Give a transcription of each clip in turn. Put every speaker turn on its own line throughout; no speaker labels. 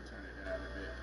Turn it down a bit.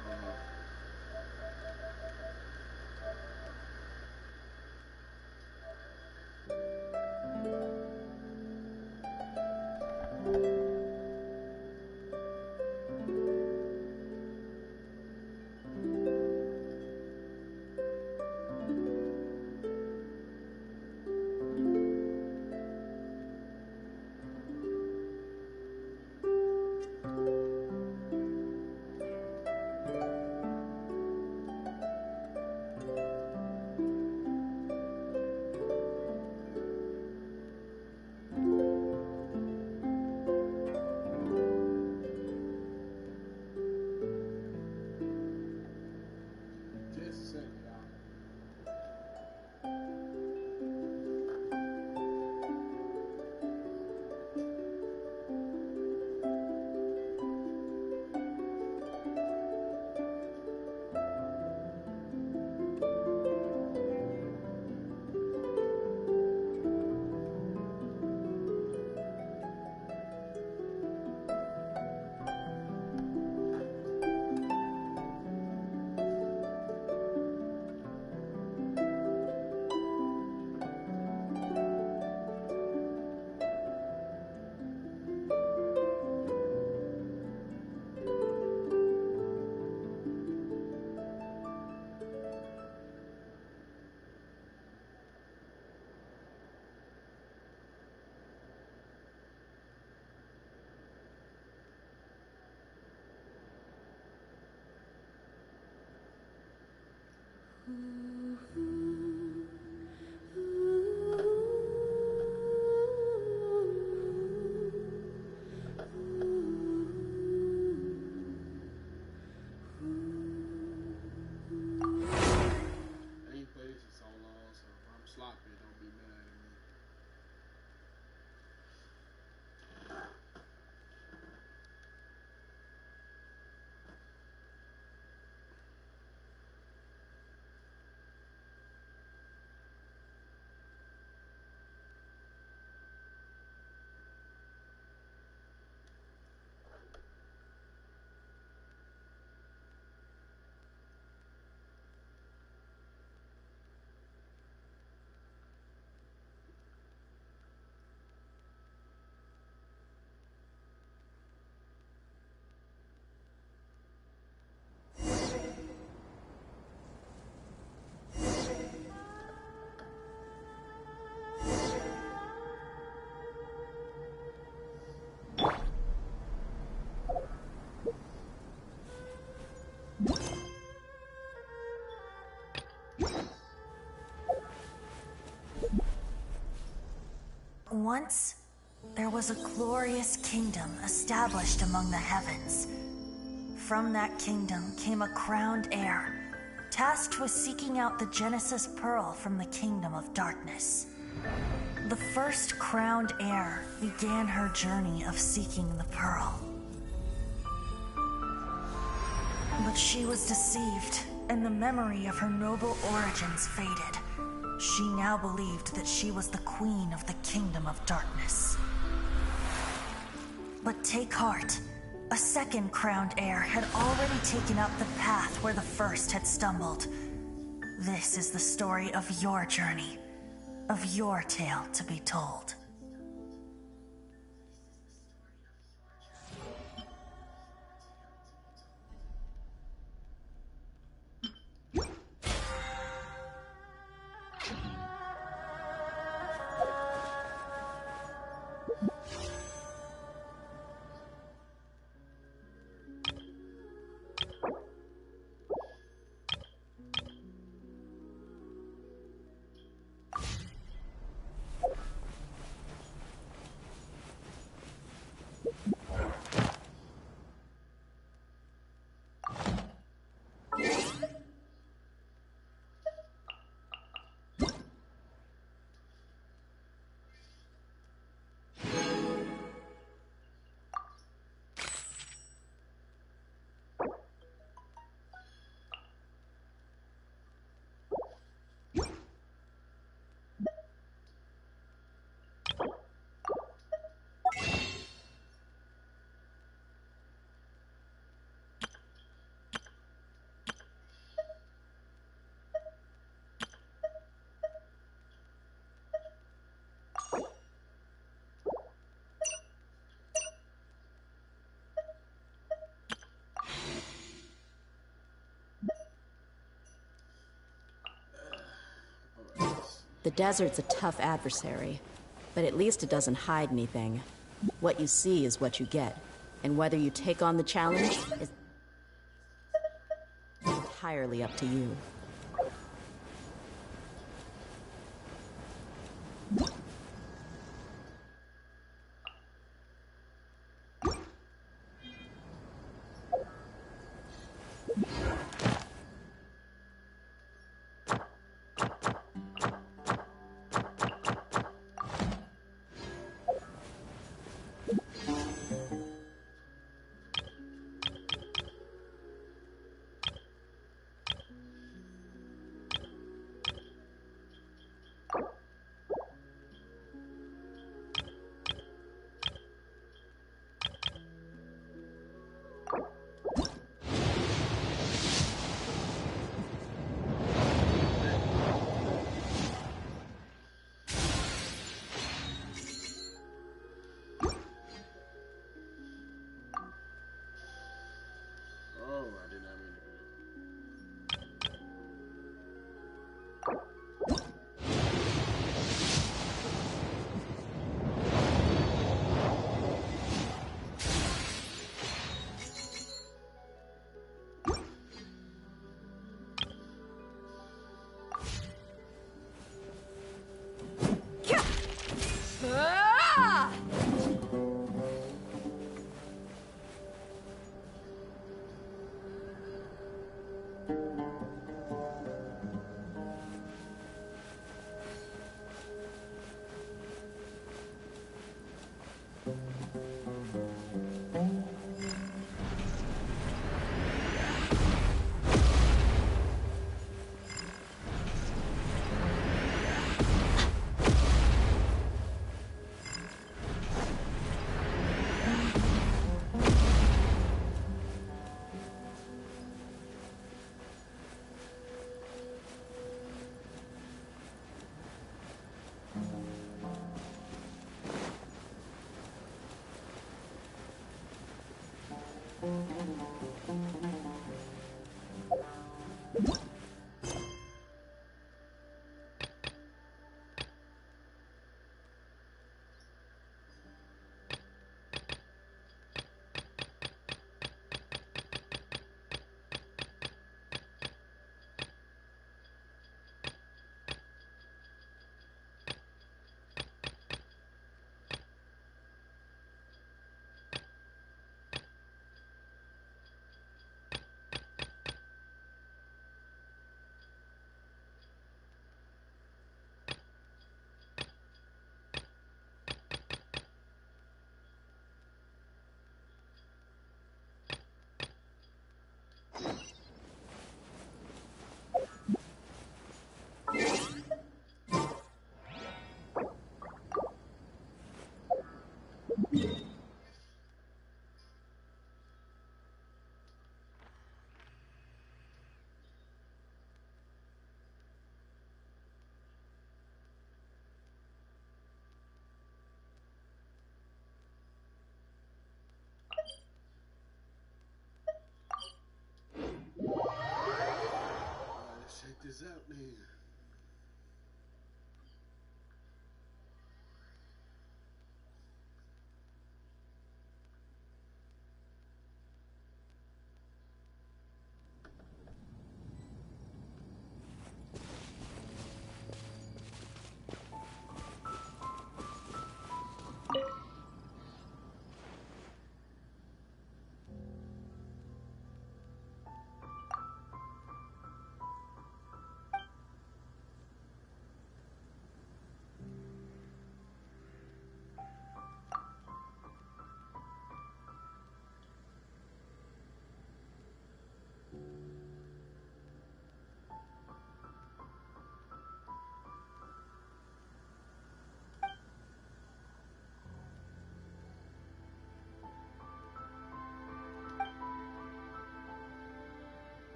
Once, there was a glorious kingdom established among the heavens. From that kingdom came a crowned heir, tasked with seeking out the Genesis Pearl from the Kingdom of Darkness. The first crowned heir began her journey of seeking the Pearl. But she was deceived, and the memory of her noble origins faded. She now believed that she was the queen of the Kingdom of Darkness. But take heart. A second crowned heir had already taken up the path where the first had stumbled. This is the story of your journey, of your tale to be told.
The desert's a tough adversary, but at least it doesn't hide anything. What you see is what you get, and whether you take on the challenge is entirely up to you.
this out then.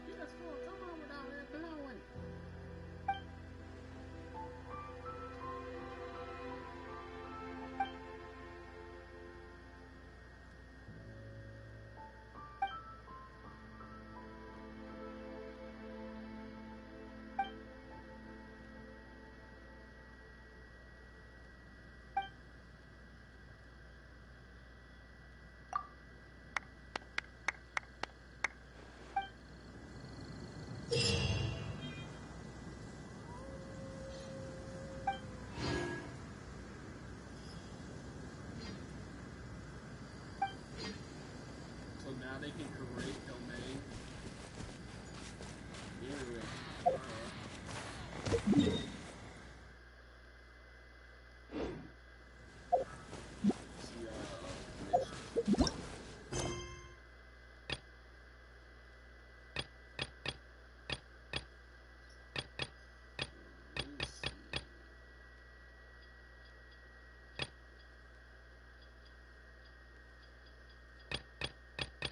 Yes, come on with all that blowing. So now they can create domain. Interesting. Alright. See, let's see.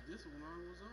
This one I was on.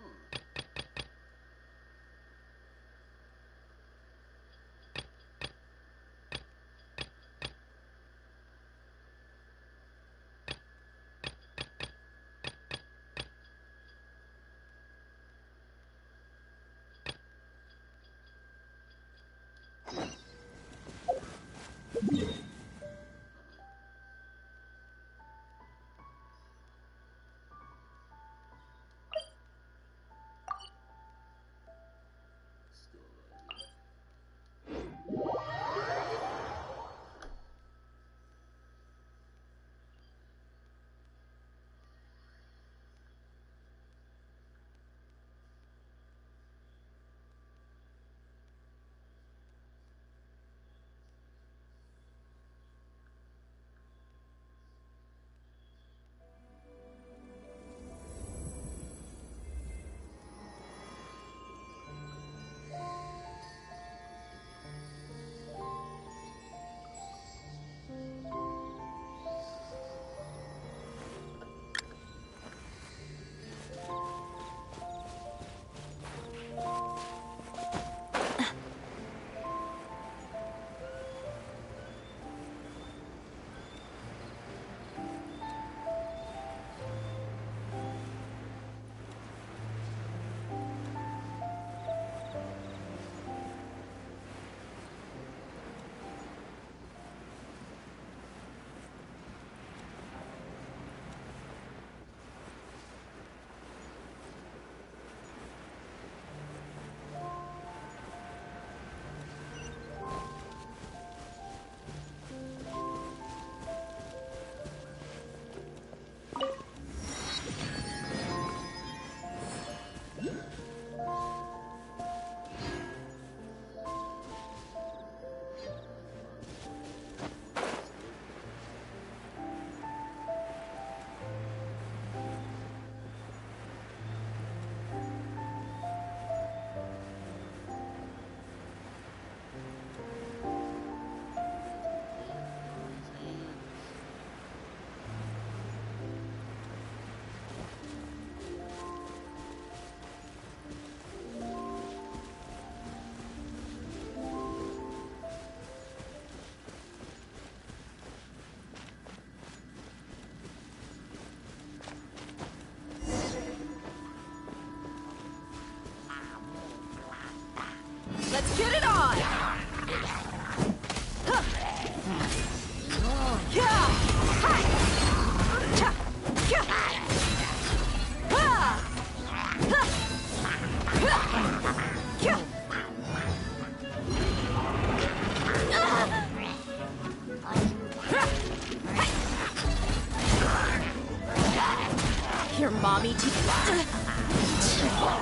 mommy to...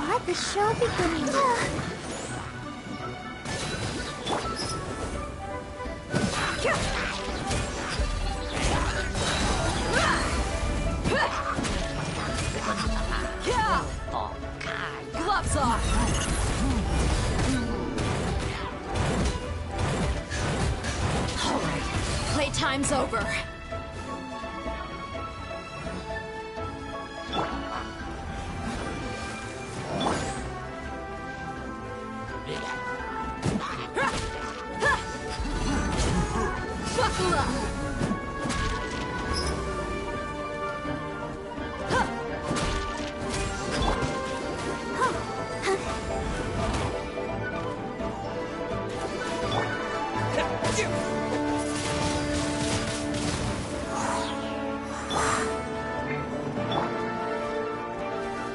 Let the show begin.
Gloves off! Alright, playtime's over. Buckle up!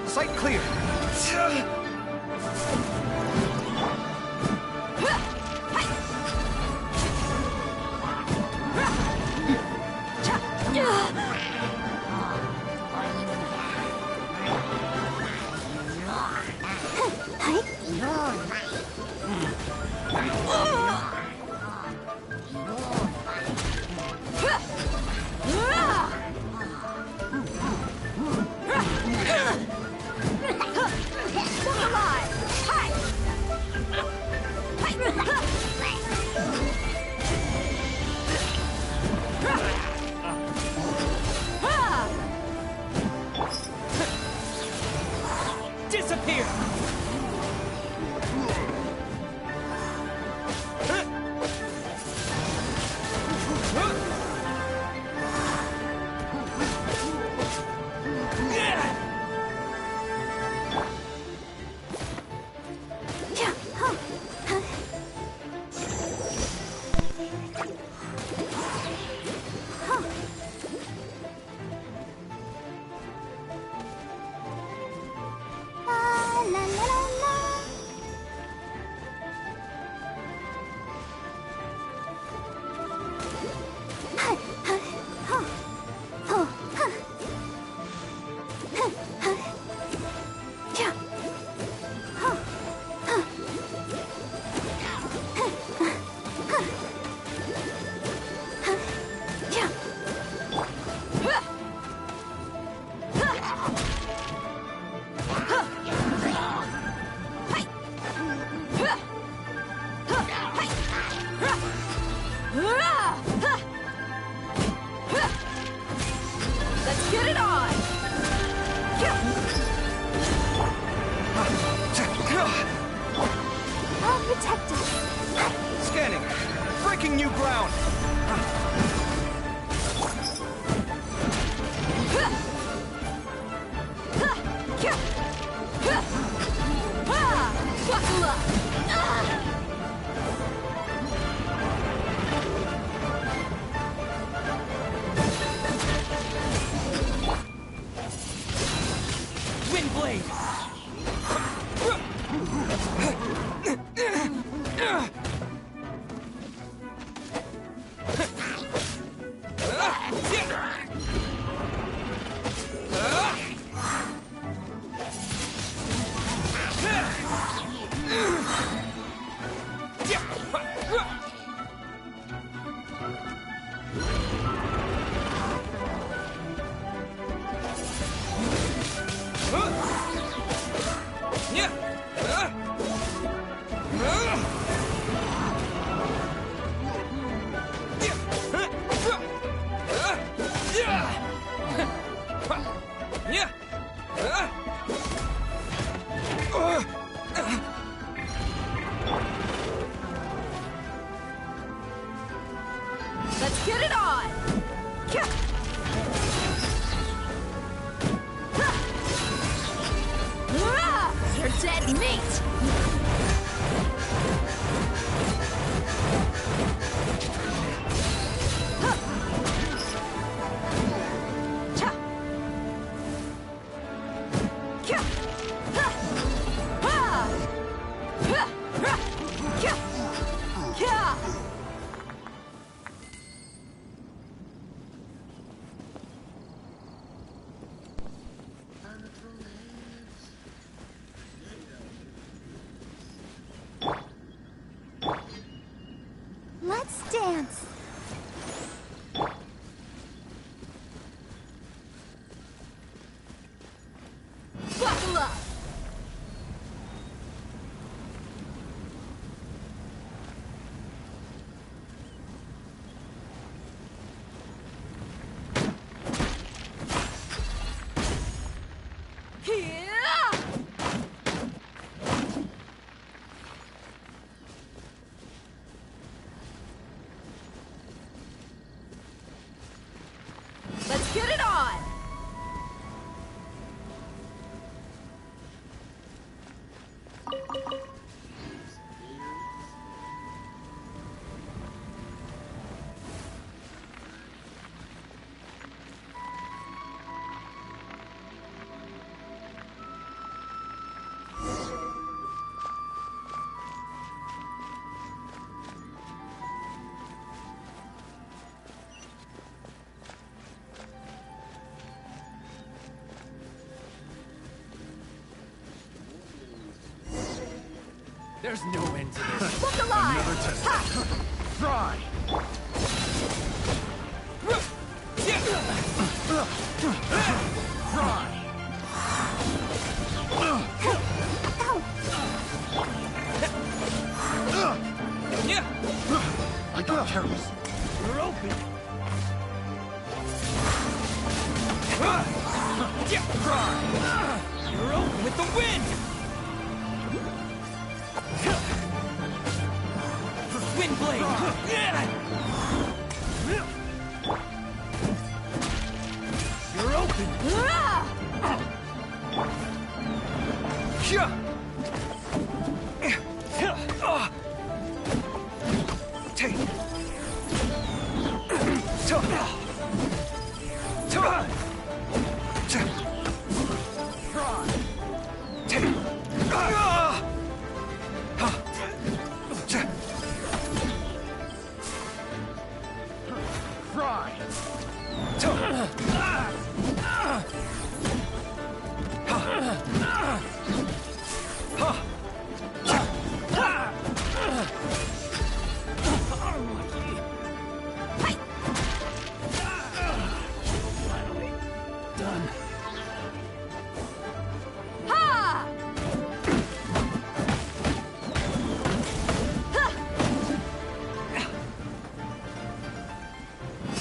Sight clear.
Disappear!
La la la la.
Let's get it on!
I'll protect us.
Scanning. Breaking new ground.
Buckle up!
Windblade!
Let's get it on! You're dead meat!
chance.
Buckle up! Let's get it on!
There's no end to this.
Look alive!
Another test. Fry! Fry! I got careless.
You're open. You're open with the wind. Wind blade. You're open.
Take.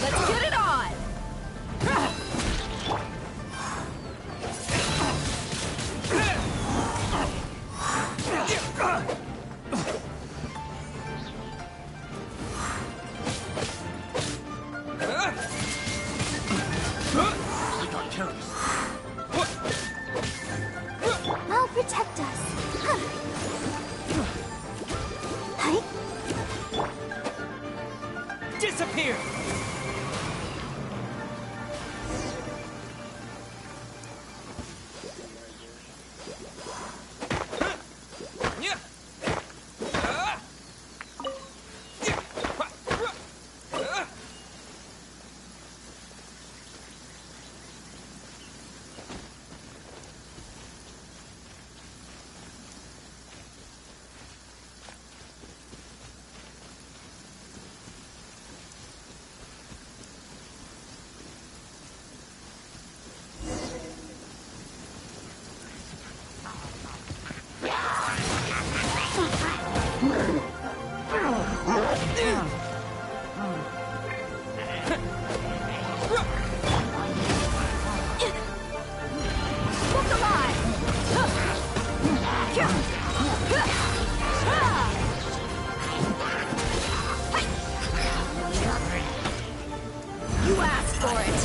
Let's get it on!
I got careless.
I'll protect us. Hi.
Disappear.
Look alive! You asked for it!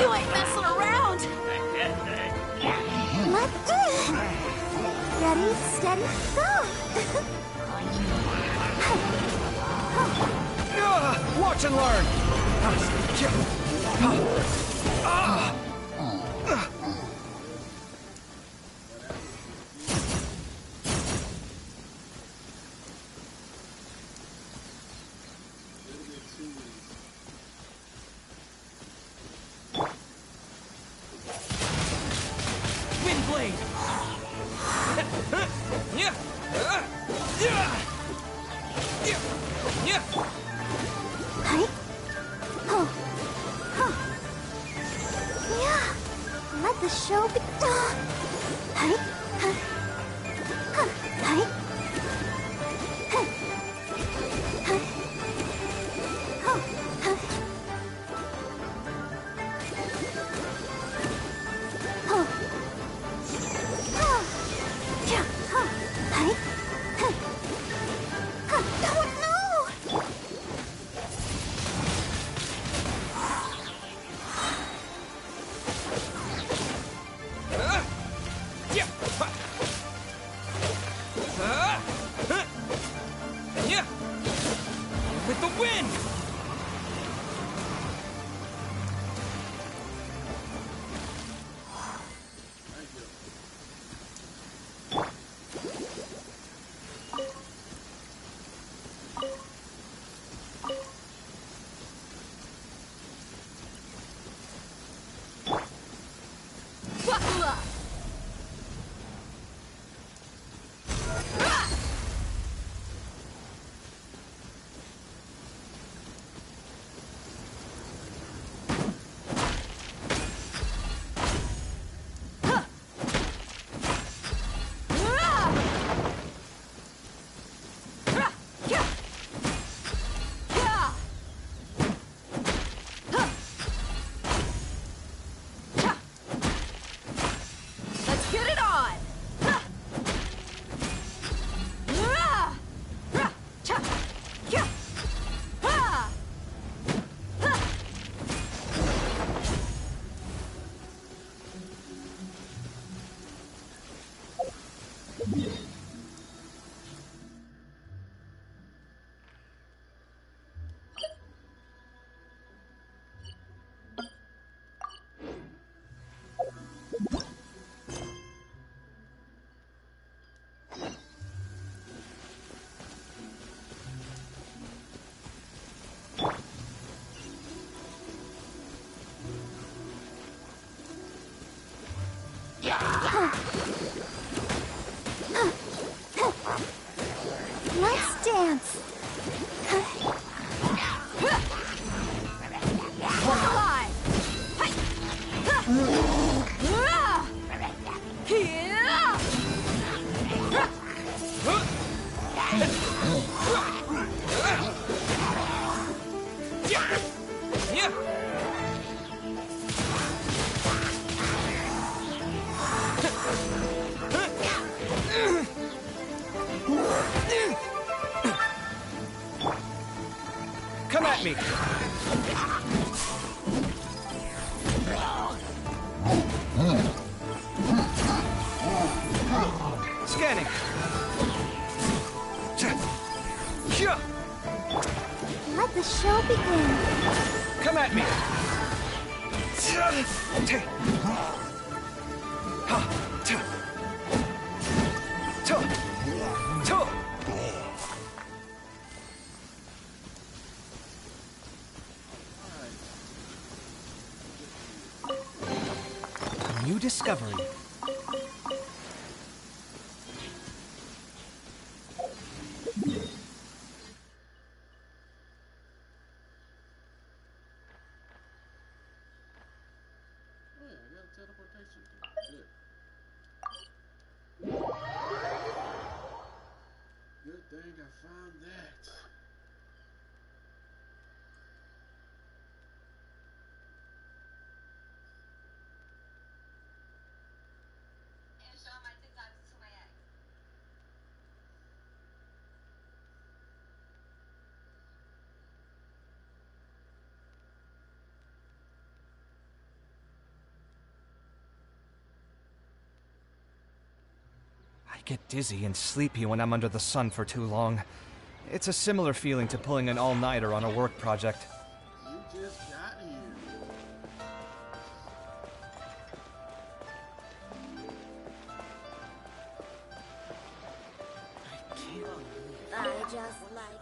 You ain't messing around!
Ready, steady, go!
Watch and learn.
Wind blade! Yeah!
Hi? Oh. Huh. Yeah. Let the show begin. Hi? Huh. Huh. Hi? Huh. Huh. Oh. Huh. Oh. Oh. Yeah. Huh. Hi? Huh. Huh. Oh, no!
With the wind!
Thank you.
Buckle up! Let's get it on!
Let's dance.
Walk alive!
Come at me! Scanning!
Let the show begin.
Come at me! New discovery.
Oh yeah, I got a teleportation thing. Good. Good thing I found that.
I get dizzy and sleepy when I'm under the sun for too long. It's a similar feeling to pulling an all-nighter on a work project.
You just got here.
I just like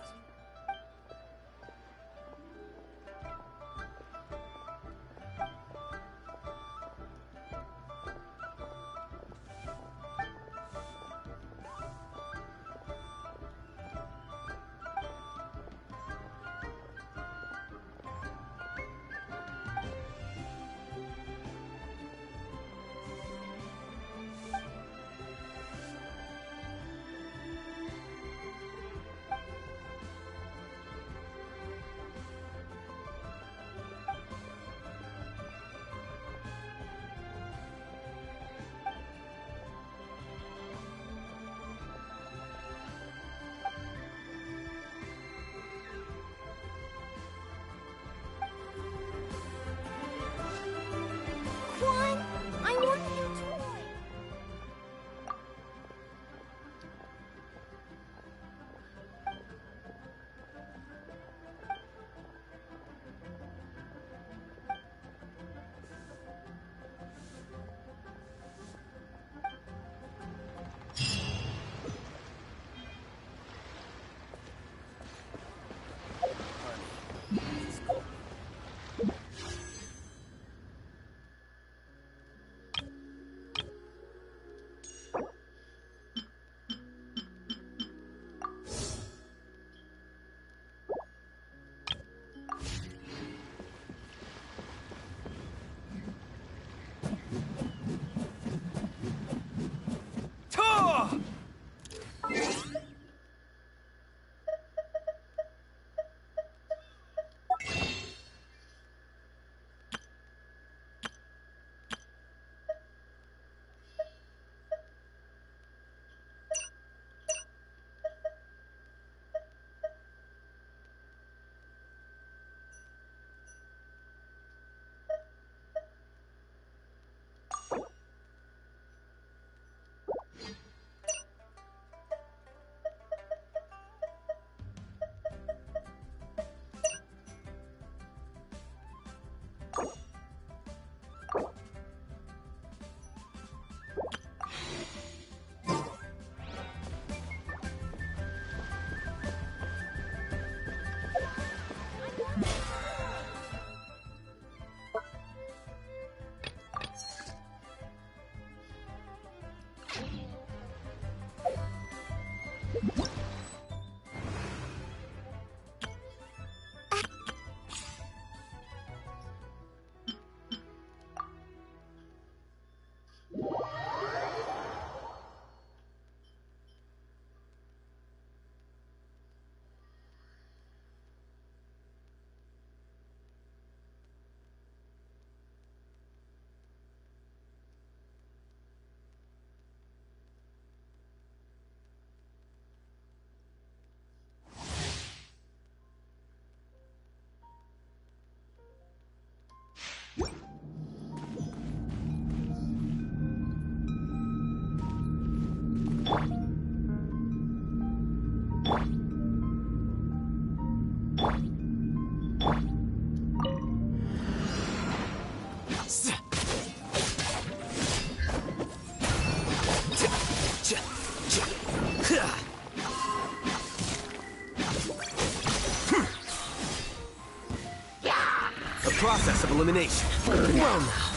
elimination. Well now.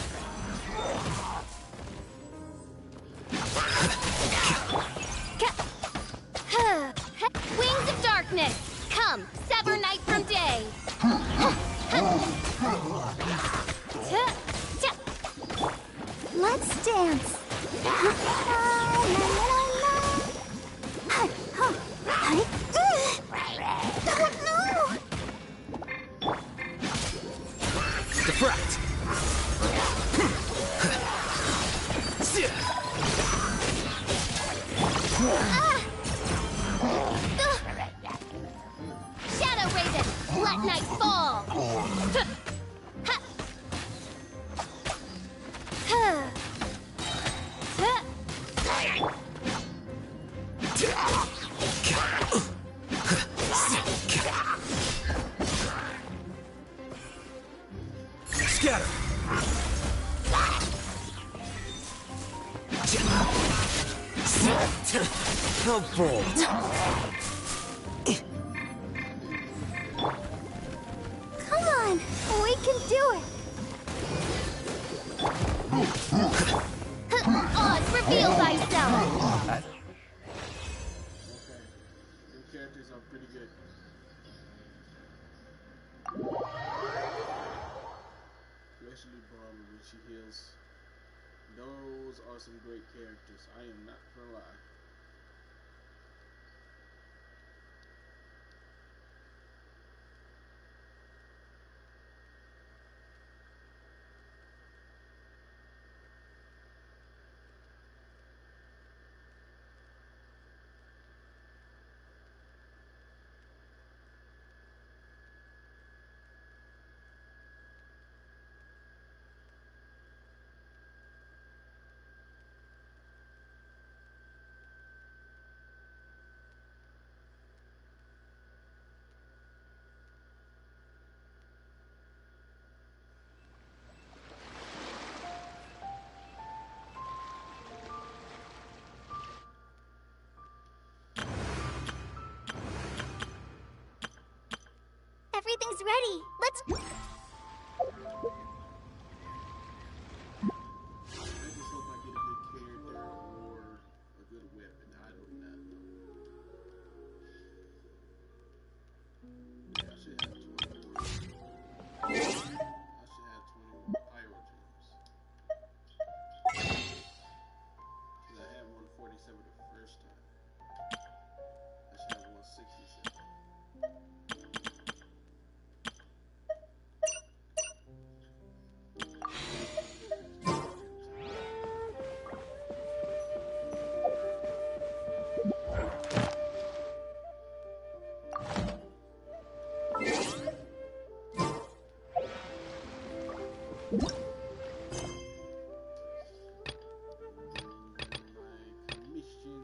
Wings of darkness, come, sever night from day.
Let's dance. La, la, la, la. Hi, huh, hi. Oh no!
Defract.
Shadow Raven, let night fall.
Scatter. How bold.
Come on, we can do it.
Oz, reveal thyself.
Okay. Them characters are pretty good. Especially Barbara when she heals. Those are some great characters. I am not gonna lie.
Everything's ready. Let's.
I just hope I get a good character or a good weapon. I do not know. Yeah, I should have 20 more. I should have 20 more pyro gems. Because I had 147 the first time. I should have 167. My commission.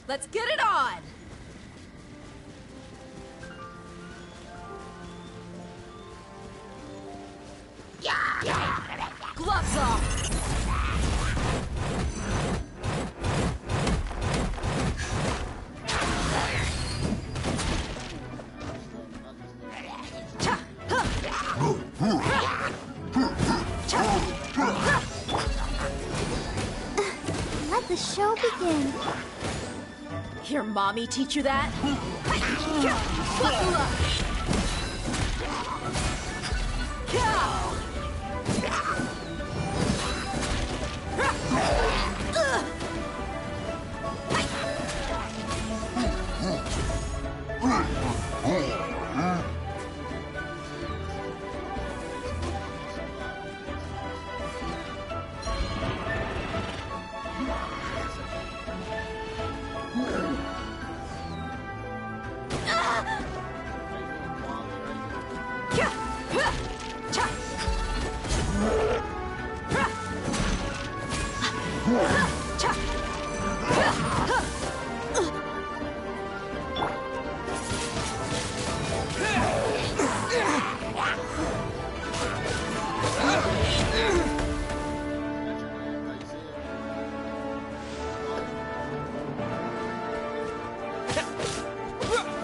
Let's get it on! Gloves off!
Let the show begin.
Your mommy teach you that? Buckle up!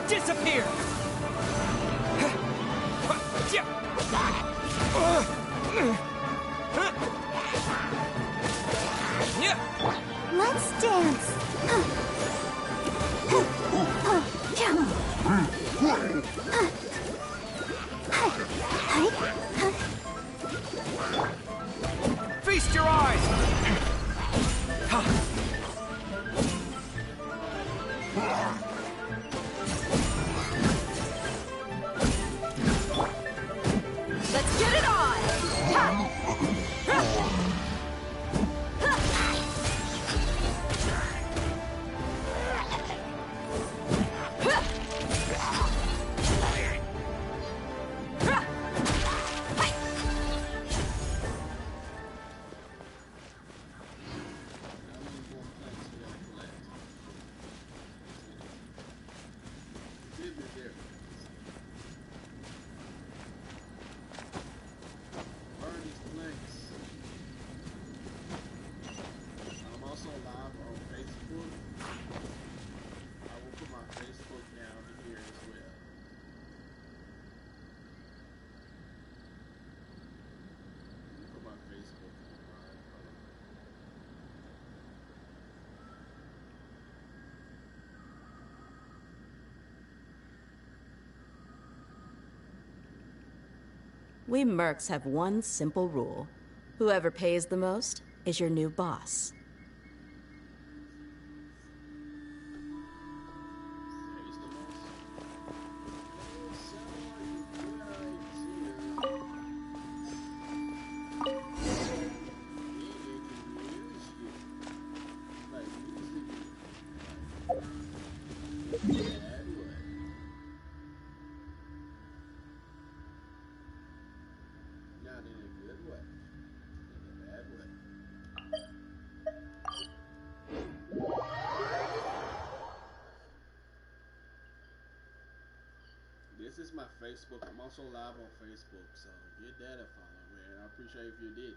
Disappear!
Let's dance.
Feast your eyes!
Let's get it on!
I'm also live on Facebook. I will put my Facebook down here as well. Let me put my Facebook online.
We mercs have one simple rule. Whoever pays the most is your new boss.
Taste the most. Sound like a good idea. Not in a good way. In a bad way. This is my Facebook. I'm also live on Facebook, so give that a follow, man. I appreciate if you did.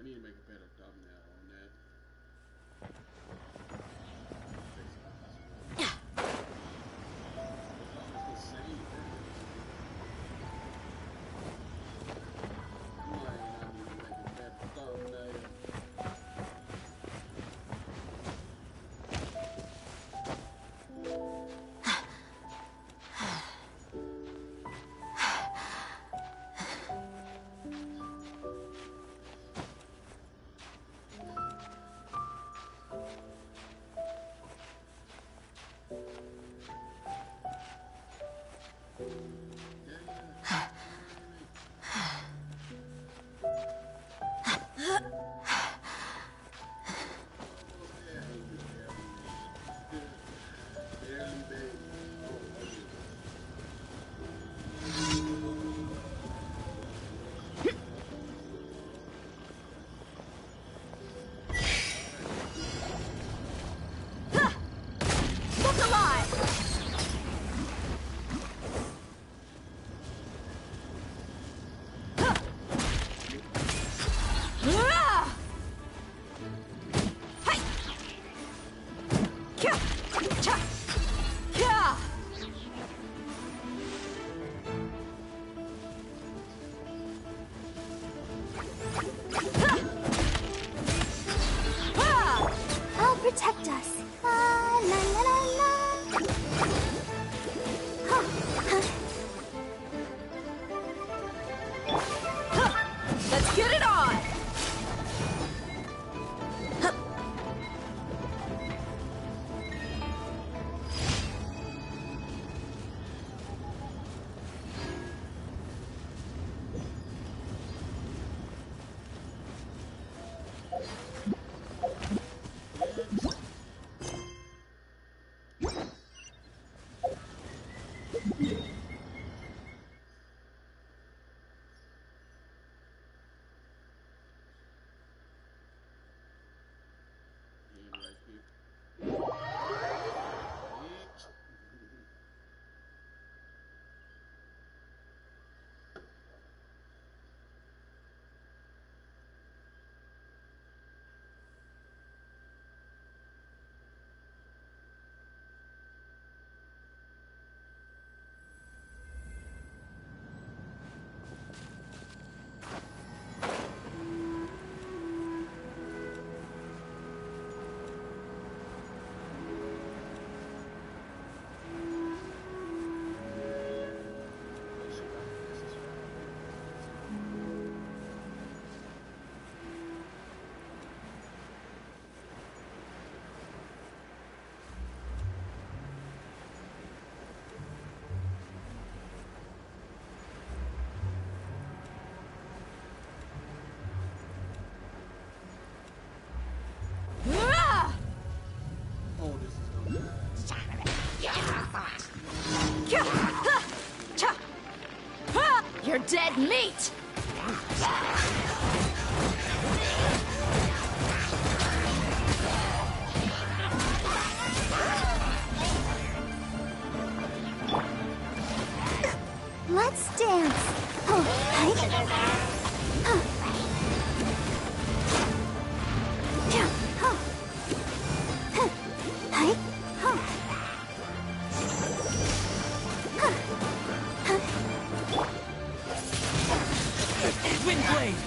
I need to make a better thumbnail on that. It's the same. I need to make a better thumbnail.
I'll protect us. La la la la la. Huh, huh.
Let's get it on! You're dead meat!
let's dance. Oh, hi. Huh. Yeah, huh. Huh. Hi. Huh. Huh. Huh.
Windblade!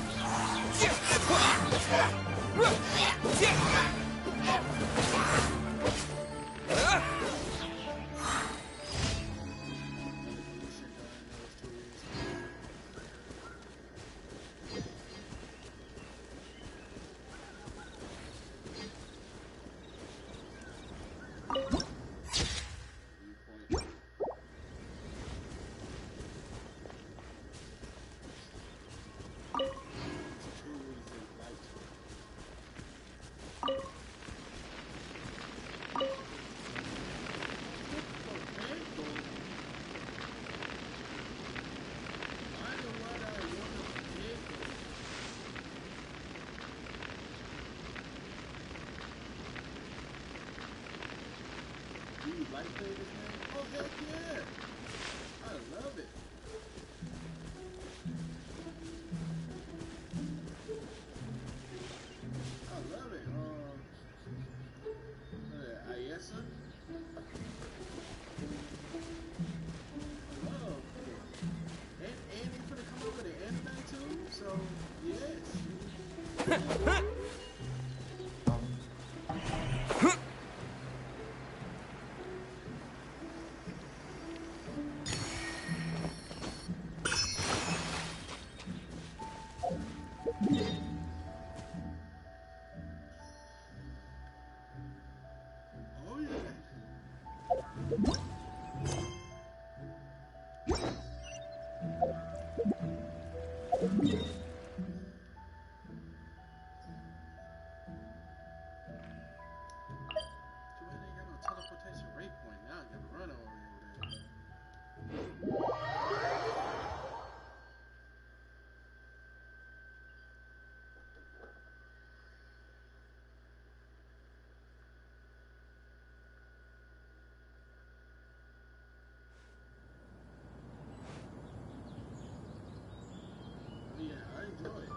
Lightsabers, man? Oh, heck yeah! I love it. Professor. Oh, and you could have come up with an anime too, so yes. Oh yeah. Too bad they ain't got no teleportation rate point. Now I gotta run over there. Oh yeah, I enjoy it.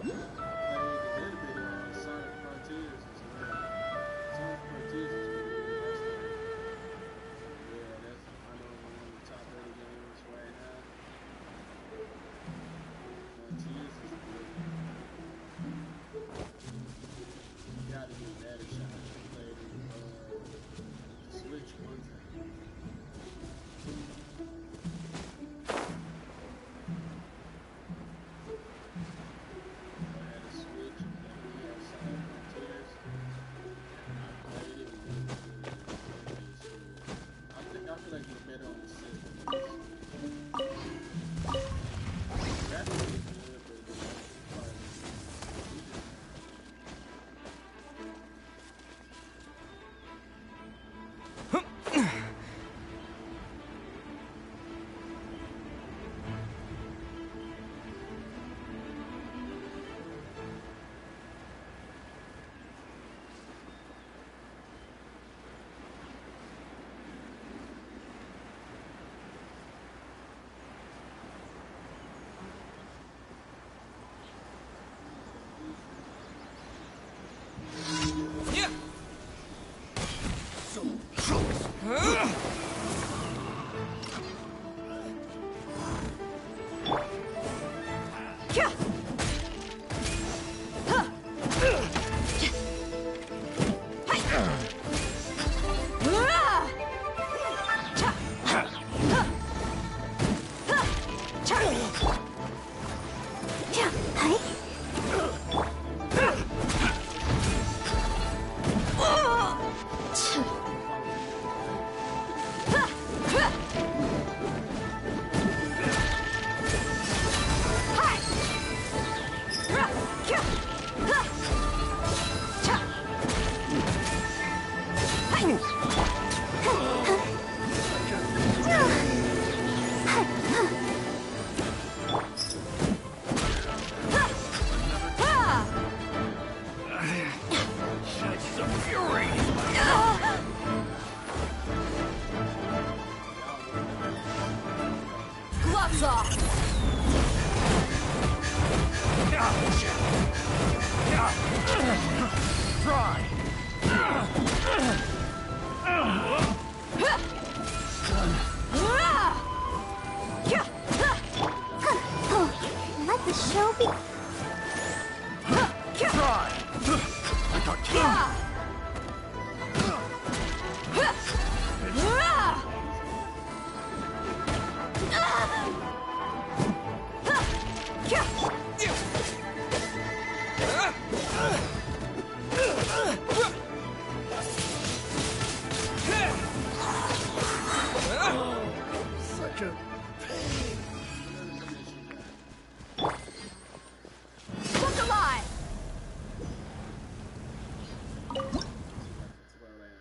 Played a little bit on Sonic Frontiers as well. Sonic Frontiers is really good. That's yeah, that's I know one of the top rated games right now. Frontiers is good. You gotta give that a shot. I played it the Switch one time. I had a Switch and then we had Sonic Frontiers. I played it and it was good. I feel like it's better on the system. Graphically it's good, but the part of
Yeah.
Gloves off!
Let the show be.
Such a pain.
Look alive!
That's where I am.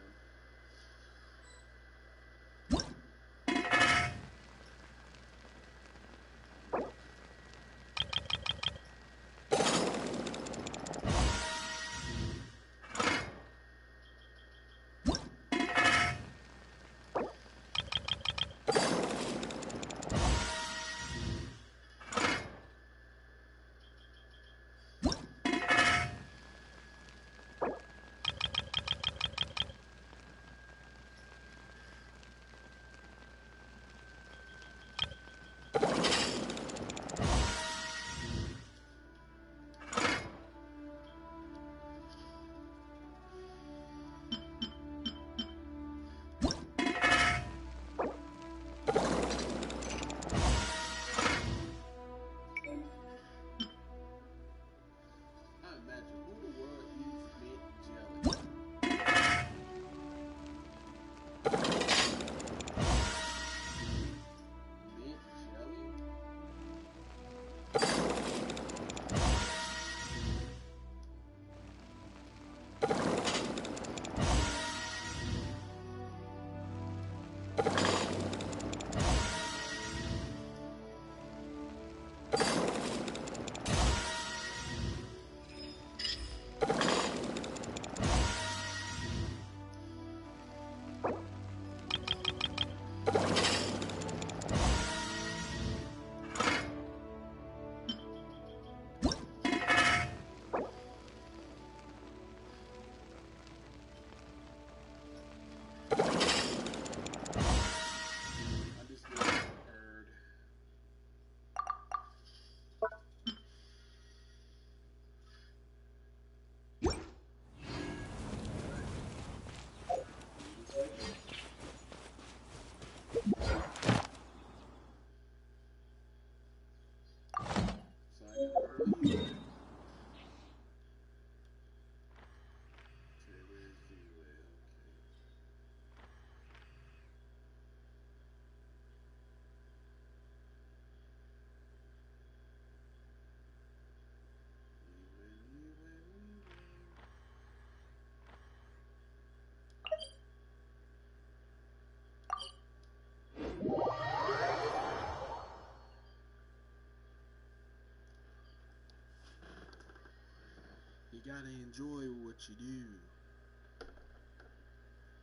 gotta enjoy what you do.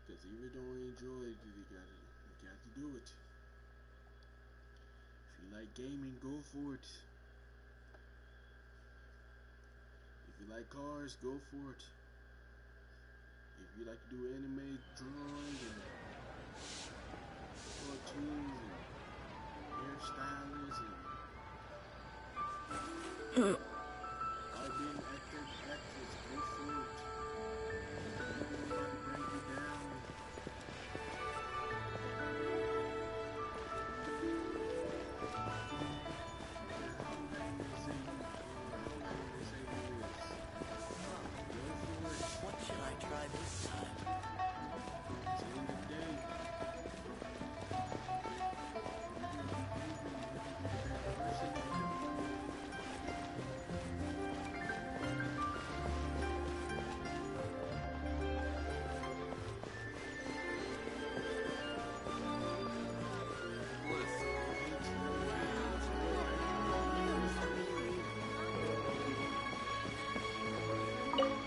Because if you don't enjoy it, you got to do it. If you like gaming, go for it. If you like cars, go for it. If you like to do anime drawing and cartoons and hairstylists and I've been actress, go for it. Don't let nobody bring you down. How lame they say you is. Go for it.
What should I try this time?
At the end of the day,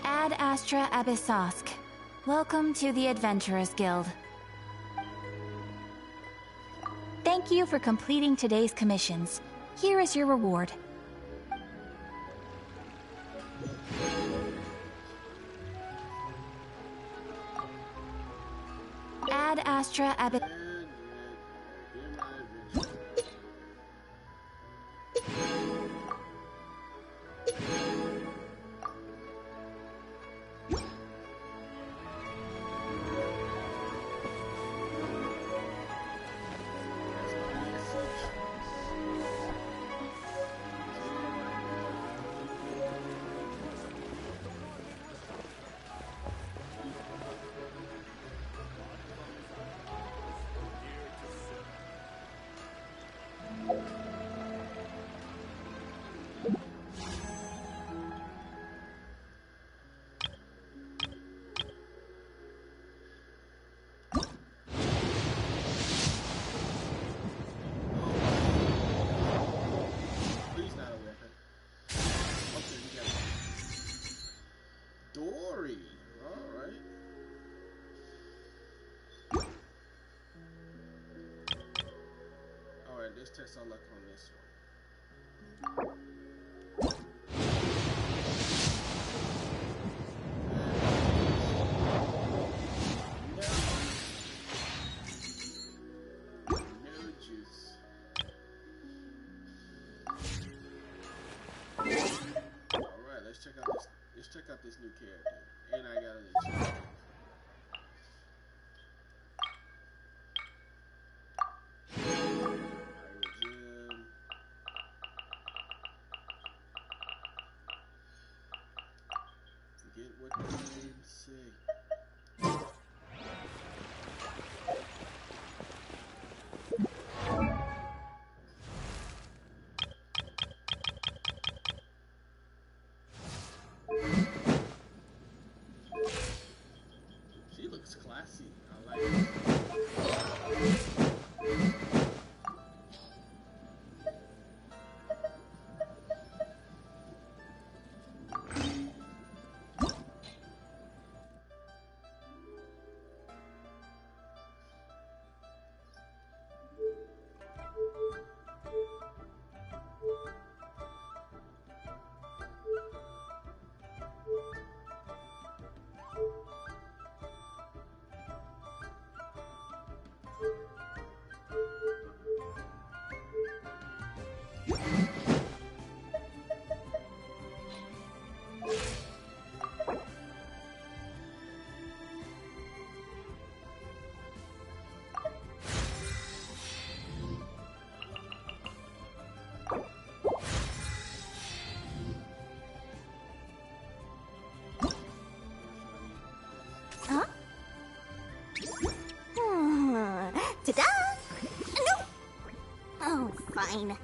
Ad Astra Abyssosk. Welcome to the Adventurers Guild. Thank you for completing today's commissions. Here is your reward. Ad Astra Abyssosk. Please not a weapon. Okay, we got Dory. Alright. Alright, let's test our luck on this one. No juice. Alright, let's check out this new character. And I gotta let you know. Gym. Forget what the names say. She looks classy. I like it. Huh? Ta-da! No! Oh, fine.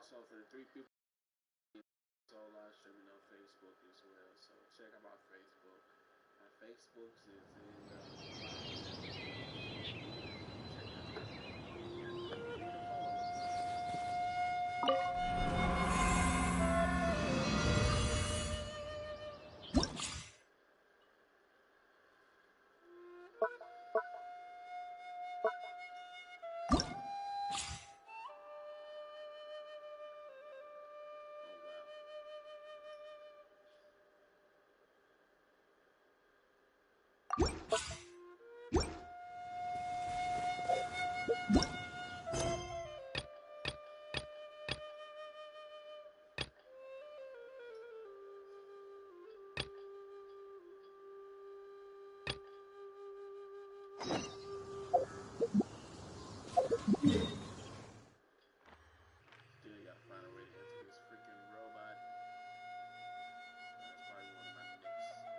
also for the 3 people, so live streaming on Facebook as well. So check out my Facebook. My Facebook is in the still gotta find a way to enter this freaking robot. That's probably one of my next.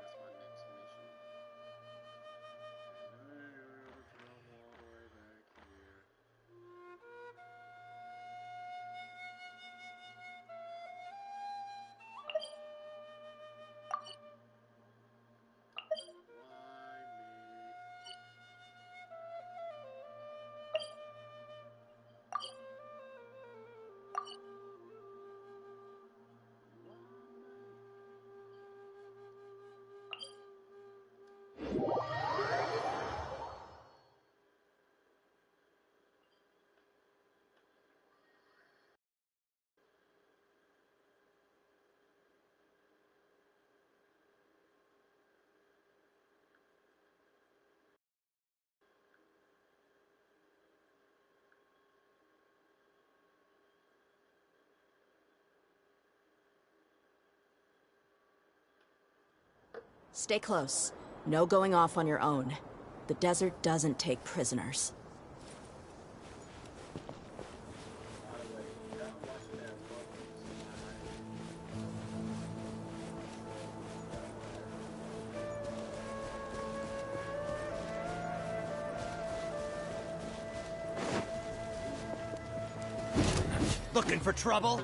That's my next mission. All the way back here. Why me?
Stay close. No going off on your own. The desert doesn't take prisoners.
By the way, y'all watching that
Looking for trouble?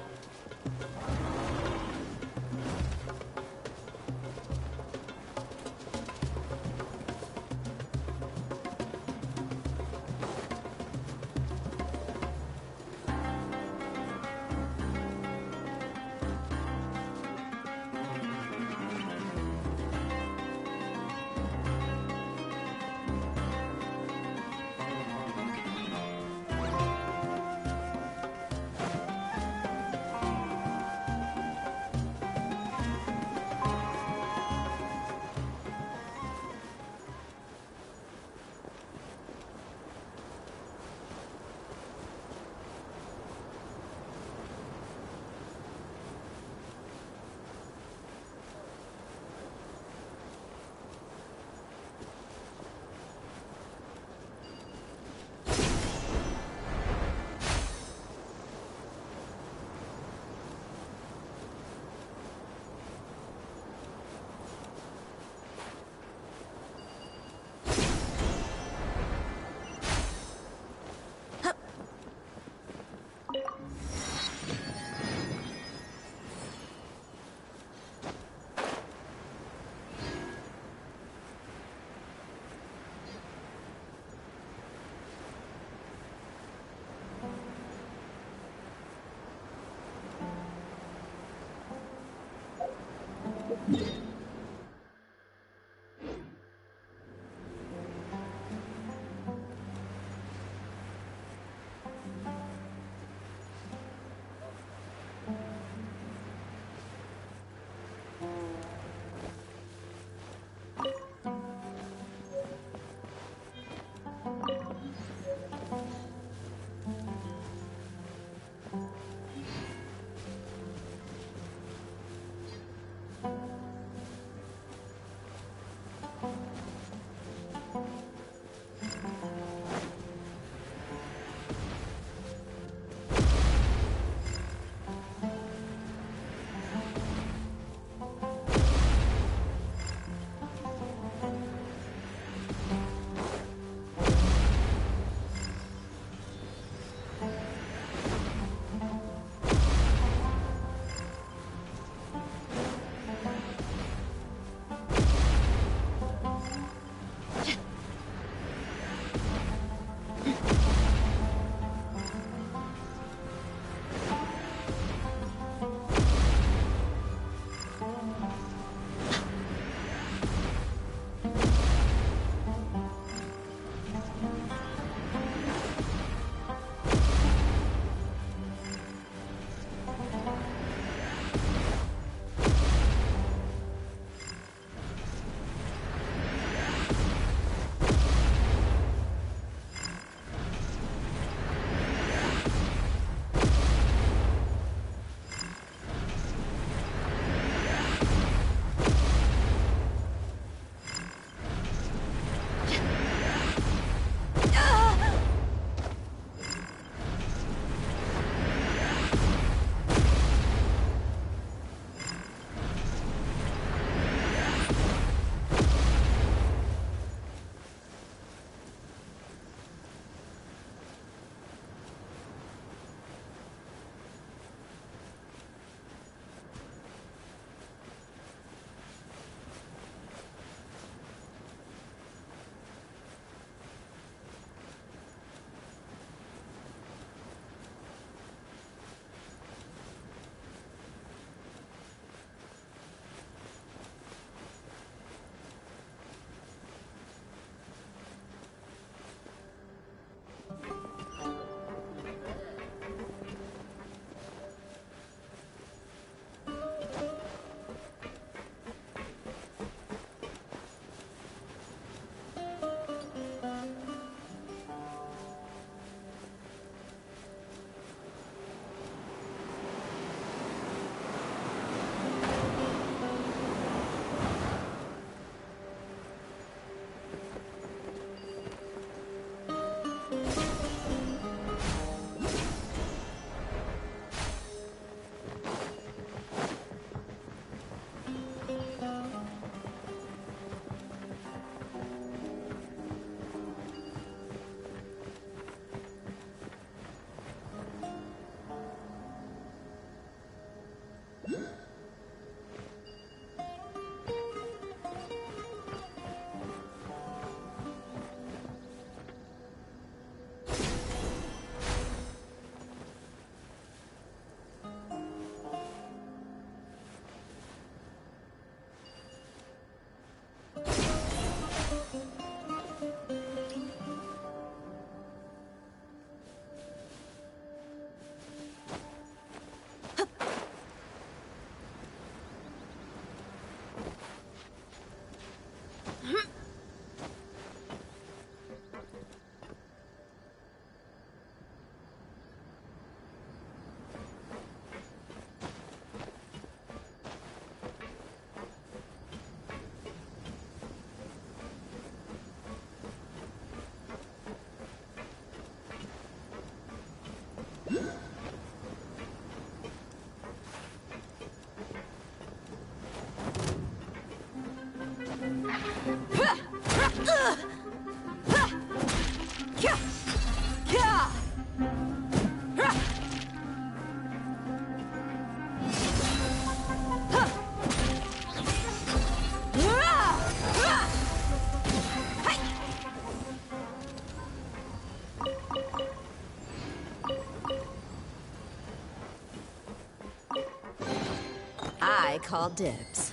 call dibs.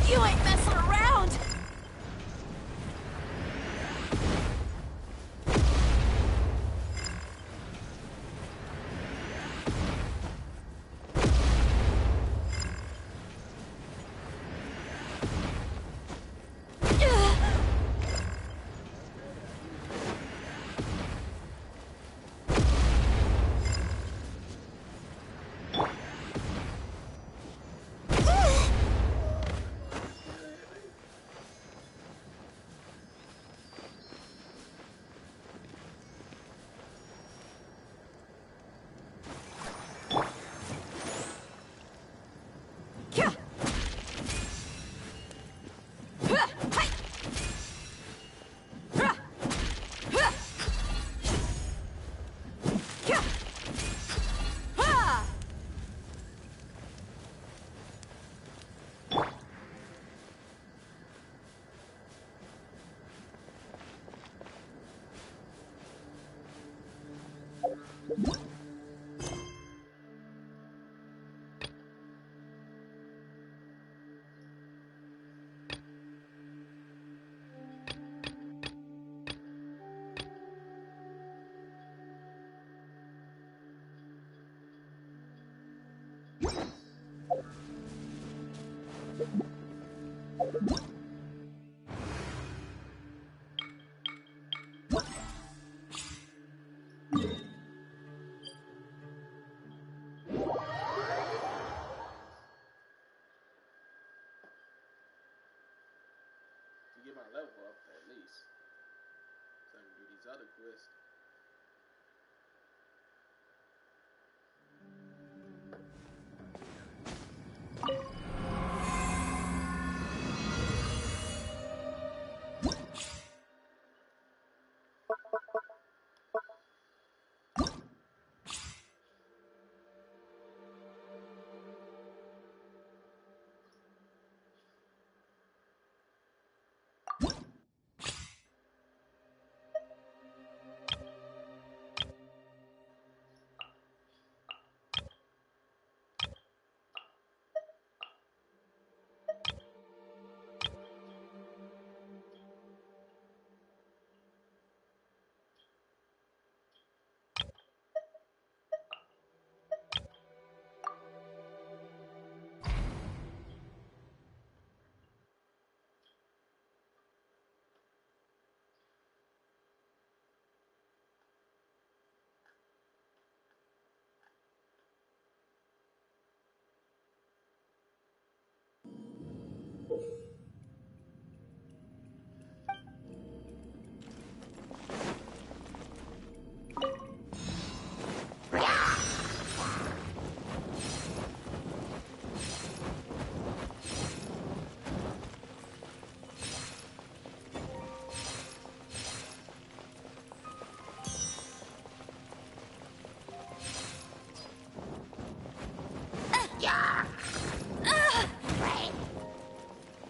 You ain't messing around!
To get my level up at least, so I can do these other quests.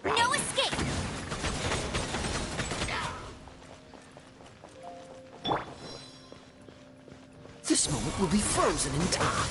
No escape!
This moment will be frozen in time.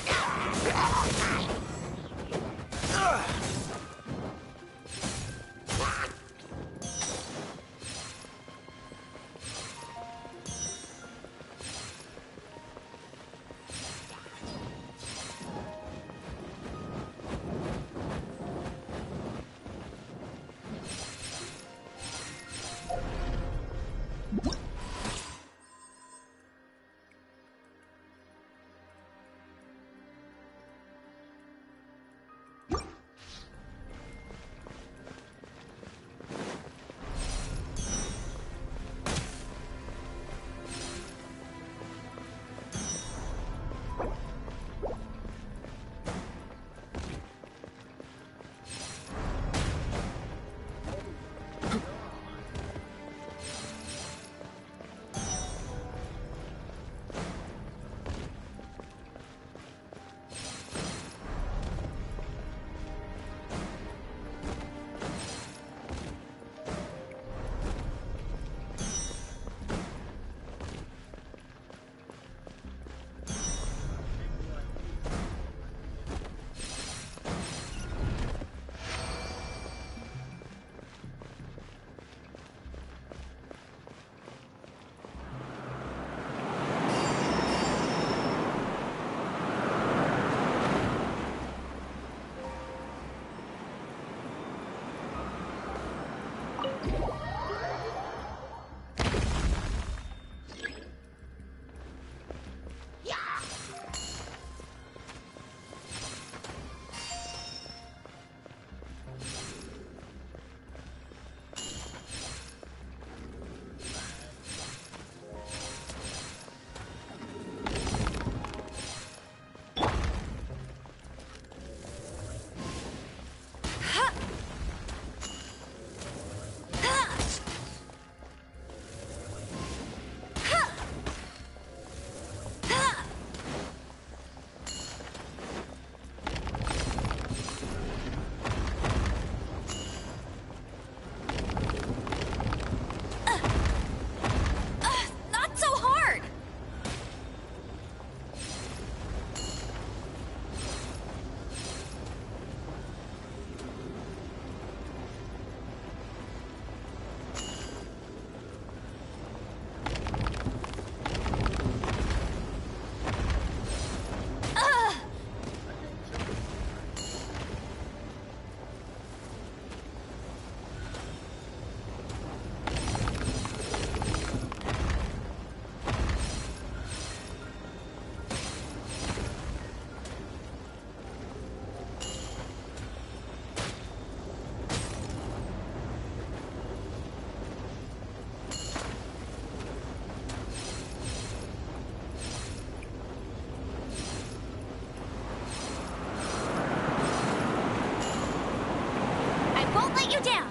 get you down!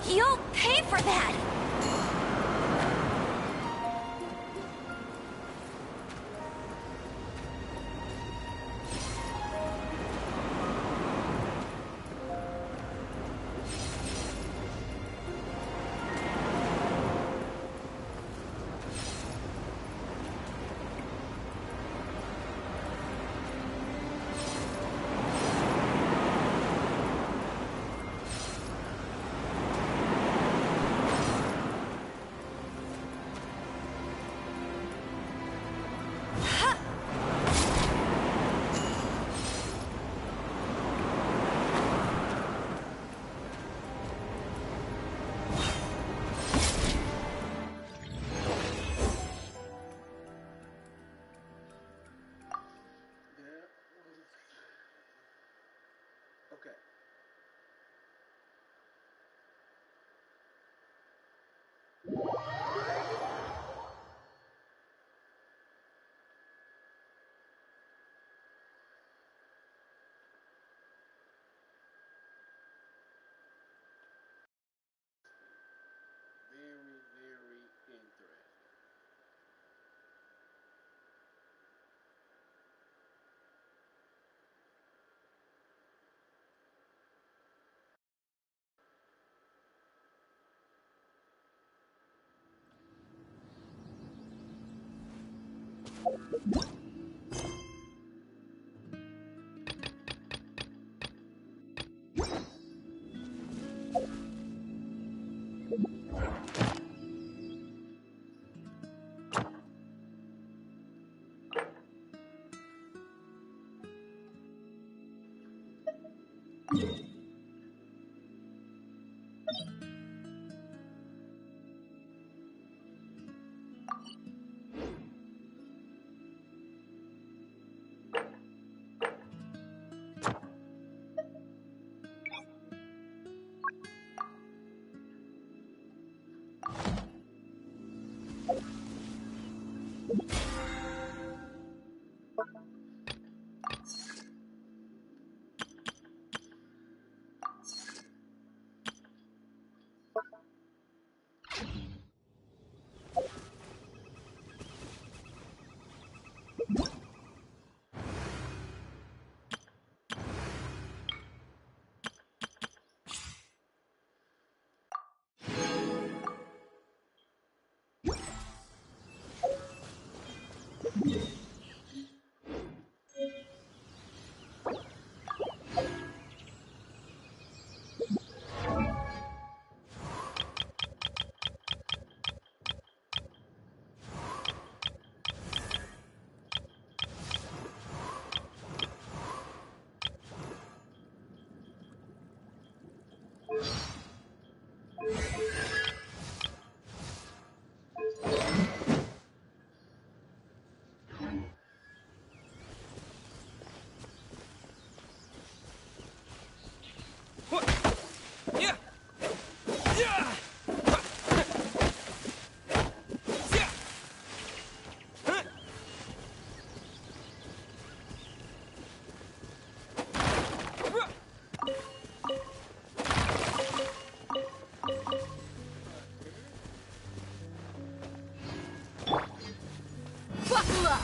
You'll pay for that!
Okay. Very, very interesting.
Buckle up!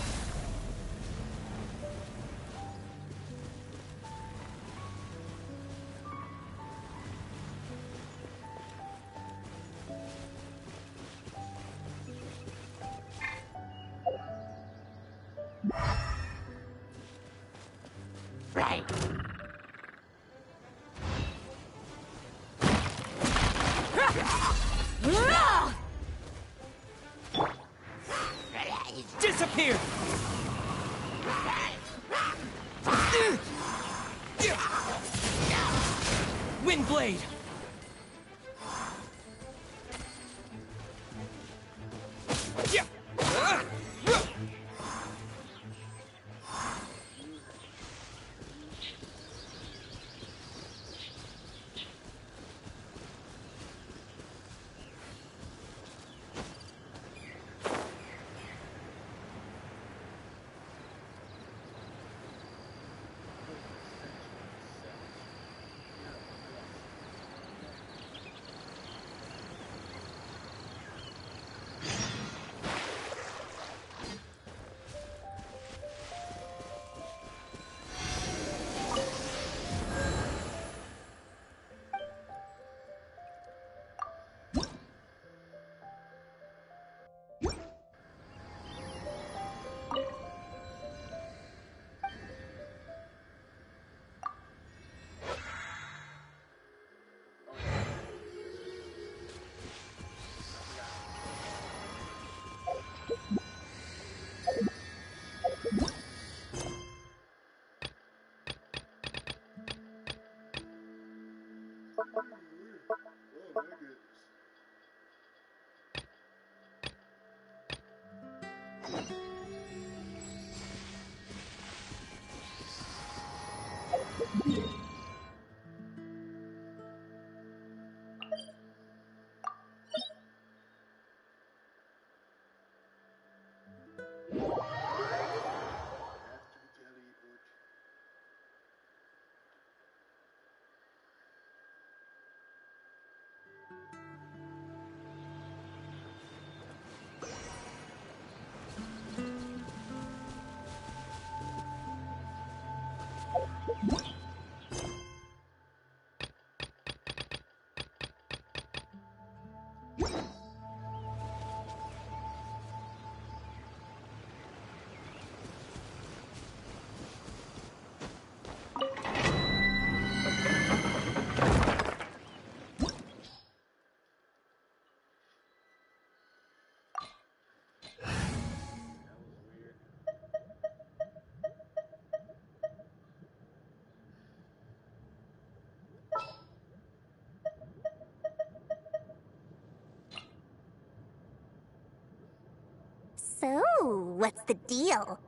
Right.
Disappear! Wind
Lightning Blade! Yeah.
Oh my goodness. After jelly, butch. That was weird.
So, what's the deal?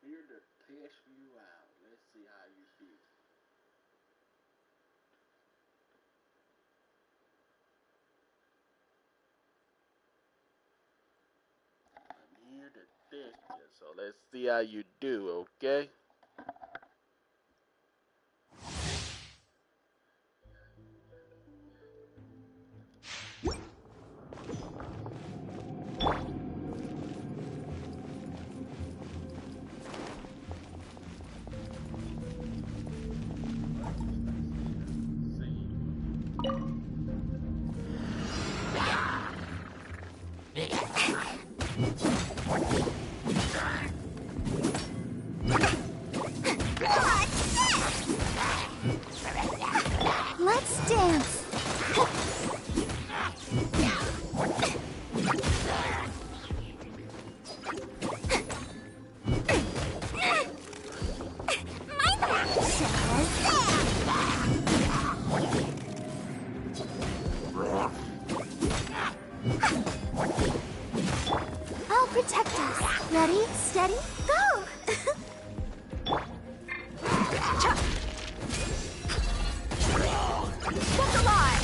Here to test you out. Let's see how you feel. I'm here to test you, so let's see how you do, okay?
Let's dance. I'll protect us. Ready, steady, go! What's alive?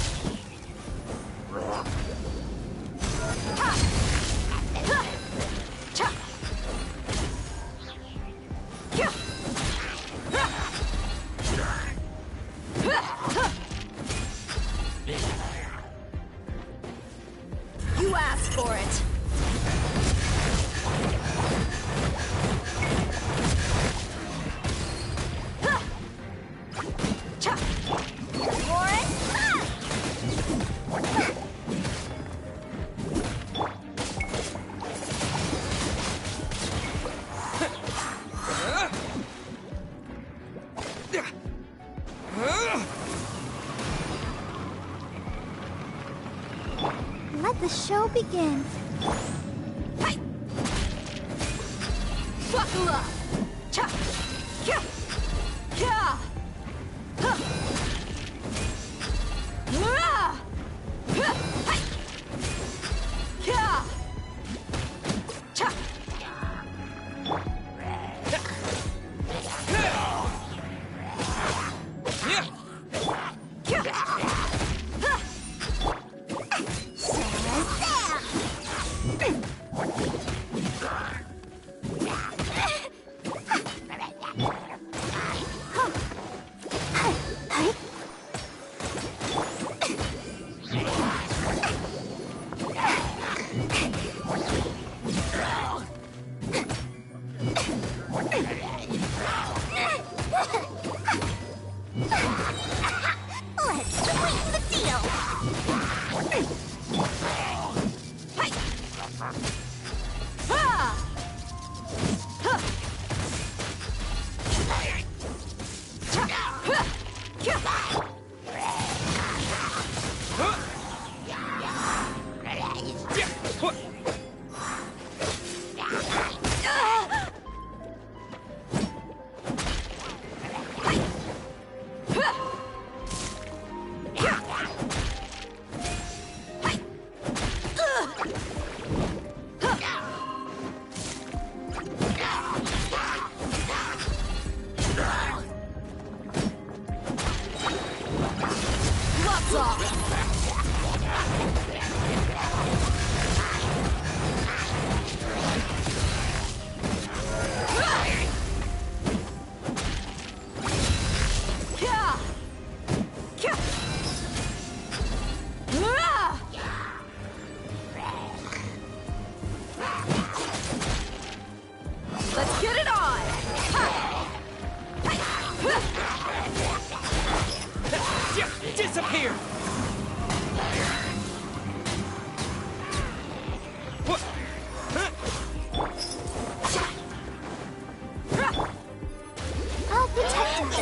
You asked for it. Let the show begin.
Buckle up! Cha! Kya! Kya! Huh! Ah! Huh! Hi! Kya! Cha!
Yeah.
Kya! Huh!
Let's sweeten the deal.
Ah! Huh! Cha! Huh! Kya! Gloves off! Kya! Kya! Ah! Let's get it on!
Disappear!
I'll protect us.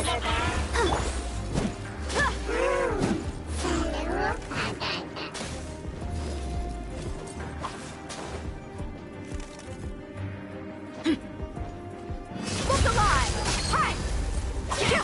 Look alive! Hi! Kya!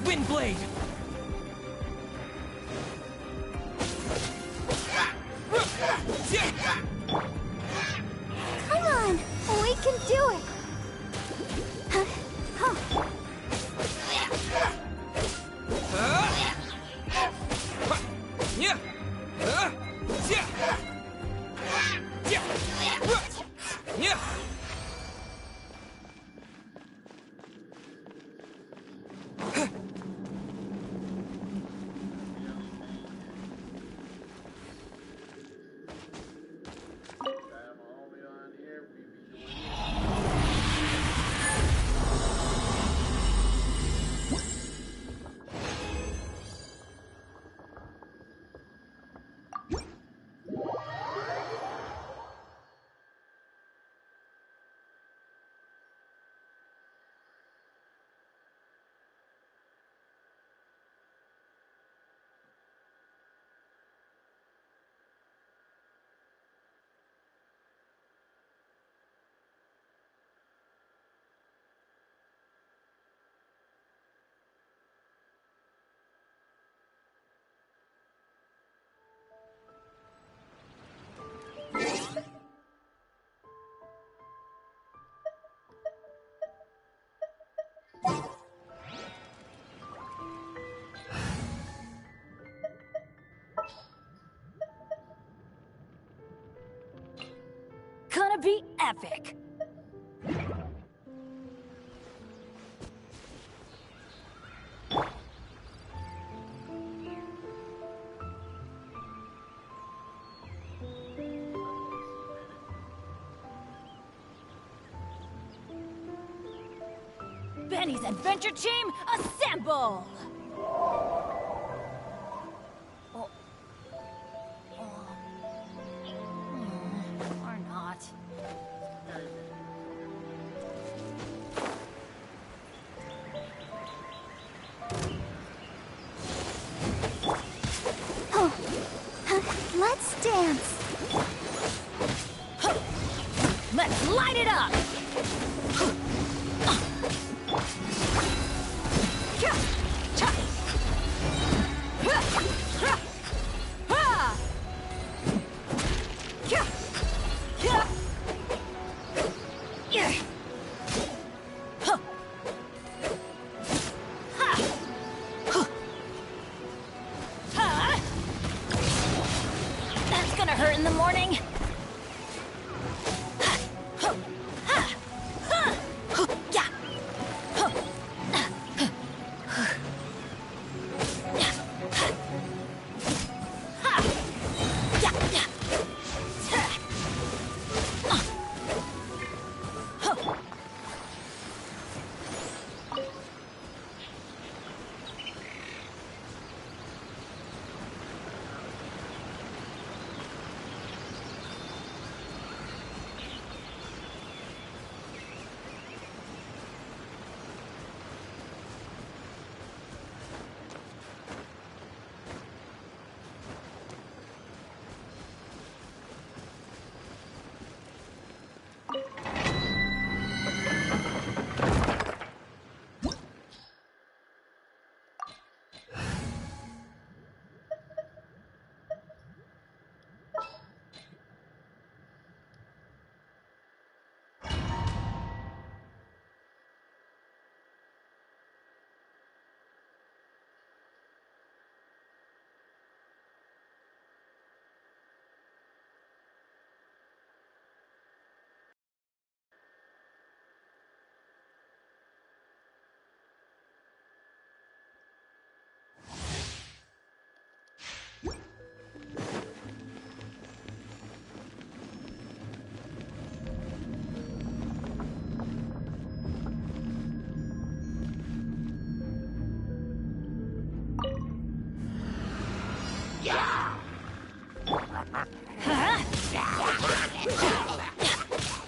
Windblade!
Come on, we can do it.
Yeah! Yeah!
Gonna be epic! Benny's adventure team, assemble!
chance.
Let's light it up! That's gonna hurt in the morning.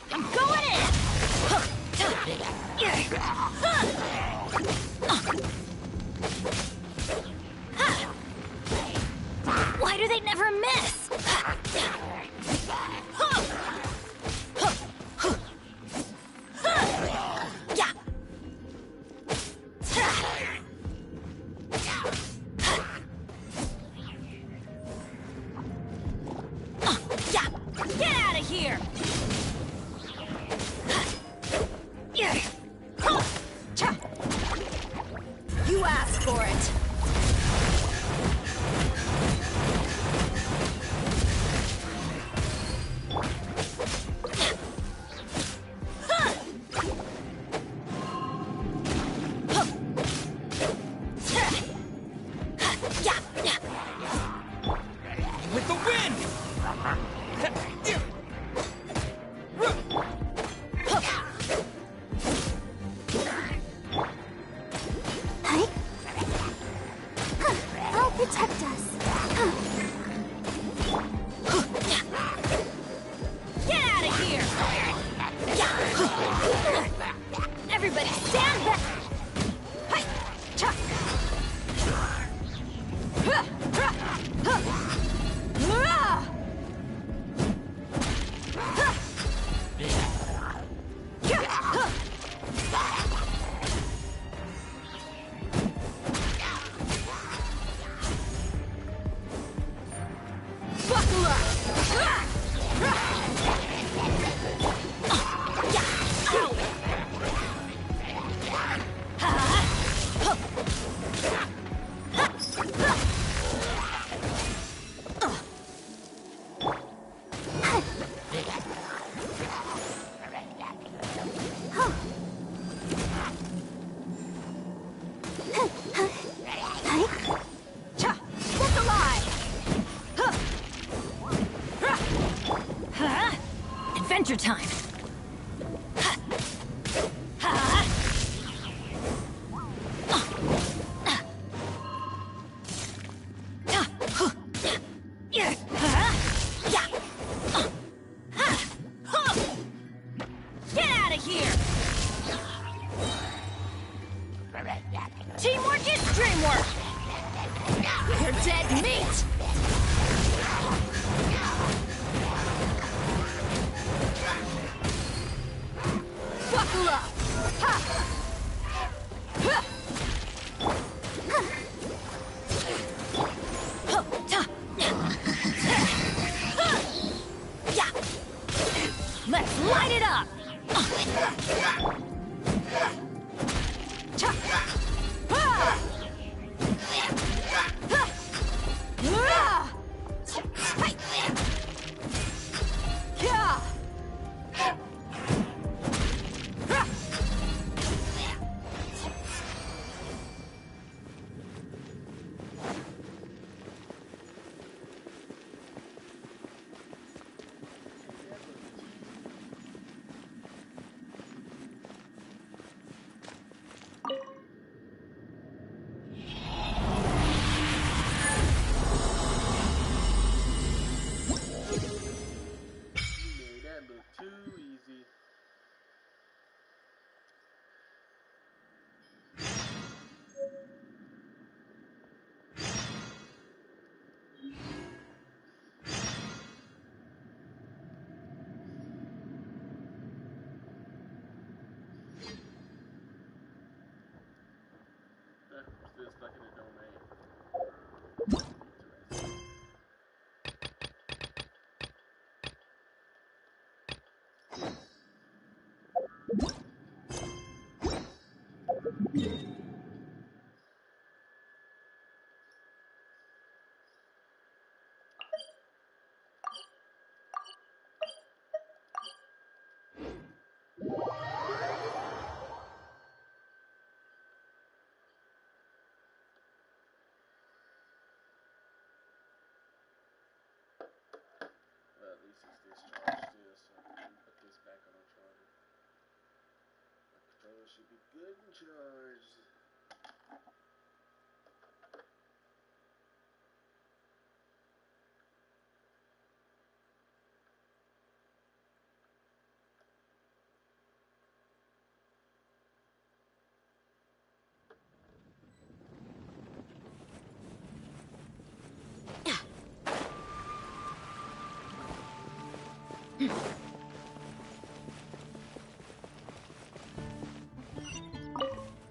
I'm going in! Why do they never miss? Get out of here! You asked for it.
With the wind!
I'll protect us.
Get out of here! Everybody stand back! Buckle up! Look alive! Adventure time! Get out of here! Teamwork is dreamwork! You're dead meat!
should be good and charged.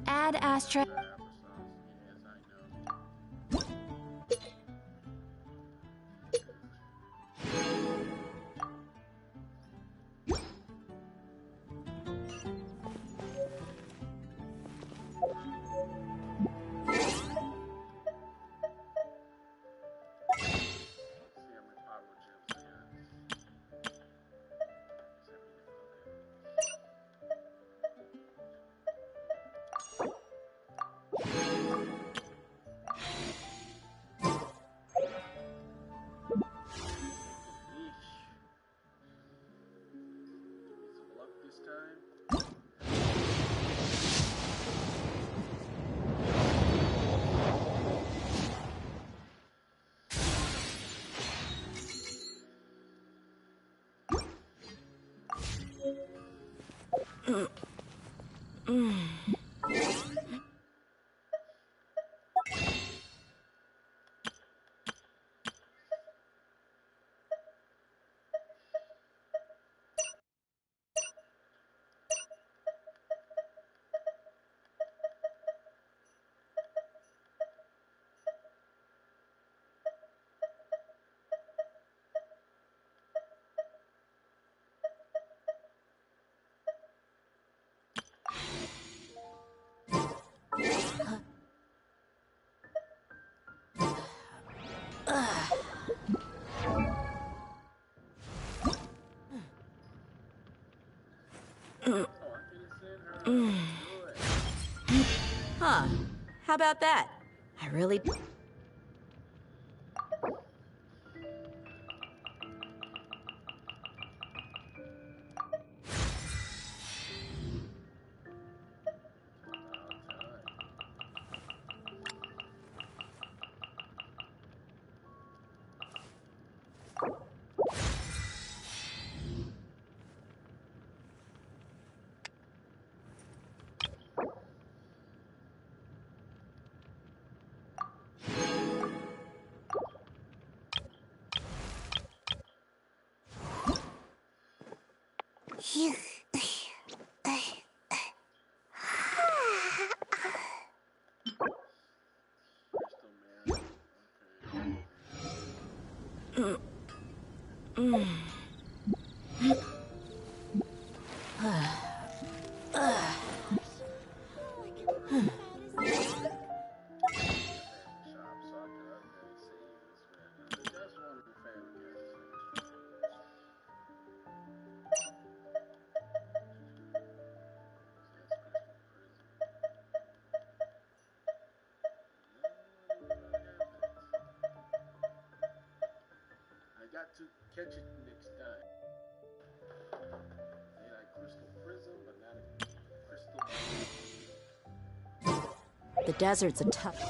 Add Astra.
Applesauce, yes, I know. See how much power gems I got. Yeesh. Some luck this time. Oh, I could have sent her. Good.
Huh. How about that? I really...
Crystal man. Okay. Shop sock it up and say this man. That's one of my favorite characters. That's Crystal Prison. I got to catch it next time. They like Crystal Prism, but not a Crystal.
The desert's a tough...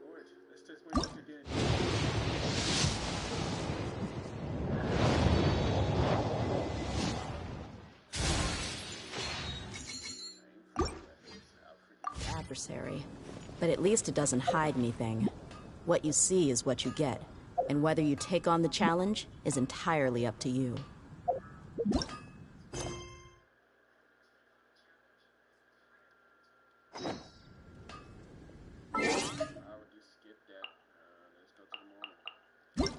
Alright, let's test my luck again.
adversary. But at least it doesn't hide anything. What you see is what you get. And whether you take on the challenge is entirely up to you.
I would just skip that. Let's go to the morning.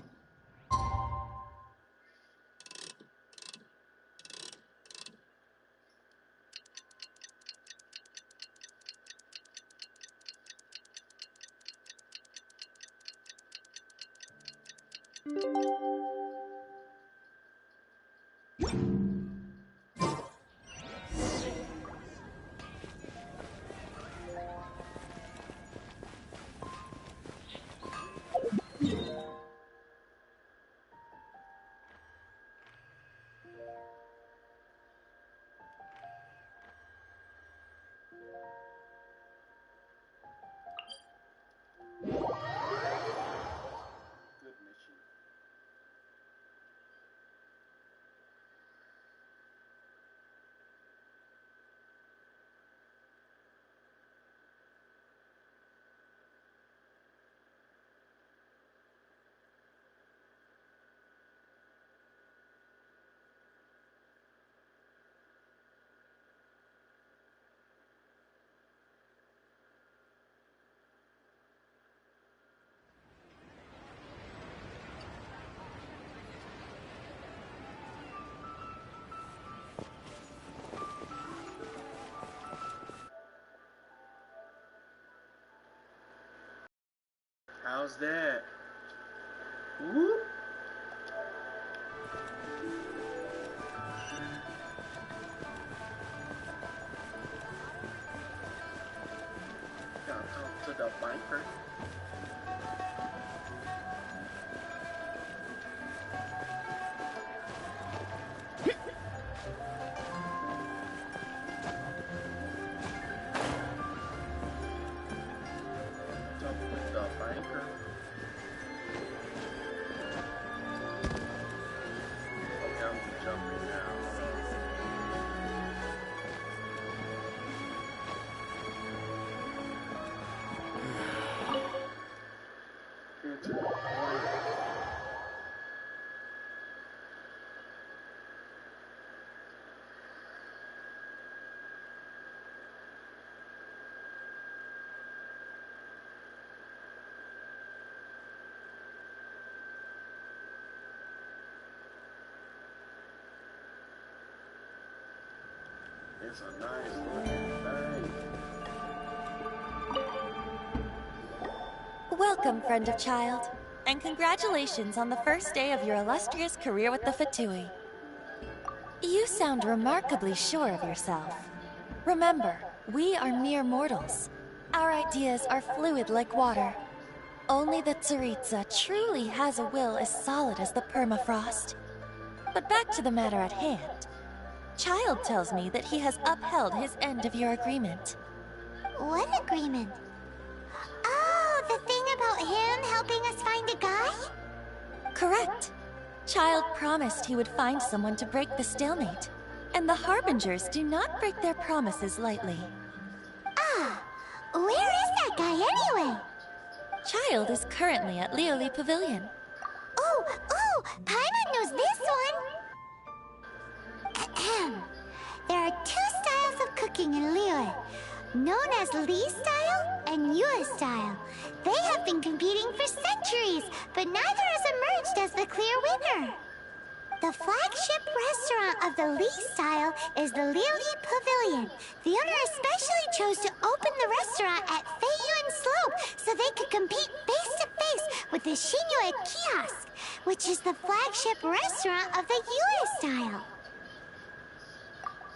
How's that? Whoop. Gotta talk to the biker. Talk with the biker. Okay, I'm jumping now. Into the point. It's a nice looking thing.
Welcome, friend of child, and congratulations on the first day of your illustrious career with the Fatui. You sound remarkably sure of yourself. Remember, we are mere mortals. Our ideas are fluid like water. Only the Tsaritsa truly has a will as solid as the permafrost. But back to the matter at hand. Child tells me that he has upheld his end of your agreement.
What agreement? Oh, the thing about him helping us find a guy?
Correct. Child promised he would find someone to break the stalemate. And the Harbingers do not break their promises lightly.
Ah, where is that guy anyway?
Child is currently at Lioli Pavilion.
Oh, Paimon knows this one! Ahem. There are two styles of cooking in Liyue, known as Li style and Yue style. They have been competing for centuries, but neither has emerged as the clear winner. The flagship restaurant of the Li style is the Lioli Pavilion. The owner especially chose to open the restaurant at Feiyuan Slope so they could compete face-to-face with the Shinyue Kiosk, which is the flagship restaurant of the Yue style.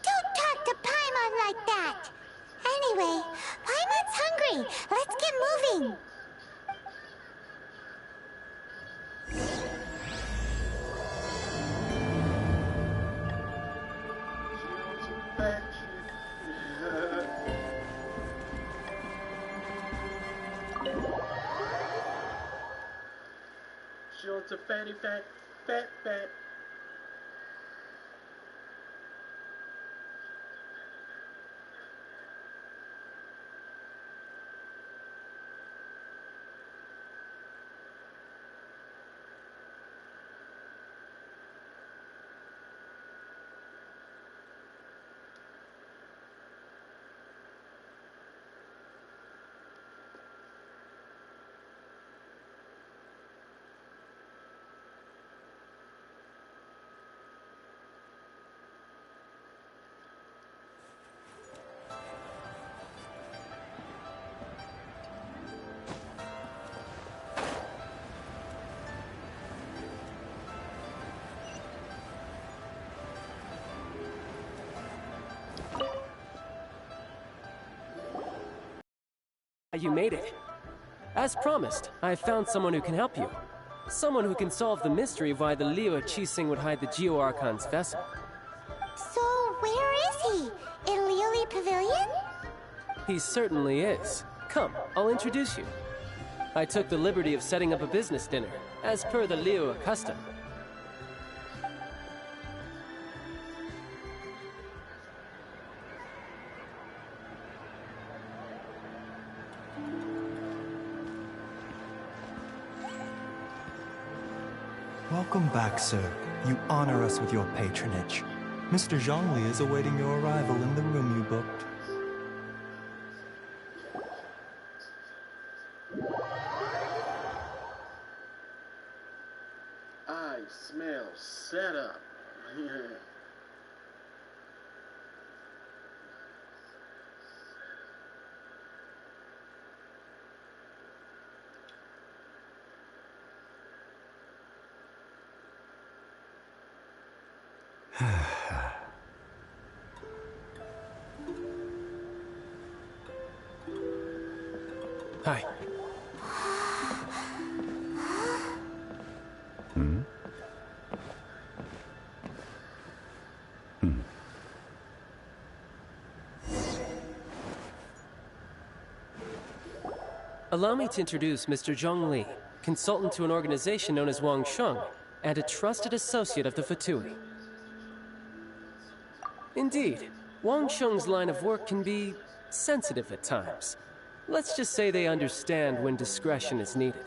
Don't talk to Paimon like that! Anyway, Paimon's hungry. Let's get moving.
She wants a fatty fat.
You made it. As promised, I found someone who can help you. Someone who can solve the mystery of why the Liyue Qixing would hide the Geo-Archon's vessel.
So, where is he? In Lioli Pavilion?
He certainly is. Come, I'll introduce you. I took the liberty of setting up a business dinner, as per the Liyue custom.
Welcome back, sir. You honor us with your patronage. Mr. Zhongli is awaiting your arrival in the room you booked.
I smell setup.
Hi. Allow me to introduce Mr. Zhongli, consultant to an organization known as Wang Sheng, and a trusted associate of the Fatui. Indeed, Wang Sheng's line of work can be sensitive at times. Let's just say they understand when discretion is needed.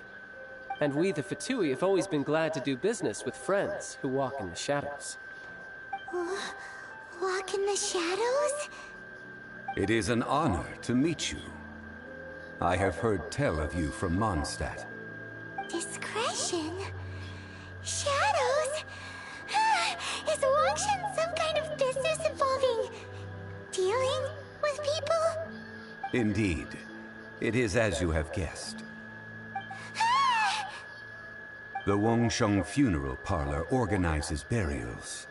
And we, the Fatui, have always been glad to do business with friends who walk in the shadows.
Walk in the shadows?
It is an honor to meet you. I have heard tell of you from Mondstadt.
Discretion? Shadows? Is Wangshan some kind of business involving dealing with people?
Indeed. It is as you have guessed. The Wangsheng Funeral Parlor organizes burials.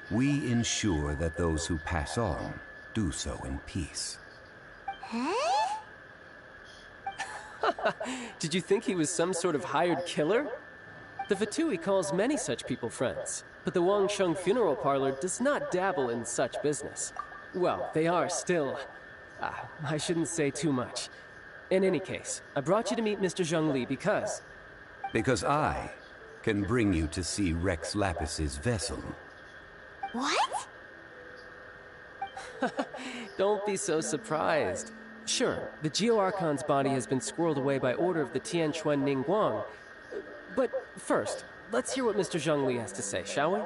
We ensure that those who pass on do so in peace.
Huh?
Did you think he was some sort of hired killer? The Fatui calls many such people friends, but the Wangsheng Funeral Parlor does not dabble in such business. Well, they are still... I shouldn't say too much. In any case, I brought you to meet Mr. Zhongli because...
Because I can bring you to see Rex Lapis's vessel.
What?
Don't be so surprised. Sure, the Geo-Archon's body has been squirreled away by order of the Tianquan Ningguang. But first, let's hear what Mr. Zhongli has to say, shall we?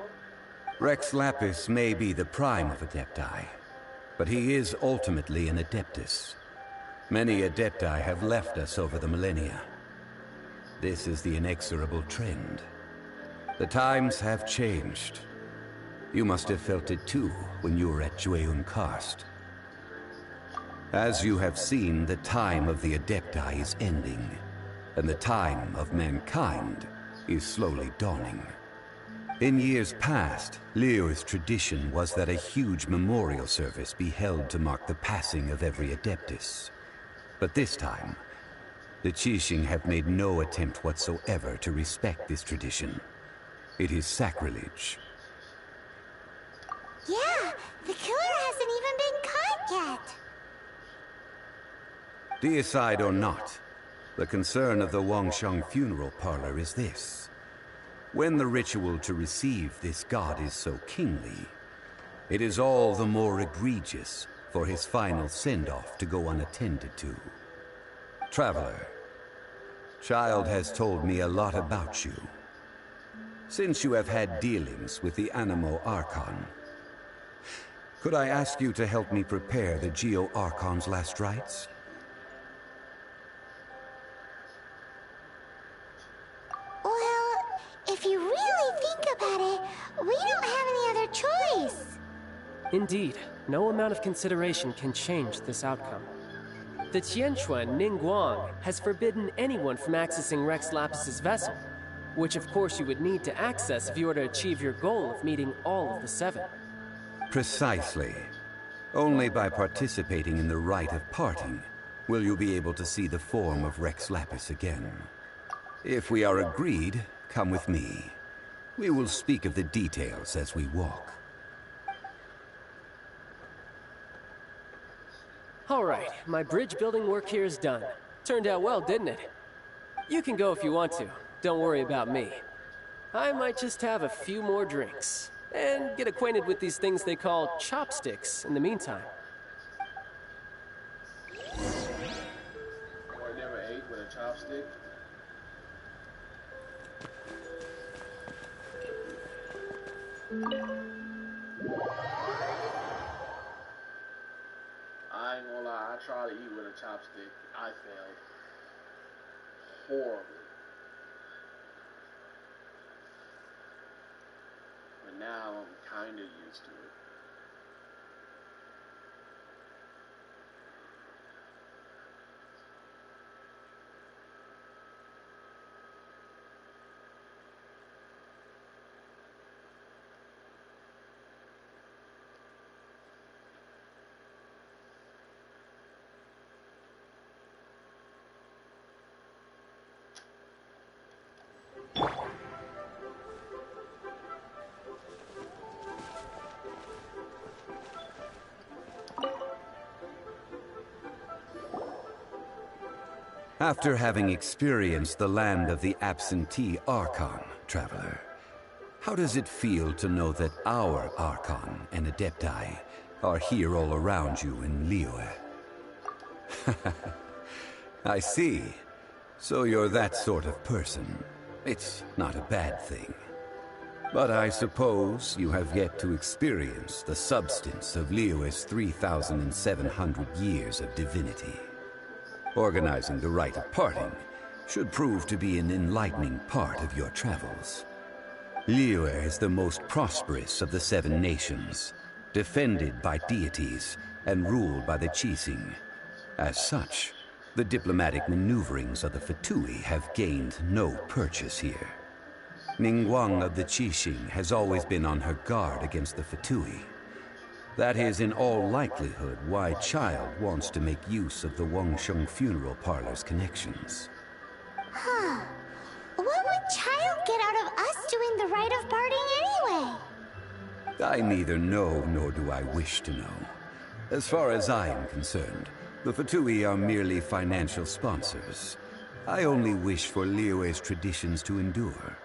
Rex Lapis may be the prime of Adepti, but he is ultimately an Adeptus. Many Adepti have left us over the millennia. This is the inexorable trend. The times have changed. You must have felt it too when you were at Jueyun Karst. As you have seen, the time of the Adepti is ending, and the time of mankind is slowly dawning. In years past, Liyue's tradition was that a huge memorial service be held to mark the passing of every Adeptus. But this time, the Qixing have made no attempt whatsoever to respect this tradition. It is sacrilege.
Yeah, the killer hasn't even been caught yet.
Deicide or not, the concern of the Wangsheng Funeral Parlor is this. When the ritual to receive this god is so kingly, it is all the more egregious for his final send-off to go unattended to. Traveler, Child has told me a lot about you. Since you have had dealings with the Animo Archon, could I ask you to help me prepare the Geo Archon's last rites?
Well, if you really think about it, we don't have any other choice.
Indeed, no amount of consideration can change this outcome. The Tianquan Ningguang has forbidden anyone from accessing Rex Lapis's vessel, which of course you would need to access if you were to achieve your goal of meeting all of the seven.
Precisely. Only by participating in the rite of parting will you be able to see the form of Rex Lapis again. If we are agreed, come with me. We will speak of the details as we walk.
All right, my bridge building work here is done. Turned out well, didn't it? You can go if you want to. Don't worry about me. I might just have a few more drinks and get acquainted with these things they call chopsticks in the meantime.
Or never ate with a chopstick. I ain't gonna lie, I tried to eat with a chopstick. I failed horribly. But now I'm kinda used to it.
After having experienced the land of the absentee Archon, traveler, how does it feel to know that our Archon and Adepti are here all around you in Liyue? I see. So you're that sort of person. It's not a bad thing. But I suppose you have yet to experience the substance of Liyue's 3,700 years of divinity. Organizing the rite of parting should prove to be an enlightening part of your travels. Liyue is the most prosperous of the 7 nations, defended by deities and ruled by the Qixing. As such, the diplomatic maneuverings of the Fatui have gained no purchase here. Ningguang of the Qixing has always been on her guard against the Fatui. That is in all likelihood why Child wants to make use of the Wangsheng funeral parlor's connections.
Huh. What would Child get out of us doing the rite of parting anyway?
I neither know nor do I wish to know. As far as I am concerned, the Fatui are merely financial sponsors. I only wish for Liyue's traditions to endure.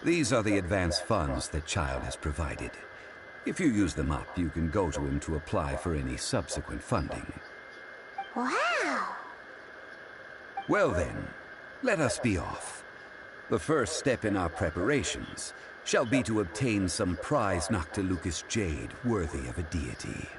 These are the advance funds that Child has provided. If you use them up, you can go to him to apply for any subsequent funding.
Wow!
Well then, let us be off. The first step in our preparations shall be to obtain some prized Noctilucous jade worthy of a deity.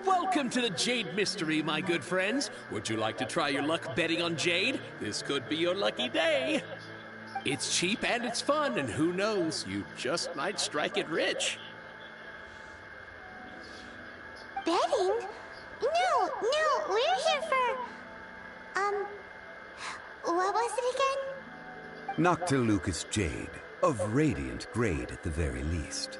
Welcome to the Jade Mystery, my good friends. Would you like to try your luck betting on Jade? This could be your lucky day. It's cheap and it's fun, and who knows, you just might strike it rich.
Betting? No, we're here for... what was it again?
Noctilucous jade, of radiant grade at the very least.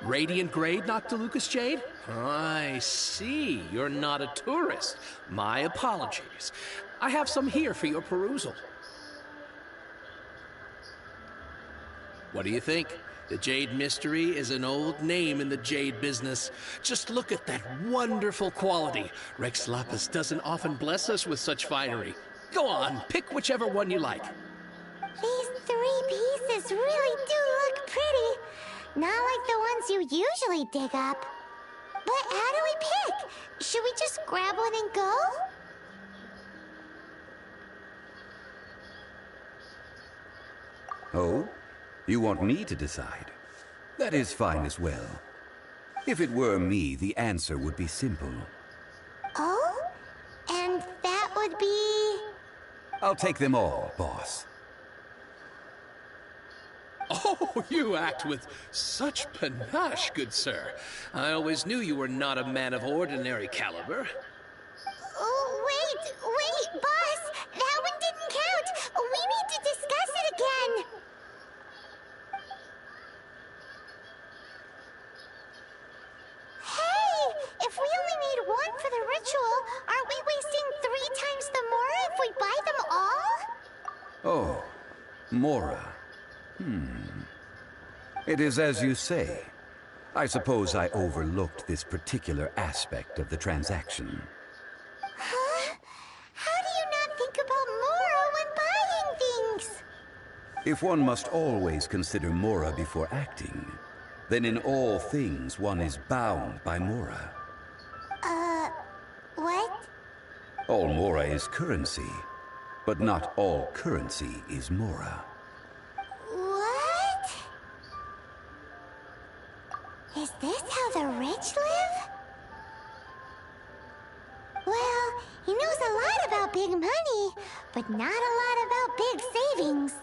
Radiant grade, Noctilucous jade? I see. You're not a tourist. My apologies. I have some here for your perusal. What do you think? The Jade Mystery is an old name in the jade business. Just look at that wonderful quality. Rex Lapis doesn't often bless us with such finery. Go on, pick whichever one you like.
These 3 pieces really do look pretty. Not like the ones you usually dig up. But how do we pick? Should we just grab one and go?
Oh? You want me to decide? That is fine as well. If it were me, the answer would be simple.
Oh? And that would be...
I'll take them all, boss.
Oh, you act with such panache, good sir. I always knew you were not a man of ordinary caliber.
Oh, wait, boss! That one didn't count! We need to discuss it again! Hey! If we only need one for the ritual, aren't we wasting 3 times the Mora if we buy them all?
Oh, Mora. It is as you say. I suppose I overlooked this particular aspect of the transaction.
Huh? How do you not think about Mora when buying things?
If one must always consider Mora before acting, then in all things one is bound by Mora.
What?
All Mora is currency, but not all currency is Mora.
What? Is this how the rich knows a lot about big money, but not a lot about big savings.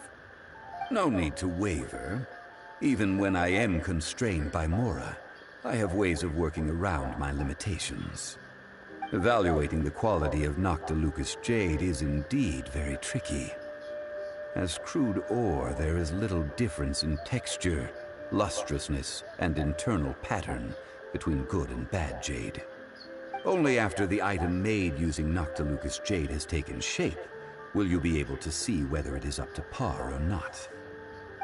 No need to waver. Even when I am constrained by Mora, I have ways of working around my limitations. Evaluating the quality of Noctilucous jade is indeed very tricky. As crude ore, there is little difference in texture, lustrousness, and internal pattern between good and bad jade. Only after the item made using Noctilucous jade has taken shape will you be able to see whether it is up to par or not.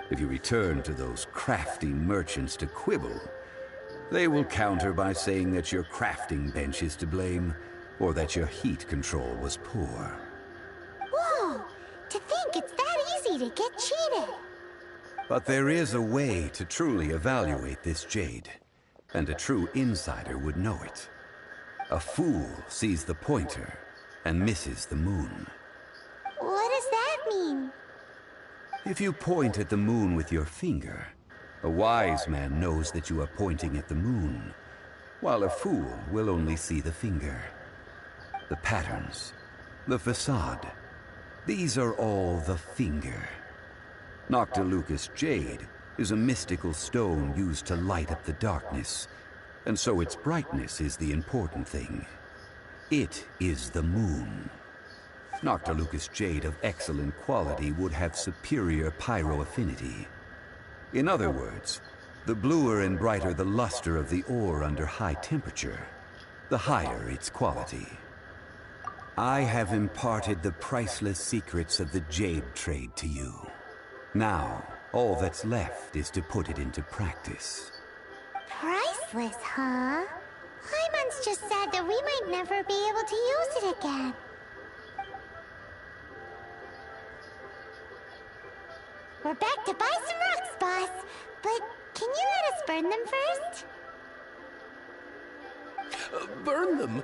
If you return to those crafty merchants to quibble, they will counter by saying that your crafting bench is to blame, or that your heat control was poor.
Whoa! To think it's that easy to get cheated!
But there is a way to truly evaluate this jade, and a true insider would know it. A fool sees the pointer and misses the moon.
What does that mean?
If you point at the moon with your finger, a wise man knows that you are pointing at the moon, while a fool will only see the finger. The patterns, the facade, these are all the finger. Noctilucous jade is a mystical stone used to light up the darkness, and so its brightness is the important thing. It is the moon. Noctilucous jade of excellent quality would have superior pyro affinity. In other words, the bluer and brighter the luster of the ore under high temperature, the higher its quality. I have imparted the priceless secrets of the jade trade to you. Now, all that's left is to put it into practice.
Priceless, huh? Hyman's just sad that we might never be able to use it again. We're back to buy some rocks, boss. But can you let us burn them first?
Burn them?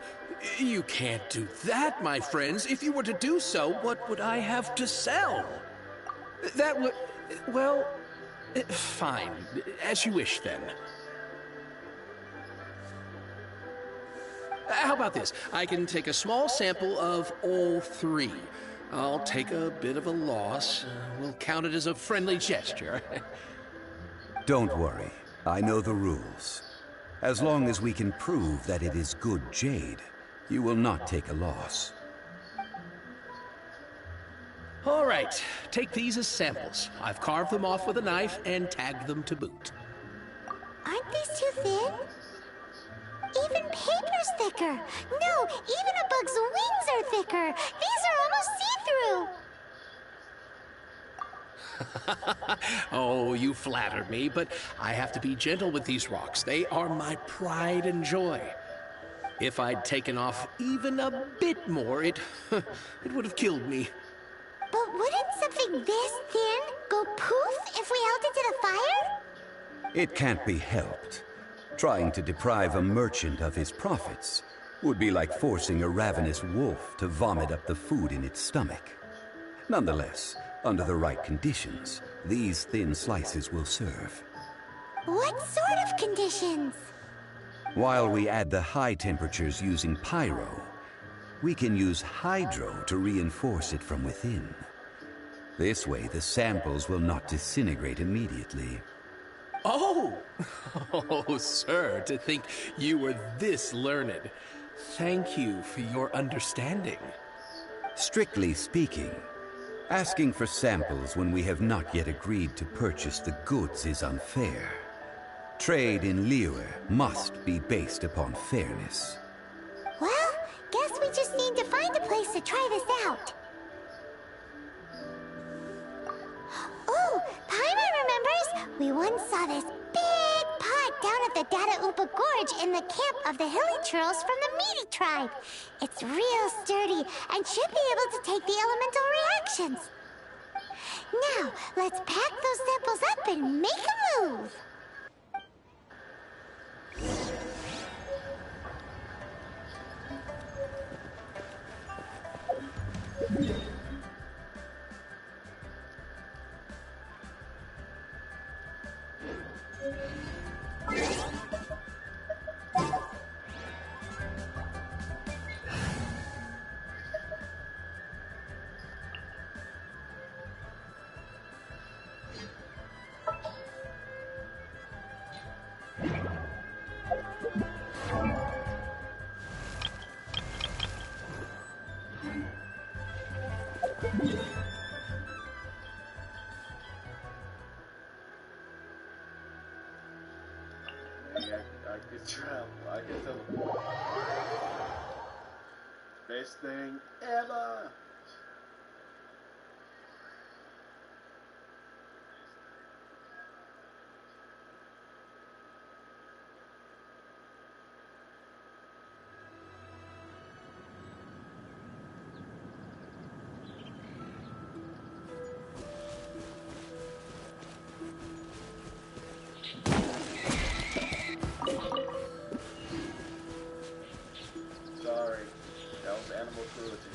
You can't do that, my friends. If you were to do so, what would I have to sell? That would... well... fine. As you wish, then. How about this? I can take a small sample of all three. I'll take a bit of a loss. We'll count it as a friendly gesture.
Don't worry. I know the rules. As long as we can prove that it is good jade, you will not take a loss.
All right. Take these as samples. I've carved them off with a knife and tagged them to boot.
Aren't these too thin? Even paper's thicker. No, even a bug's wings are thicker. These are almost see-through.
Oh, you flatter me, but I have to be gentle with these rocks. They are my pride and joy. If I'd taken off even a bit more, it would have killed me.
But wouldn't something this thin go poof if we held it to the fire?
It can't be helped. Trying to deprive a merchant of his profits would be like forcing a ravenous wolf to vomit up the food in its stomach. Nonetheless, under the right conditions, these thin slices will serve.
What sort of conditions?
While we add the high temperatures using pyro, we can use hydro to reinforce it from within. This way, the samples will not disintegrate immediately.
Oh! Oh, sir, to think you were this learned. Thank you for your understanding.
Strictly speaking, asking for samples when we have not yet agreed to purchase the goods is unfair. Trade in Liyue must be based upon fairness.
Well, guess we just need to find a place to try this out. Oh, Paimon remembers! We once saw this big pot down at the Dada Upa Gorge in the camp of the hilly churls from the Meaty tribe. It's real sturdy and should be able to take the elemental reactions. Now, let's pack those samples up and make a move.
travel. I can teleport. Best thing ever. Sorry, that was animal cruelty.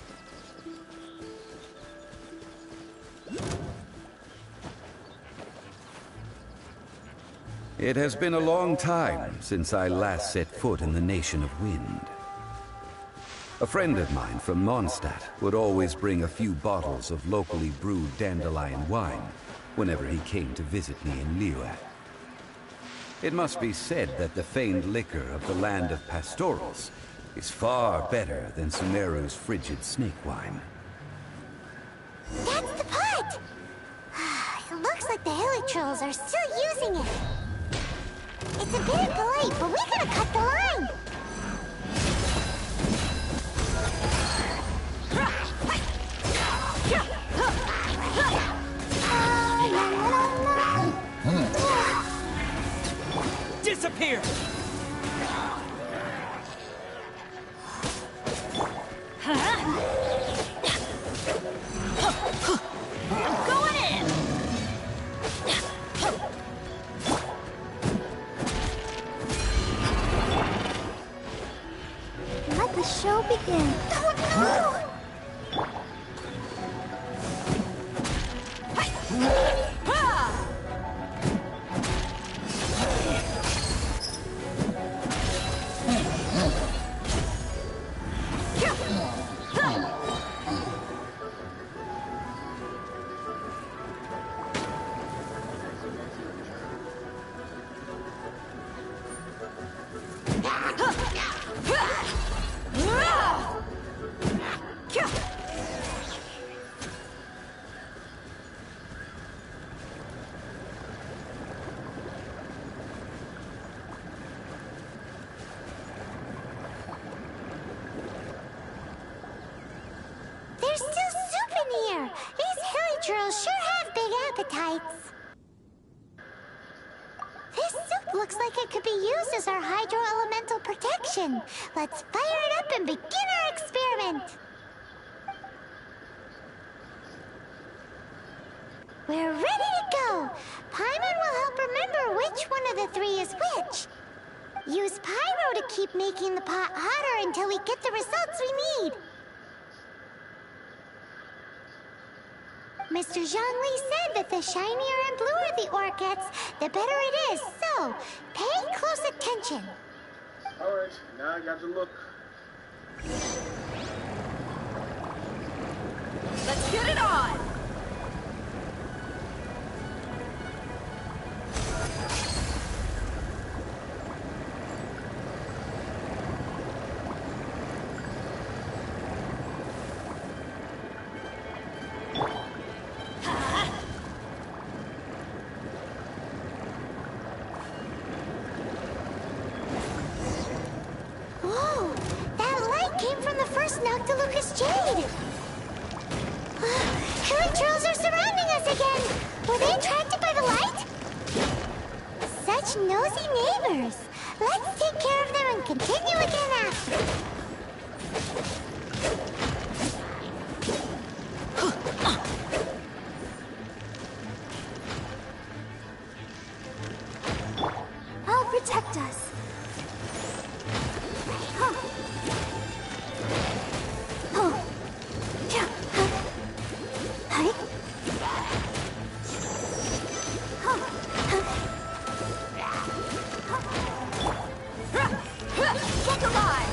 It has been a long time since I last set foot in the Nation of Wind. A friend of mine from Mondstadt would always bring a few bottles of locally brewed dandelion wine whenever he came to visit me in Liyue. It must be said that the famed liquor of the land of pastorals is far better than Sumeru's frigid snake wine.
That's the pot! It looks like the Hilichurls are still using it. It's a bit impolite, but we gotta cut the line!
Disappear!
Going in!
Let the show begin. Oh no! There's still soup in here! These Hilichurls sure have big appetites. This soup looks like it could be used as our hydro-elemental protection. Let's fire it up and begin our experiment. We're ready to go. Paimon will help remember which one of the three is which. Use Pyro to keep making the pot hotter until we get the results we need. Mr. Zhongli said that the shinier and bluer the ore gets, the better it is. So, pay close attention.
Alright, now I got to look.
Let's get it on!
Whoa! That light came from the first Noctilucous Jade! Hilichurls are surrounding us again! Were they attracted by the light? Such nosy neighbors! Let's take care of them and continue again after. I'll protect us.
Look alive!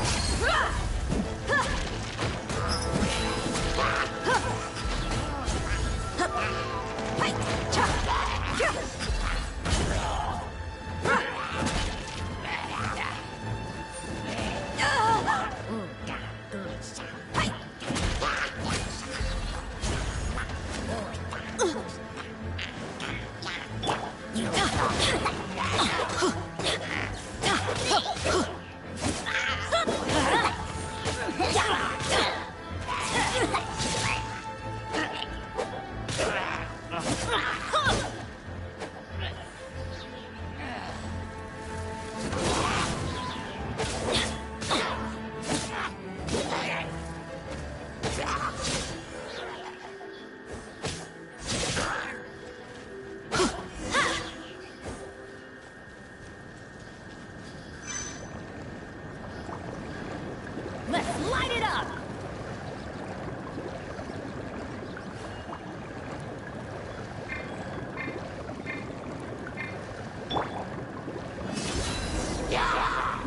Light it up!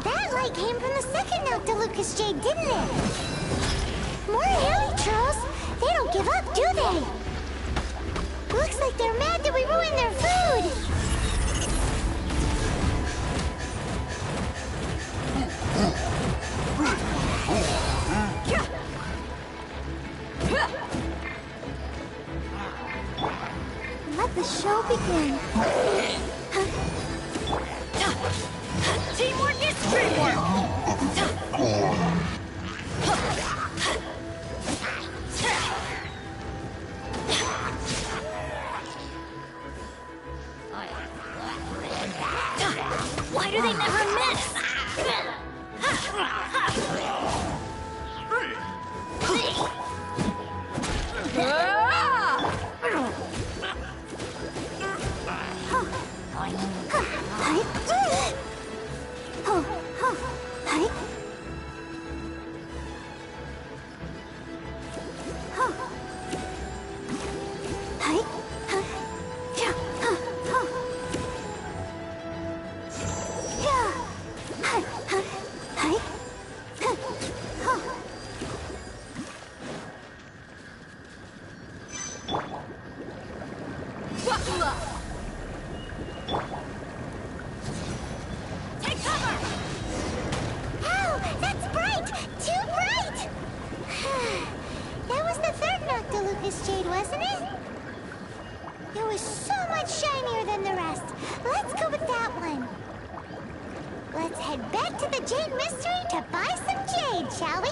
That light came from the second Noctilucous Jade, didn't it? More hairy trolls. They don't give up, do they? Looks like they're mad that we ruined their food. Let the show begin.
Teamwork is dreamwork! Why do they never miss? Take cover!
Ow! That's bright! Too bright! That was the third Noctilucous Jade, wasn't it? It was so much shinier than the rest. Let's go with that one. Let's head back to the Jade Mystery to buy some jade, shall we?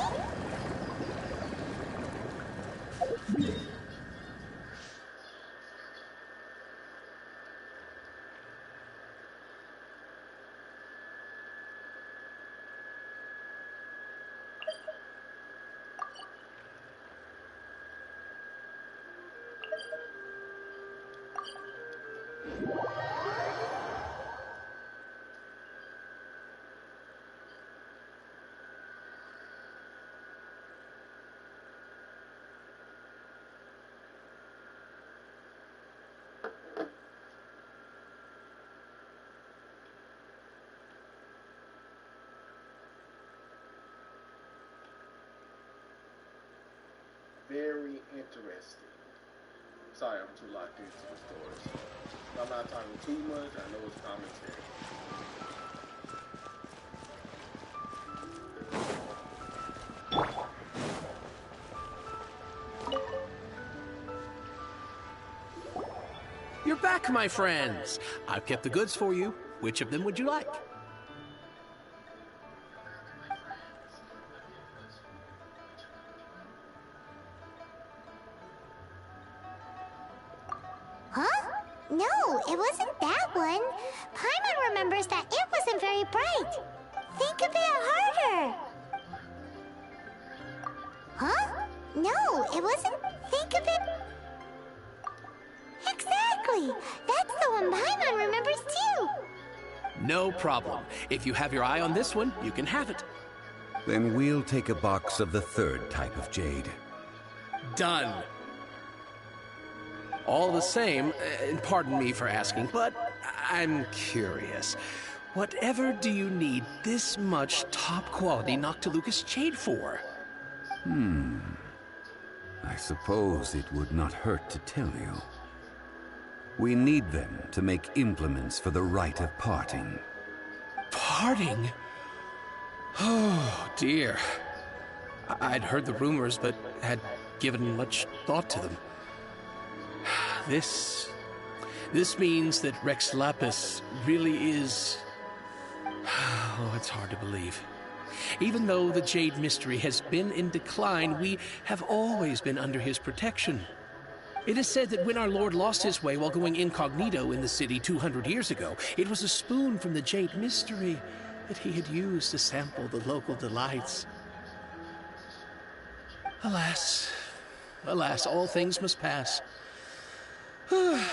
Very interesting. Sorry, I'm too locked into the story. So I'm not talking too much. I know it's commentary.
You're back, my friends. I've kept the goods for you. Which of them would you like?
Huh? No, it wasn't that one. Paimon remembers that it wasn't very bright. Think a bit harder. Huh? No, it wasn't. Think a bit... Exactly! That's the one Paimon remembers too!
No problem. If you have your eye on this one, you can have it.
Then we'll take a box of the third type of jade.
Done. All the same, and pardon me for asking, but I'm curious. Whatever do you need this much top-quality Noctilucous jade for?
I suppose it would not hurt to tell you. We need them to make implements for the rite of parting.
Parting? Oh, dear. I'd heard the rumors, but had given much thought to them. This means that Rex Lapis really is... Oh, it's hard to believe. Even though the Jade Mystery has been in decline, we have always been under his protection. It is said that when our Lord lost his way while going incognito in the city 200 years ago, it was a spoon from the Jade Mystery that he had used to sample the local delights. Alas, all things must pass.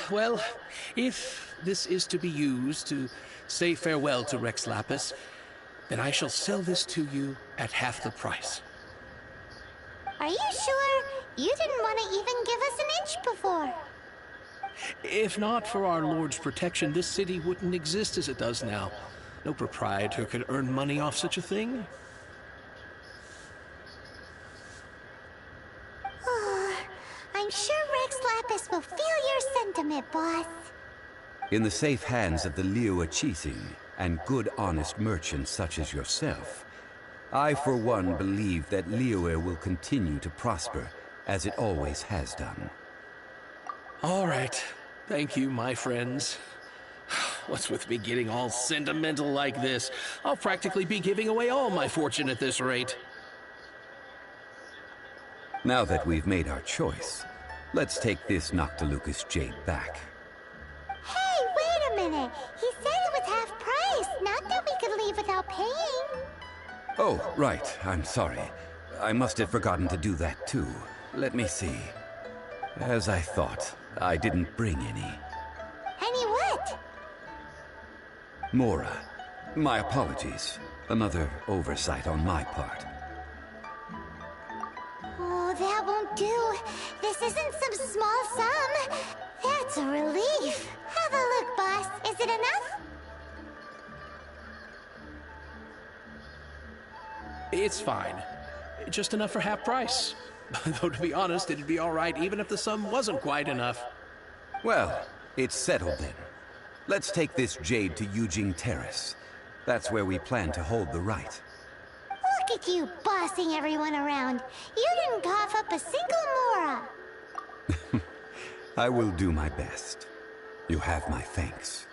Well, if this is to be used to say farewell to Rex Lapis, then I shall sell this to you at half the price.
Are you sure? You didn't want to even give us an inch before.
If not for our Lord's protection, this city wouldn't exist as it does now. No proprietor could earn money off such a thing.
I'm sure Rex Lapis will feel your sentiment, boss.
In the safe hands of the Liyue Qixing and good honest merchants such as yourself, I for one believe that Liyue will continue to prosper as it always has done.
All right. Thank you, my friends. What's with me getting all sentimental like this? I'll practically be giving away all my fortune at this rate.
Now that we've made our choice, let's take this Noctilucous jade back.
Hey, wait a minute. He said it was half price, not that we could leave without paying.
Oh, right. I'm sorry. I must have forgotten to do that too. Let me see. As I thought, I didn't bring any.
Any what?
Mora. My apologies. Another oversight on my part.
Oh, that won't do. This isn't some small sum. That's a relief. Have a look, boss. Is it enough?
It's fine. Just enough for half price. Though to be honest, it'd be all right even if the sum wasn't quite enough.
Well, it's settled then. Let's take this jade to Yujing Terrace. That's where we plan to hold the rite.
Look at you bossing everyone around. You didn't cough up a single Mora.
I will do my best. You have my thanks.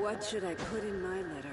What should I put in my letter?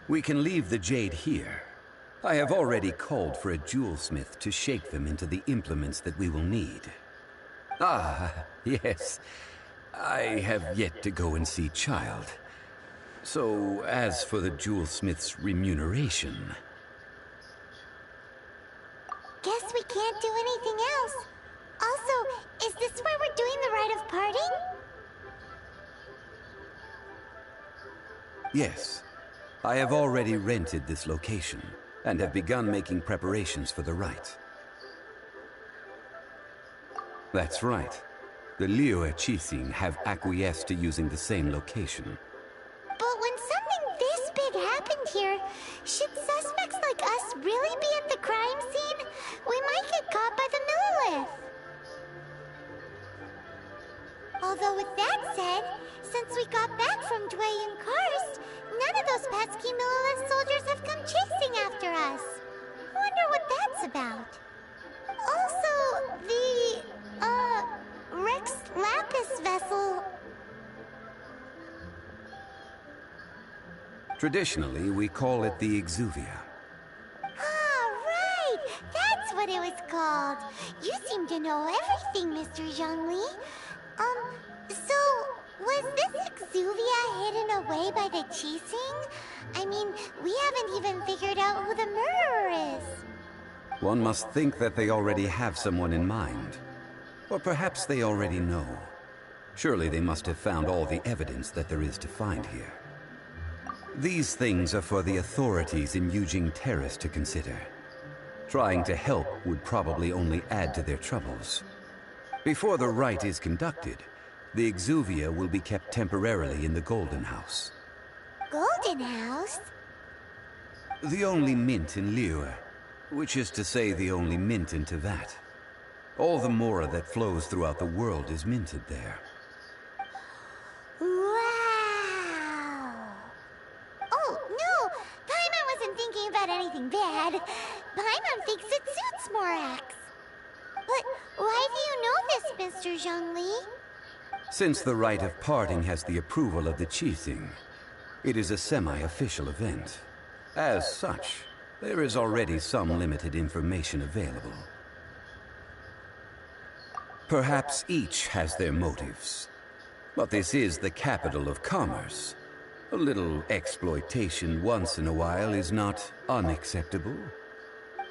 We can leave the jade here. I have already called for a jewelsmith to shape them into the implements that we will need. Ah, yes. I have yet to go and see Child. So, as for the jewelsmith's remuneration...
Guess we can't do anything else. Also, is this where we're doing the rite of parting?
Yes. I have already rented this location, and have begun making preparations for the rite. That's right. The Liyue Qixing have acquiesced to using the same location.
But when something this big happened here, should suspects like us really be at the crime scene? We might get caught by the Millilith. Although with that said, since we got back from Dway and Karst, none of those pesky Millilith soldiers have come chasing after us. Wonder what that's about. Also, the, Rex Lapis vessel...
Traditionally, we call it the Exuvia.
Ah, right! That's what it was called. You seem to know everything, Mr. Zhongli. So, was this Exuvia hidden away by the Qixing? I mean, we haven't even figured out who the murderer is.
One must think that they already have someone in mind. Or perhaps they already know. Surely they must have found all the evidence that there is to find here. These things are for the authorities in Yujing Terrace to consider. Trying to help would probably only add to their troubles. Before the rite is conducted, the Exuvia will be kept temporarily in the Golden House.
Golden House?
The only mint in Liyue, which is to say the only mint in Teyvat. All the mora that flows throughout the world is minted there.
Wow! Oh, no! Paimon wasn't thinking about anything bad. Paimon thinks it suits Morax. But why do you know this, Mr. Zhongli?
Since the rite of parting has the approval of the Qixing, it is a semi-official event. As such, there is already some limited information available. Perhaps each has their motives. But this is the capital of commerce. A little exploitation once in a while is not unacceptable.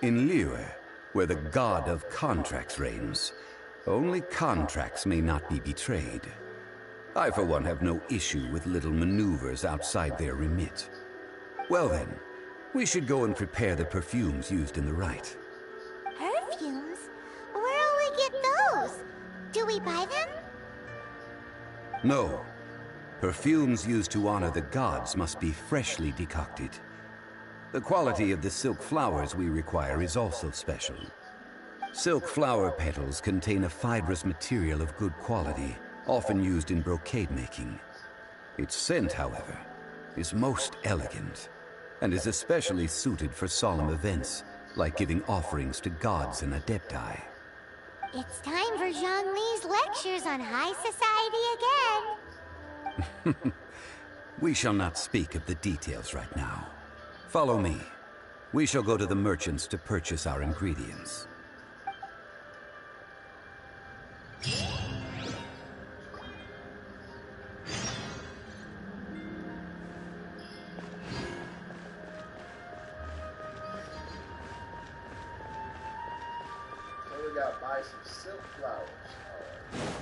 In Liyue, where the god of contracts reigns, only contracts may not be betrayed. I, for one, have no issue with little maneuvers outside their remit. Well then, we should go and prepare the perfumes used in the rite.
Perfumes? Where'll we get those? Do we buy them?
No. Perfumes used to honor the gods must be freshly decocted. The quality of the silk flowers we require is also special. Silk flower petals contain a fibrous material of good quality, often used in brocade making. Its scent, however, is most elegant, and is especially suited for solemn events, like giving offerings to gods and adepti.
It's time for Zhongli's lectures on high society again.
We shall not speak of the details right now. Follow me. We shall go to the merchants to purchase our ingredients.
So we gotta buy some silk flowers. Alright.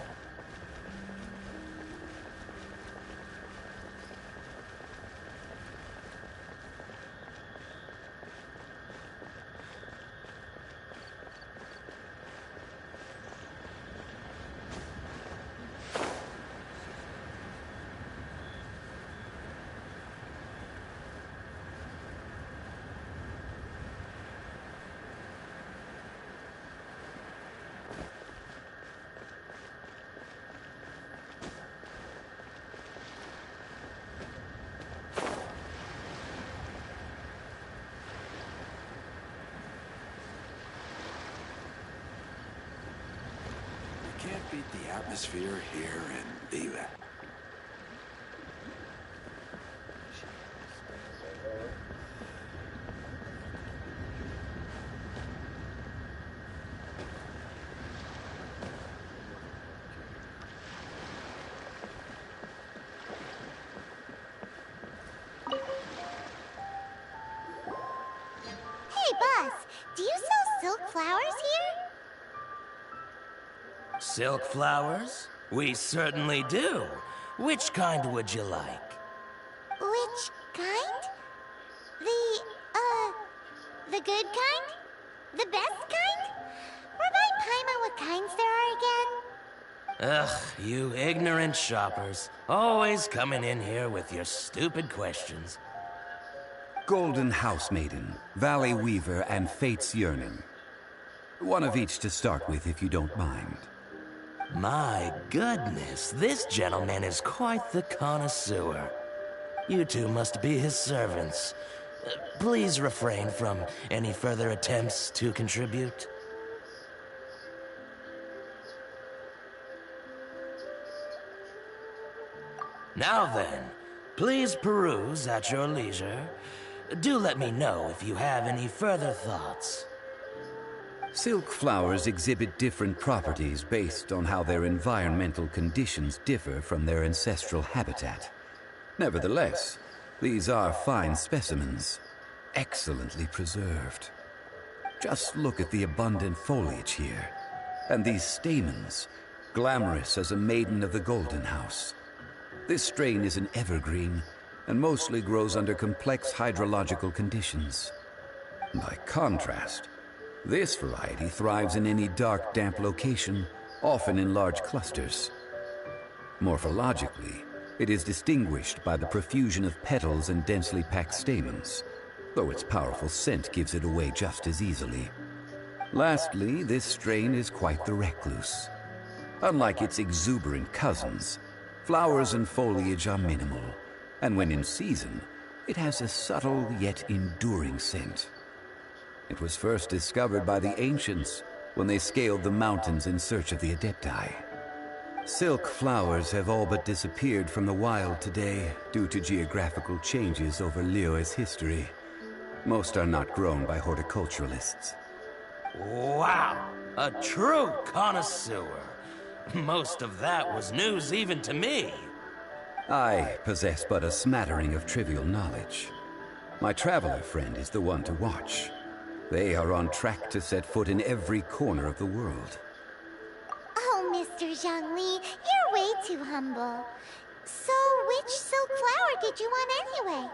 Can't beat the atmosphere here in Liyue.
silk flowers here?
Silk flowers? We certainly do. Which kind would you like?
Which kind? The good kind? The best kind? Remind Paimon what kinds there are again.
Ugh, you ignorant shoppers. Always coming in here with your stupid questions.
Golden House Maiden, Valley Weaver, and Fate's Yearning. One of each to start with, if you don't mind.
My goodness, this gentleman is quite the connoisseur. You two must be his servants. Please refrain from any further attempts to contribute. Now then, please peruse at your leisure. Do let me know if you have any further thoughts.
Silk flowers exhibit different properties based on how their environmental conditions differ from their ancestral habitat. Nevertheless, these are fine specimens, excellently preserved. Just look at the abundant foliage here, and these stamens, glamorous as a maiden of the Golden House. This strain is an evergreen, and mostly grows under complex hydrological conditions. By contrast, this variety thrives in any dark, damp location, often in large clusters. Morphologically, it is distinguished by the profusion of petals and densely packed stamens, though its powerful scent gives it away just as easily. Lastly, this strain is quite the recluse. Unlike its exuberant cousins, flowers and foliage are minimal, and when in season, it has a subtle yet enduring scent. It was first discovered by the ancients when they scaled the mountains in search of the Adepti. Silk flowers have all but disappeared from the wild today due to geographical changes over Liyue's history. Most are not grown by horticulturalists.
Wow! A true connoisseur! Most of that was news even to me.
I possess but a smattering of trivial knowledge. My traveler friend is the one to watch. They are on track to set foot in every corner of the world.
Oh, Mr. Zhongli, you're way too humble. So, which silk flower did you want anyway?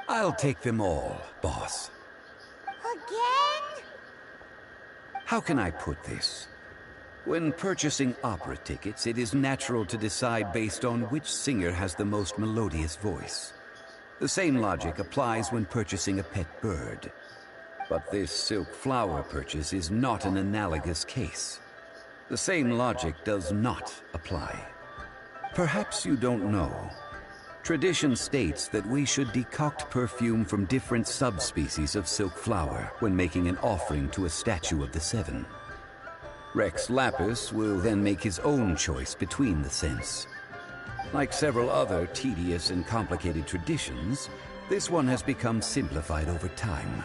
I'll take them all, boss.
Again?
How can I put this? When purchasing opera tickets, it is natural to decide based on which singer has the most melodious voice. The same logic applies when purchasing a pet bird. But this silk flower purchase is not an analogous case. The same logic does not apply. Perhaps you don't know. Tradition states that we should decoct perfume from different subspecies of silk flower when making an offering to a statue of the Seven. Rex Lapis will then make his own choice between the scents. Like several other tedious and complicated traditions, this one has become simplified over time.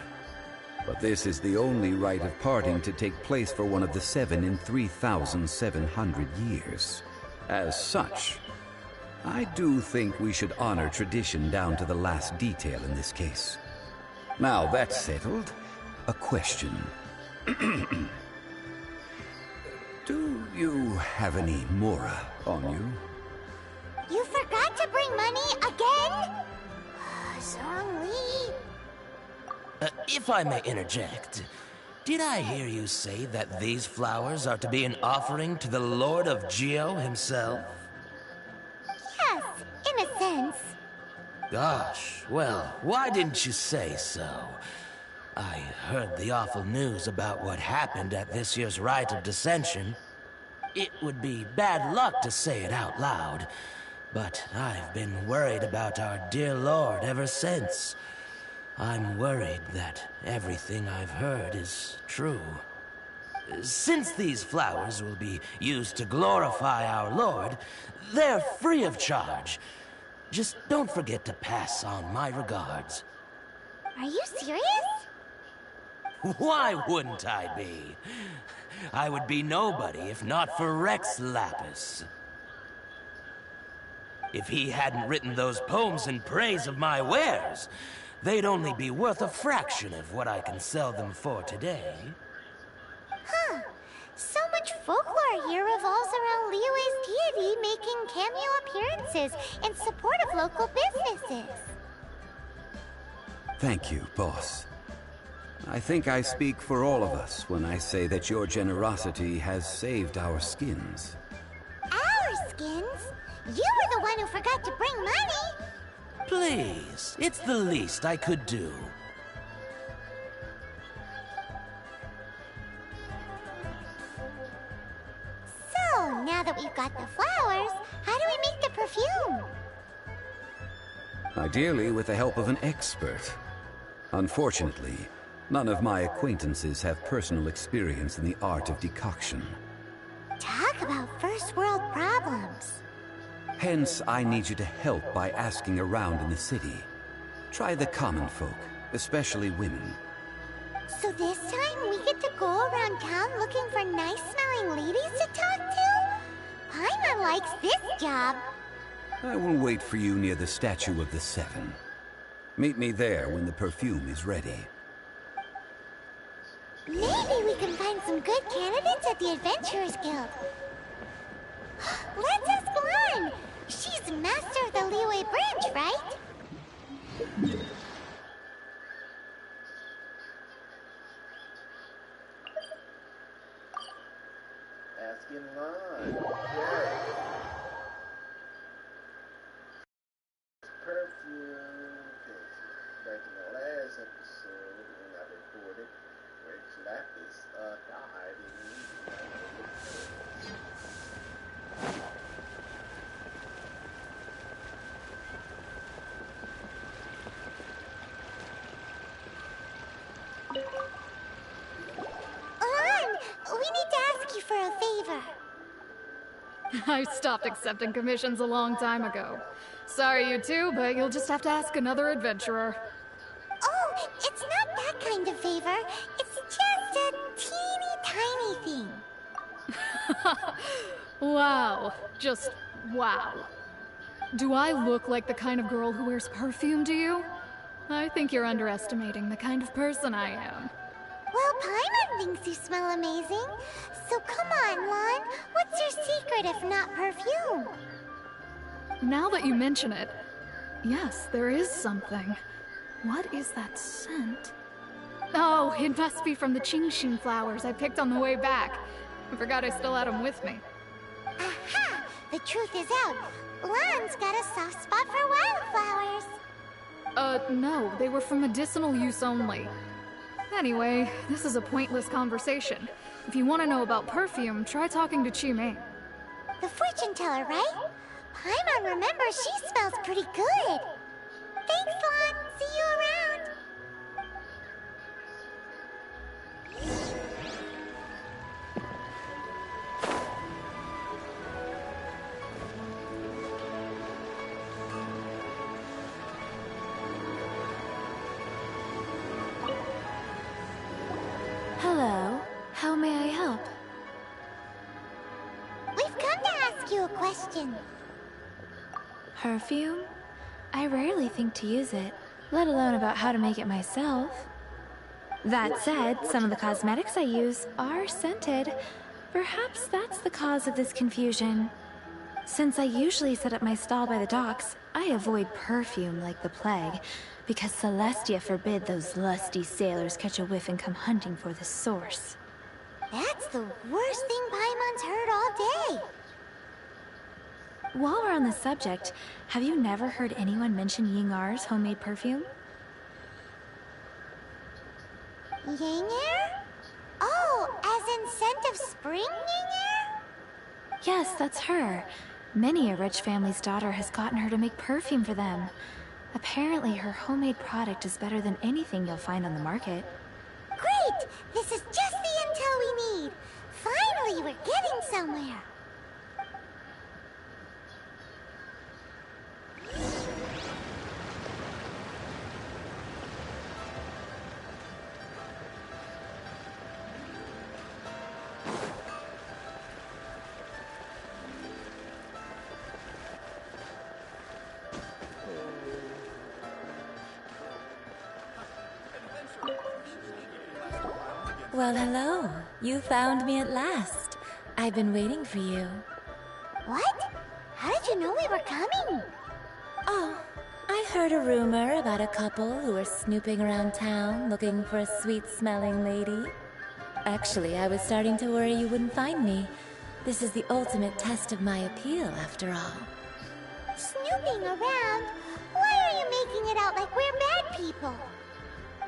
But this is the only rite of parting to take place for one of the Seven in 3,700 years. As such, I do think we should honor tradition down to the last detail in this case. Now that's settled, a question. Do you have any Mora on you?
You forgot to bring money again? Zhongli.
If I may interject, did I hear you say that these flowers are to be an offering to the Lord of Geo himself?
Yes, in a sense.
Gosh, well, why didn't you say so? I heard the awful news about what happened at this year's Rite of Dissension. It would be bad luck to say it out loud, but I've been worried about our dear Lord ever since. I'm worried that everything I've heard is true. Since these flowers will be used to glorify our Lord, they're free of charge. Just don't forget to pass on my regards.
Are you serious?
Why wouldn't I be? I would be nobody if not for Rex Lapis. If he hadn't written those poems in praise of my wares, they'd only be worth a fraction of what I can sell them for today.
Huh. So much folklore here revolves around Liyue's deity making cameo appearances in support of local businesses.
Thank you, boss. I think I speak for all of us when I say that your generosity has saved our skins.
Our skins? You were the one who forgot to bring money!
Please, it's the least I could do.
So, now that we've got the flowers, how do we make the perfume?
Ideally with the help of an expert. Unfortunately, none of my acquaintances have personal experience in the art of decoction.
Talk about first world problems.
Hence, I need you to help by asking around in the city. Try the common folk, especially women.
So this time we get to go around town looking for nice-smelling ladies to talk to? Paimon likes this job.
I will wait for you near the Statue of the Seven. Meet me there when the perfume is ready.
Maybe we can find some good candidates at the Adventurers Guild. Let's ask Lan! She's master of the Liyue branch, right?
Asking Lon. Okay. Perfume. Okay. Back in the last episode when I recorded, Rex Lapis died
Lan, we need to ask you for a favor.
I stopped accepting commissions a long time ago. Sorry, you two, but you'll just have to ask another adventurer.
Oh, it's not that kind of favor. It's just a teeny tiny thing.
Wow. Just wow. Do I look like the kind of girl who wears perfume to you? I think you're underestimating the kind of person I am.
Well, Paimon thinks you smell amazing. So come on, Lan. What's your secret if not perfume?
Now that you mention it, yes, there is something. What is that scent? Oh, it must be from the Genshin flowers I picked on the way back. I forgot I still had them with me.
Aha! The truth is out. Lan's got a soft spot for wildflowers.
No, they were for medicinal use only. Anyway, this is a pointless conversation. If you want to know about perfume, try talking to Chi-Mei.
The fortune teller, right? Paimon remembers she smells pretty good. Thanks, Lan. See you around.
Hello. How may I help?
We've come to ask you a question.
Perfume? I rarely think to use it, let alone about how to make it myself. That said, some of the cosmetics I use are scented. Perhaps that's the cause of this confusion. Since I usually set up my stall by the docks, I avoid perfume like the plague, because Celestia forbid those lusty sailors catch a whiff and come hunting for the source.
That's the worst thing Paimon's heard all day.
While we're on the subject, have you never heard anyone mention Yingar's homemade perfume?
Yingar? Oh, as in scent of spring, Yingar?
Yes, that's her. Many a rich family's daughter has gotten her to make perfume for them. Apparently, her homemade product is better than anything you'll find on the market.
Great! This is just the intel we need. Finally, we're getting somewhere.
Well, hello. You found me at last. I've been waiting for you.
What? How did you know we were coming?
Oh, I heard a rumor about a couple who were snooping around town looking for a sweet-smelling lady. Actually, I was starting to worry you wouldn't find me. This is the ultimate test of my appeal, after all.
Snooping around? Why are you making it out like we're bad people?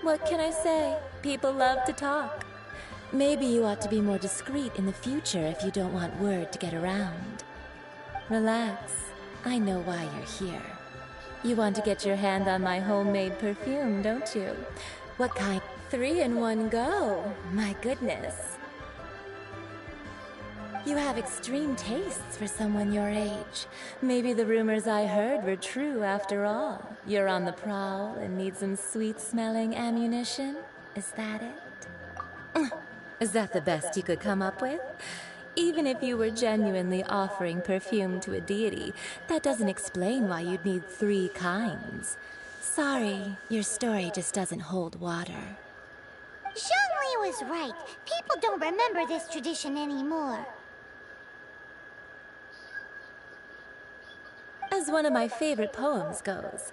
What can I say? People love to talk. Maybe you ought to be more discreet in the future if you don't want word to get around. Relax. I know why you're here. You want to get your hand on my homemade perfume, don't you? What kind? 3 in 1 go. My goodness. You have extreme tastes for someone your age. Maybe the rumors I heard were true after all. You're on the prowl and need some sweet-smelling ammunition? Is that it? Is that the best you could come up with? Even if you were genuinely offering perfume to a deity, that doesn't explain why you'd need 3 kinds. Sorry, your story just doesn't hold water.
Zhongli was right. People don't remember this tradition anymore.
As one of my favorite poems goes,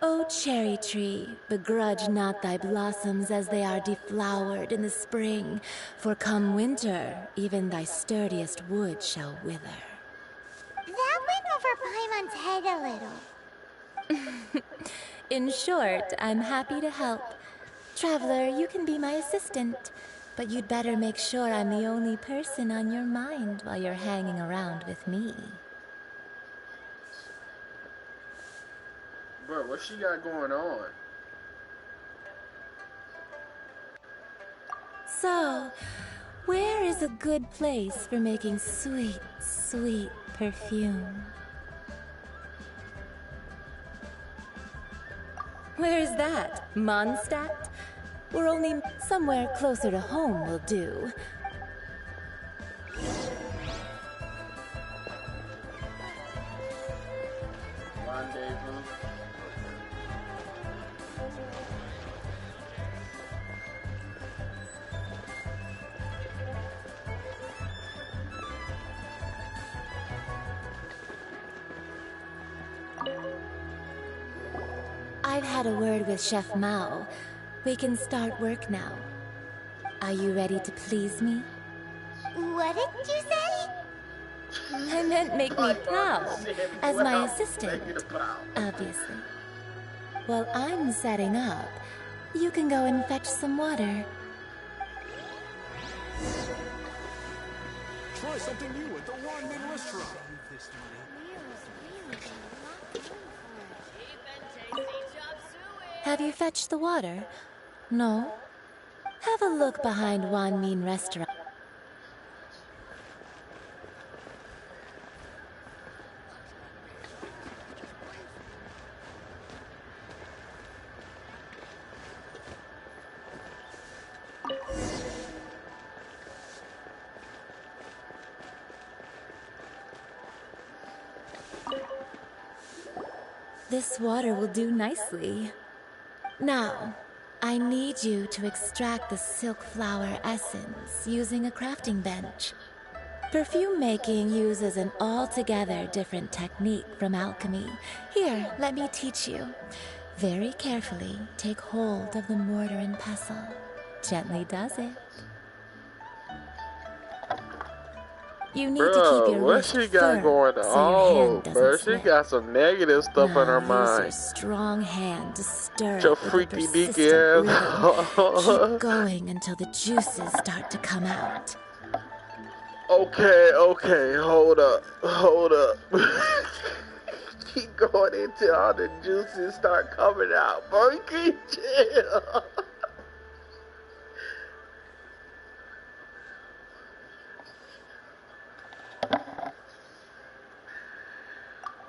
"O cherry tree, begrudge not thy blossoms as they are deflowered in the spring, for come winter, even thy sturdiest wood shall wither."
That went over Paimon's head a little.
In short, I'm happy to help. Traveler, you can be my assistant, but you'd better make sure I'm the only person on your mind while you're hanging around with me.
Bro, what she got going on?
So, where is a good place for making sweet, sweet perfume? Where is that? Mondstadt? Or only somewhere closer to home will do.
Rendezvous.
I've had a word with Chef Mao. We can start work now. Are you ready to please me?
What did you say?
I meant make me proud, as my assistant, obviously. While I'm setting up, you can go and fetch some water.
Try something new at the Wanmin restaurant.
Have you fetched the water? No? Have a look behind Wanmin restaurant. This water will do nicely. Now, I need you to extract the silk flower essence using a crafting bench. Perfume making uses an altogether different technique from alchemy. Here, let me teach you. Very carefully, take hold of the mortar and pestle. Gently does it. You need to keep your
what
wrist
she got
firm
going
so your
on?
hand doesn't
Bro, she
slip.
got some negative stuff in her
Now use your
mind.
strong hand to stir
Your
it with a
freaky
persistent
deaky
rhythm.
ass.
Keep going until the juices start to come out.
Okay, hold up. Keep going until all the juices start coming out, bro. You can chill.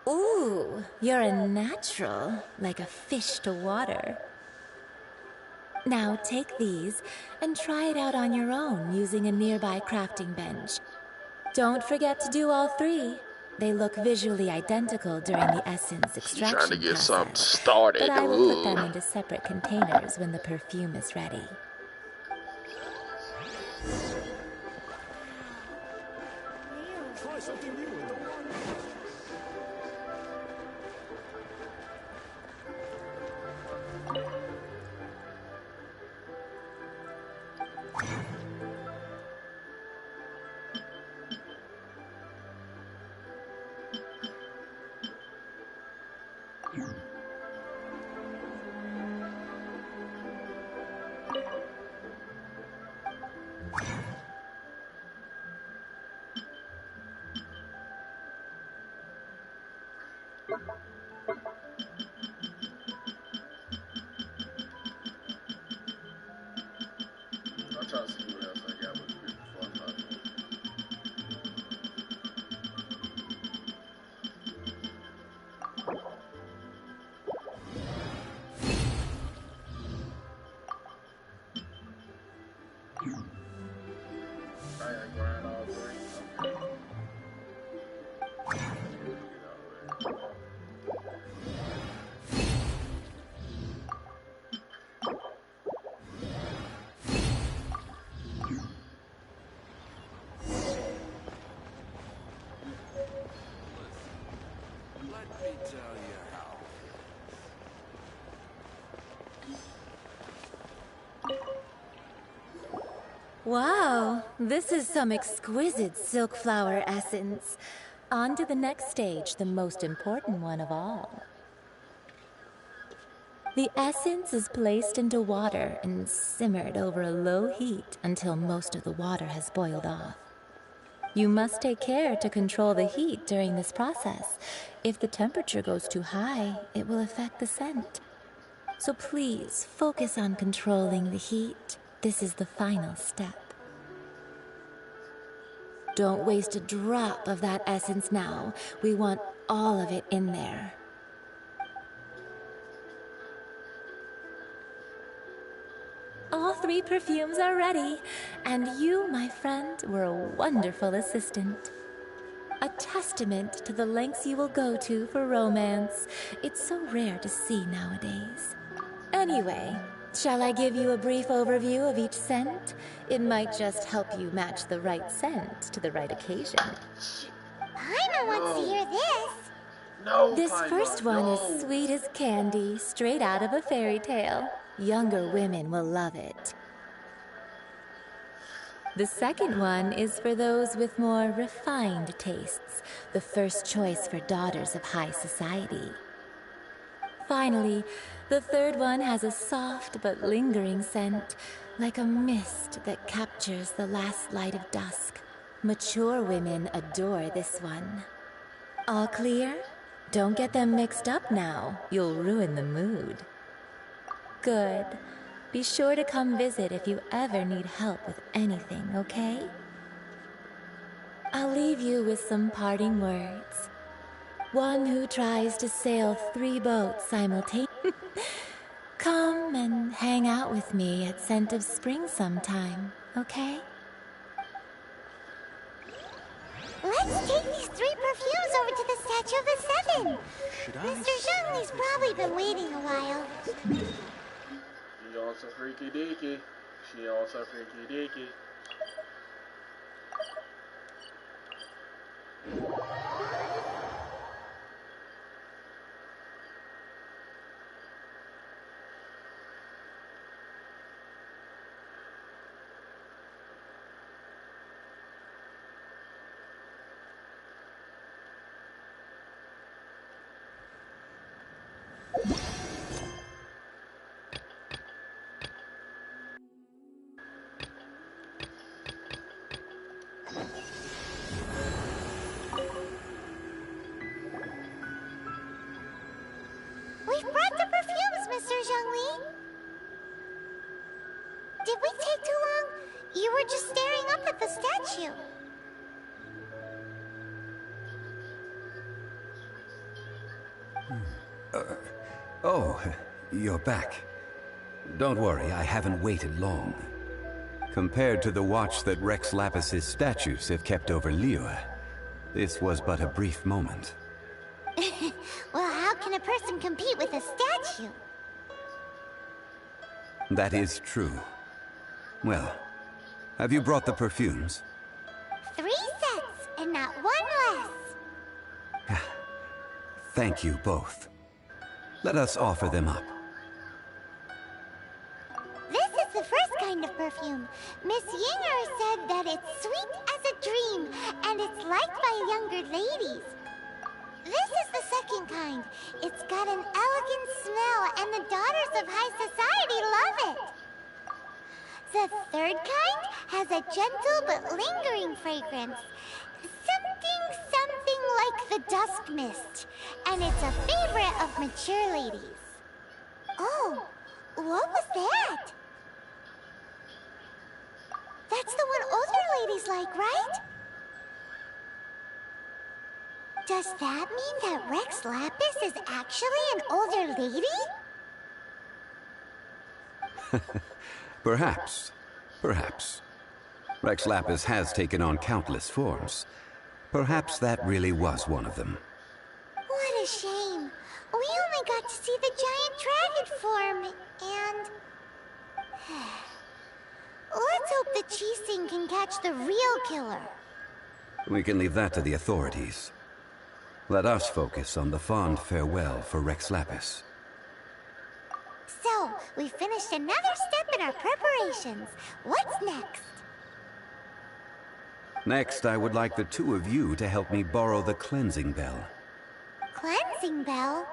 Ooh, you're a natural, like a fish to water. Now take these and try it out on your own using a nearby crafting bench. Don't forget to do all 3. They look visually identical during the essence extraction
Trying to get
process,
something started.
but I will put
Ooh.
them into separate containers when the perfume is ready.
try something new with the one.
I'll try to see what else I got with it before I pop it. I gotta grind all three.
Let me tell you how.
Wow, this is some exquisite silk flower essence. On to the next stage, the most important one of all. The essence is placed into water and simmered over a low heat until most of the water has boiled off. You must take care to control the heat during this process. If the temperature goes too high, it will affect the scent. So please focus on controlling the heat. This is the final step. Don't waste a drop of that essence now. We want all of it in there. All 3 perfumes are ready, and you, my friend, were a wonderful assistant. A testament to the lengths you will go to for romance. It's so rare to see nowadays. Anyway, shall I give you a brief overview of each scent? It might just help you match the right scent to the right occasion.
Paimon wants to hear this.
No,
This
Paimon,
first one
no.
is sweet as candy, straight out of a fairy tale. Younger women will love it. The second one is for those with more refined tastes, the first choice for daughters of high society. Finally, the third one has a soft but lingering scent, like a mist that captures the last light of dusk. Mature women adore this one. All clear? Don't get them mixed up now. You'll ruin the mood. Good. Be sure to come visit if you ever need help with anything, okay? I'll leave you with some parting words. One who tries to sail 3 boats simultaneously. Come and hang out with me at Scent of Spring sometime, okay?
Let's take these 3 perfumes over to the Statue of the Seven. Mr. Zhongli's probably been waiting a while.
She on some freaky deaky. She on some freaky deaky.
We've brought the perfumes, Mr. Zhongli. Did we take too long? You were just staring up at the statue.
Oh, you're back. Don't worry, I haven't waited long. Compared to the watch that Rex Lapis's statues have kept over Liyue, this was but a brief moment.
Well, how can a person compete with a statue?
That is true. Well, have you brought the perfumes?
3 sets, and now not one less.
Thank you both. Let us offer them up.
This is the first kind of perfume. Miss Yinger said that it's sweet as a dream, and it's liked by younger ladies. This is the second kind. It's got an elegant smell, and the daughters of high society love it. The third kind has a gentle but lingering fragrance. Something like the dusk mist. And it's a favorite of mature ladies. Oh, what was that? That's the one older ladies like, right? Does that mean that Rex Lapis is actually an older lady?
Perhaps. Perhaps. Rex Lapis has taken on countless forms. Perhaps that really was one of them.
What a shame. We only got to see the giant dragon form, and... Let's hope the Chising can catch the real killer.
We can leave that to the authorities. Let us focus on the fond farewell for Rex Lapis.
So, we finished another step in our preparations. What's next?
Next, I would like the two of you to help me borrow the cleansing bell.
Cleansing bell?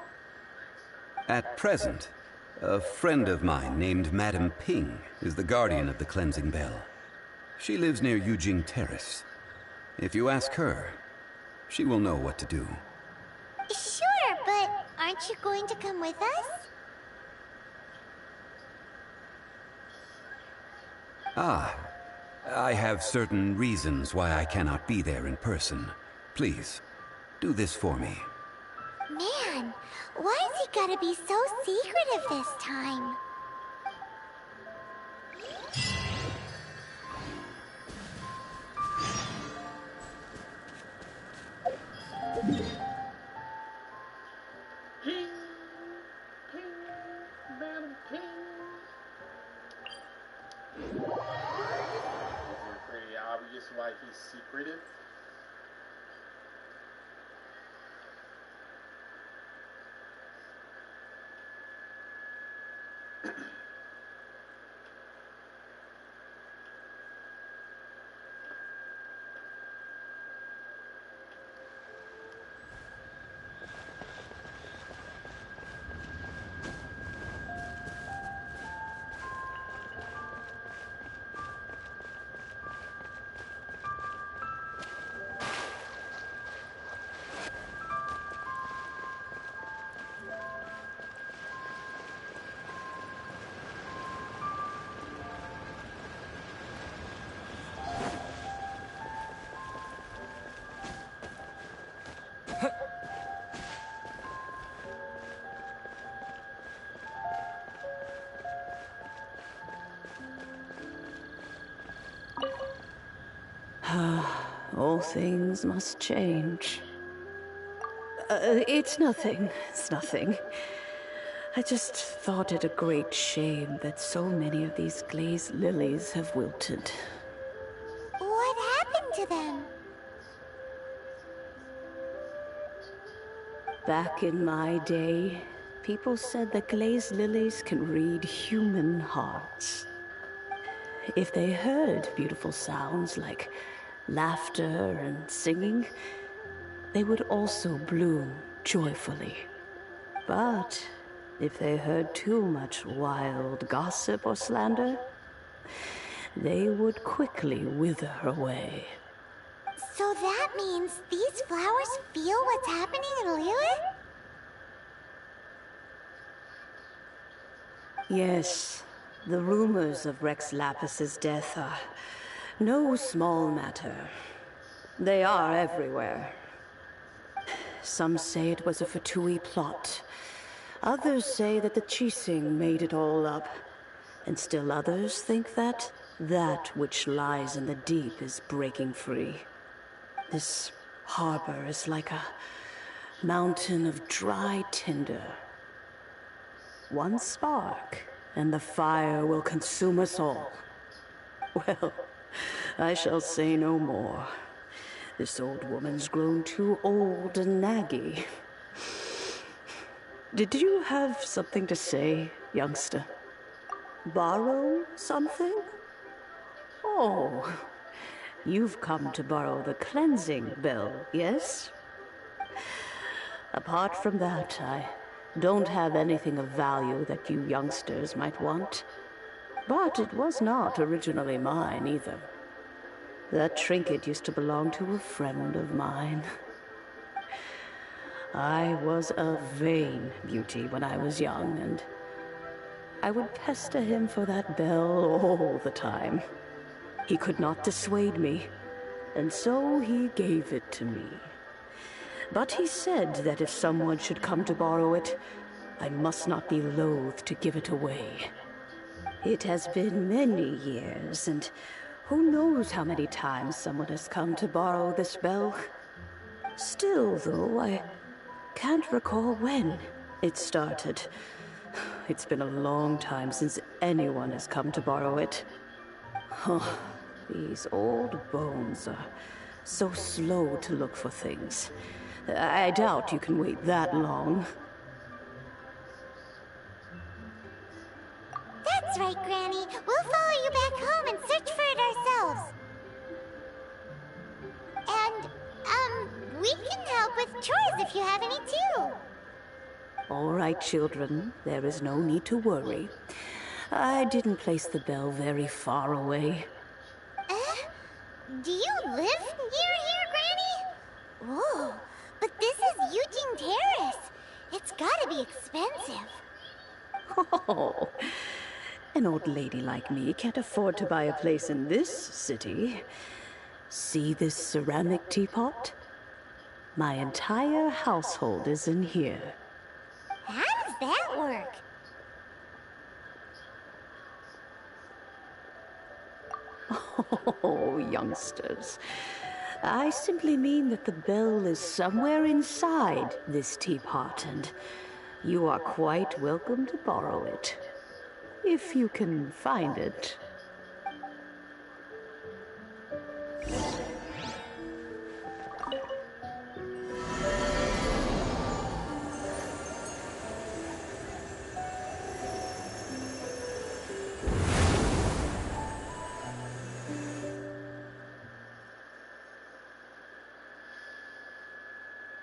At present, a friend of mine named Madame Ping is the guardian of the cleansing bell. She lives near Yujing Terrace. If you ask her, she will know what to do.
Sure, but aren't you going to come with us?
Ah, I have certain reasons why I cannot be there in person. Please, do this for me.
Man, why's he gotta be so secretive this time?
Ping, ping, Madam Ping. Is it pretty obvious why he's secretive?
All things must change. It's nothing. It's nothing. I just thought it a great shame that so many of these glazed lilies have wilted.
What happened to them?
Back in my day, people said that glazed lilies can read human hearts. If they heard beautiful sounds like laughter and singing, they would also bloom joyfully. But if they heard too much wild gossip or slander, they would quickly wither away.
So that means these flowers feel what's happening in Liyue?
Yes, the rumors of Rex Lapis's death are no small matter. They are everywhere. Some say it was a Fatui plot. Others say that the Chising made it all up. And still others think that that which lies in the deep is breaking free. This harbor is like a mountain of dry tinder. One spark, and the fire will consume us all. Well, I shall say no more. This old woman's grown too old and naggy. Did you have something to say, youngster? Borrow something? Oh, you've come to borrow the cleansing bell, yes? Apart from that, I don't have anything of value that you youngsters might want. But it was not originally mine, either. That trinket used to belong to a friend of mine. I was a vain beauty when I was young, and I would pester him for that bell all the time. He could not dissuade me, and so he gave it to me. But he said that if someone should come to borrow it, I must not be loath to give it away. It has been many years, and who knows how many times someone has come to borrow this bell. Still, though, I can't recall when it started. It's been a long time since anyone has come to borrow it. Oh, these old bones are so slow to look for things. I doubt you can wait that long.
That's right, Granny. We'll follow you back home and search for it ourselves. And, we can help with chores if you have any too.
All right, children. There is no need to worry. I didn't place the bell very far away.
Do you live near here, Granny? Whoa, but this is Eugene Terrace. It's gotta be expensive.
Oh, an old lady like me can't afford to buy a place in this city. See this ceramic teapot? My entire household is in here.
How does that work?
Oh, youngsters. I simply mean that the bell is somewhere inside this teapot, and you are quite welcome to borrow it. If you can find it.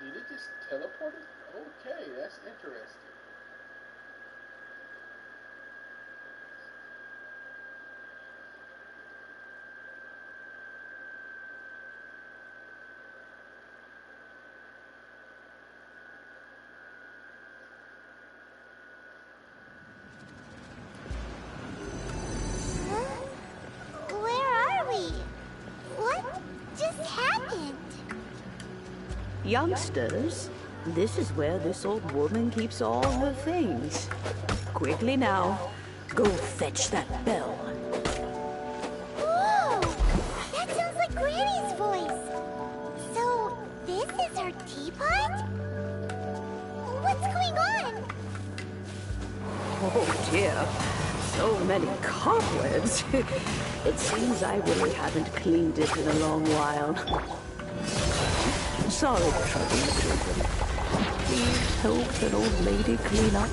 Did it just teleport it? Okay, that's interesting.
Where are we? What just happened?
Youngsters, this is where this old woman keeps all her things. Quickly now, go fetch that bell.
Whoa! That sounds like Granny's voice. So, this is her teapot? What's going on?
Oh dear, so many cobwebs. It seems I really haven't cleaned it in a long while. Sorry to trouble you, children. Please help an old lady clean up.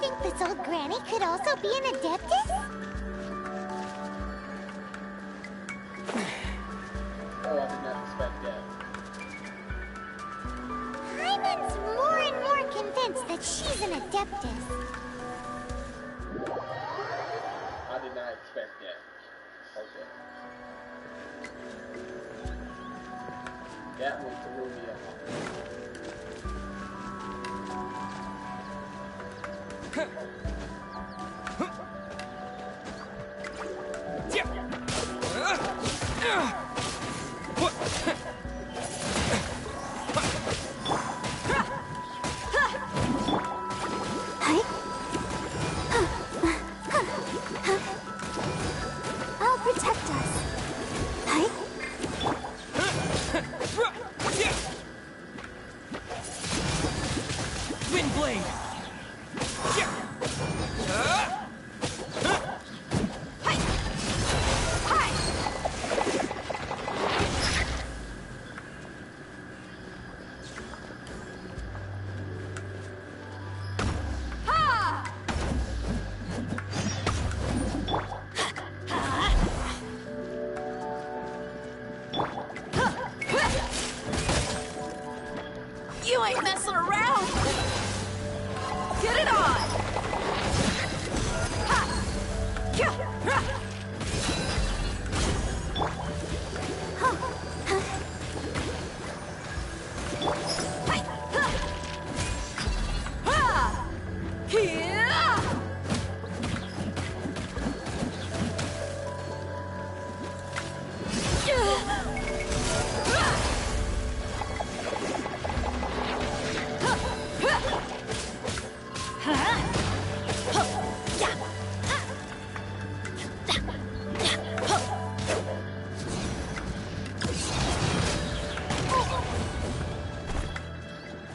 think this old granny could also be an adeptus?
Oh, I did not expect that.
Hyman's more and more convinced that she's an adeptus.
I did not expect that. Okay. That one threw me off.
I'll protect us.
Wind blade!
You ain't messing around! Get it on!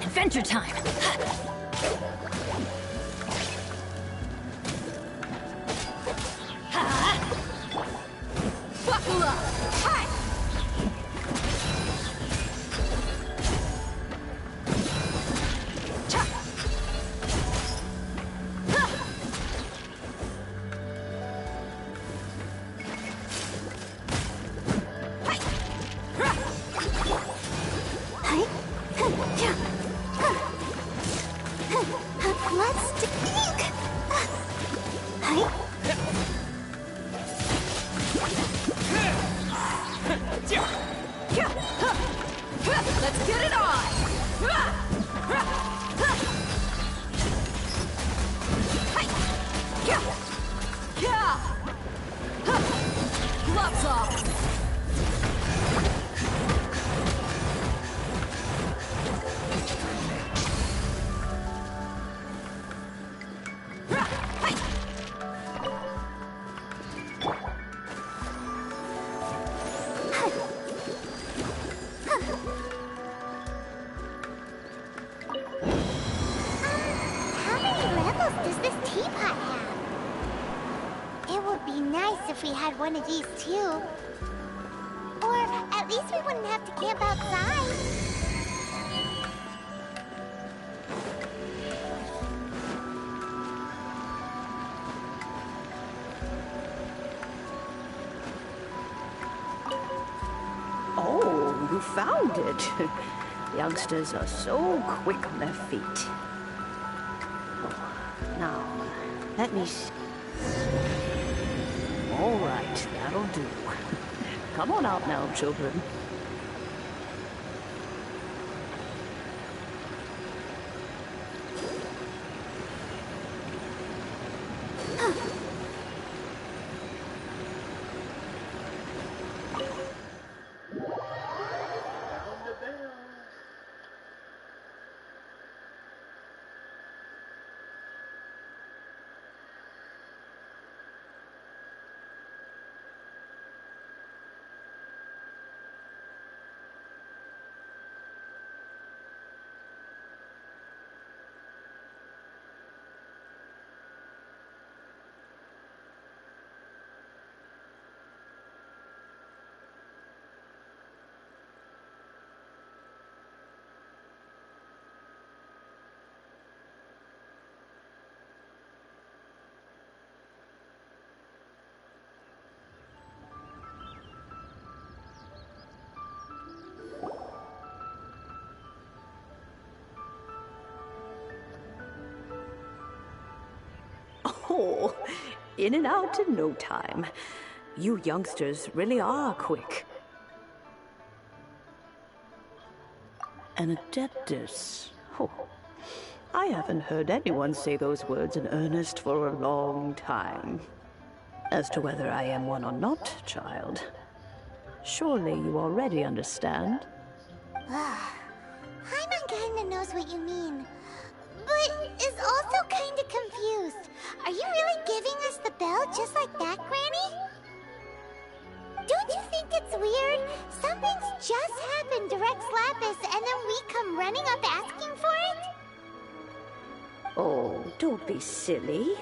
Adventure time!
Buckle up!
Let's dig!
Let's get it on! Gloves off!
How many levels does this teapot have? It would be nice if we had one of these too. Or at least we wouldn't have to camp outside.
Oh, you found it. Youngsters are so quick on their feet. Oh, now, let me see. All right, that'll do. Come on out now, children. Oh, in and out in no time. You youngsters really are quick. An Adeptus. Oh, I haven't heard anyone say those words in earnest for a long time. As to whether I am one or not, child, surely you already understand.
Paimon kinda knows what you mean, but is also kinda confused. Are you really giving us the bell just like that, Granny? Don't you think it's weird? Something's just happened to Rex Lapis and then we come running up asking for it?
Oh, don't be silly.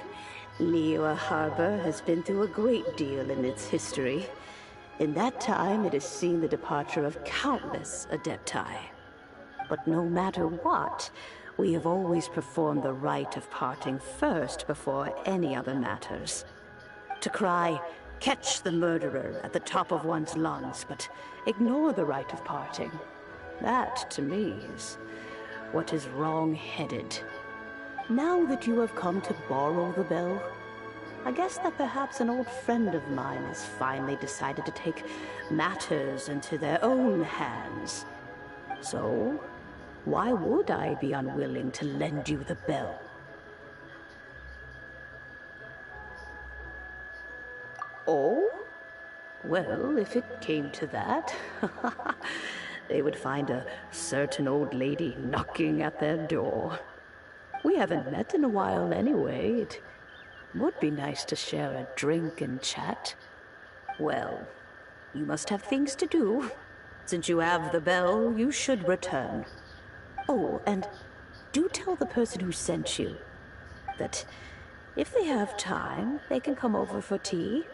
Liyue Harbor has been through a great deal in its history. In that time, it has seen the departure of countless Adepti. But no matter what, we have always performed the rite of parting first before any other matters. To cry, "Catch the murderer," at the top of one's lungs, but ignore the rite of parting. That, to me, is what is wrong-headed. Now that you have come to borrow the bell, I guess that perhaps an old friend of mine has finally decided to take matters into their own hands. So, why would I be unwilling to lend you the bell? Oh? Well, if it came to that, they would find a certain old lady knocking at their door. We haven't met in a while anyway. It would be nice to share a drink and chat. Well, you must have things to do. Since you have the bell, you should return. Oh, and do tell the person who sent you that if they have time, they can come over for tea.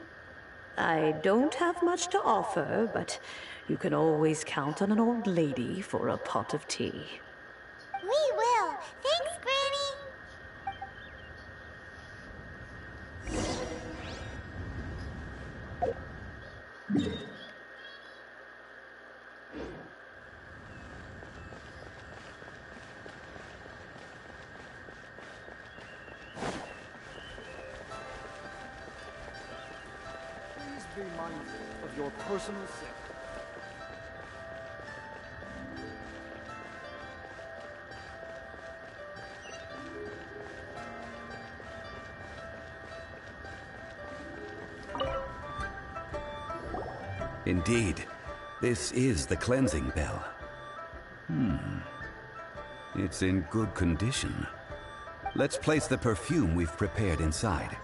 I don't have much to offer, but you can always count on an old lady for a pot of tea.
We will. Thanks, Granny.
Please be mindful of your personal safety.
Indeed, this is the cleansing bell. It's in good condition. Let's place the perfume we've prepared inside.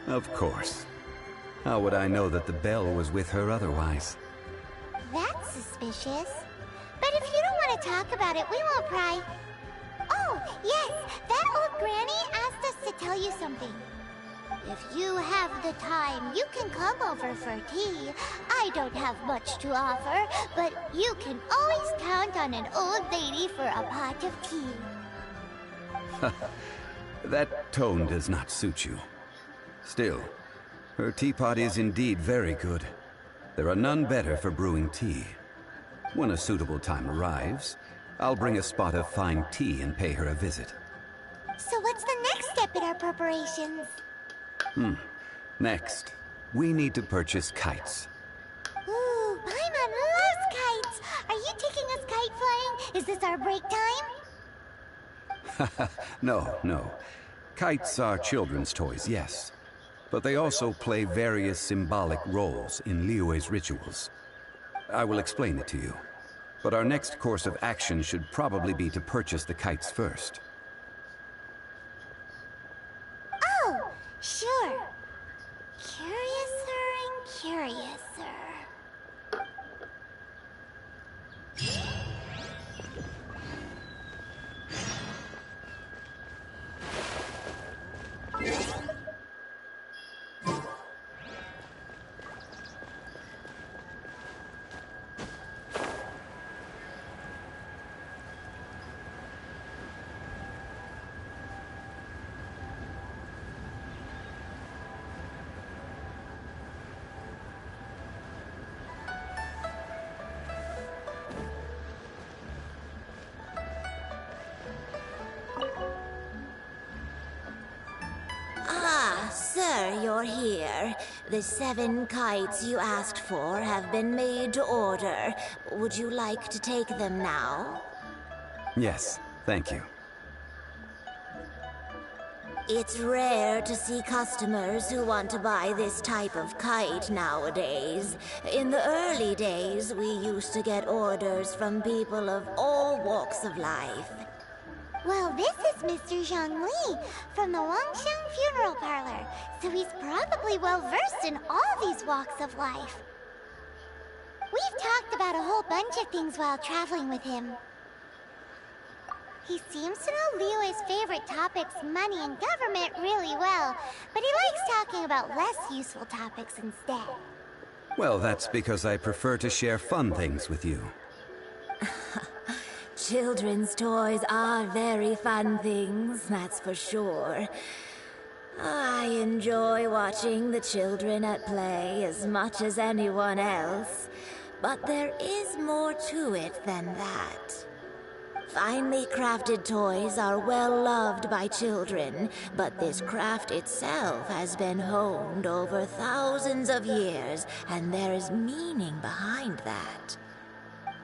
Of course. How would I know that the bell was with her otherwise?
That's suspicious. But if you don't want to talk about it, we won't pry. Oh, yes, that old granny asked us to tell you something. If you have the time, you can come over for tea. I don't have much to offer, but you can always count on an old lady for a pot of tea.
That tone does not suit you. Still, her teapot is indeed very good. There are none better for brewing tea. When a suitable time arrives, I'll bring a spot of fine tea and pay her a visit.
So what's the next step in our preparations?
Next, we need to purchase kites.
Ooh, Paimon loves kites! Are you taking us kite flying? Is this our break time?
No. Kites are children's toys, yes. But they also play various symbolic roles in Liyue's rituals. I will explain it to you. But our next course of action should probably be to purchase the kites first.
Oh, sure. Curiouser and curiouser.
The 7 kites you asked for have been made to order. Would you like to take them now?
Yes, thank you.
It's rare to see customers who want to buy this type of kite nowadays. In the early days, we used to get orders from people of all walks of life.
Well, this is Mr. Zhongli from the Wangsheng Funeral Parlor, so he's probably well-versed in all these walks of life. We've talked about a whole bunch of things while traveling with him. He seems to know Liyue's favorite topics, money and government, really well, but he likes talking about less useful topics instead.
Well, that's because I prefer to share fun things with you.
Children's toys are very fun things, that's for sure. I enjoy watching the children at play as much as anyone else, but there is more to it than that. Finely crafted toys are well loved by children, but this craft itself has been honed over thousands of years, and there is meaning behind that.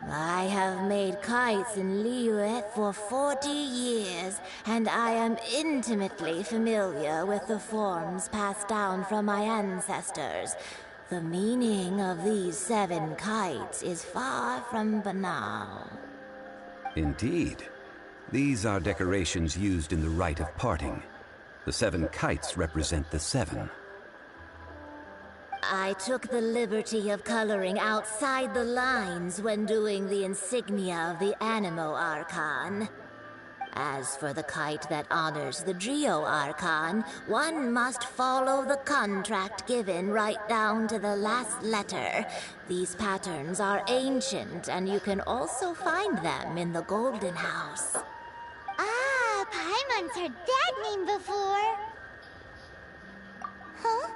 I have made kites in Liyue for 40 years, and I am intimately familiar with the forms passed down from my ancestors. The meaning of these 7 kites is far from banal.
Indeed. These are decorations used in the rite of parting. The 7 kites represent the 7.
I took the liberty of coloring outside the lines when doing the insignia of the Animo Archon. As for the kite that honors the Geo Archon, one must follow the contract given right down to the last letter. These patterns are ancient, and you can also find them in the Golden House.
Ah, Paimon's heard that name before. Huh?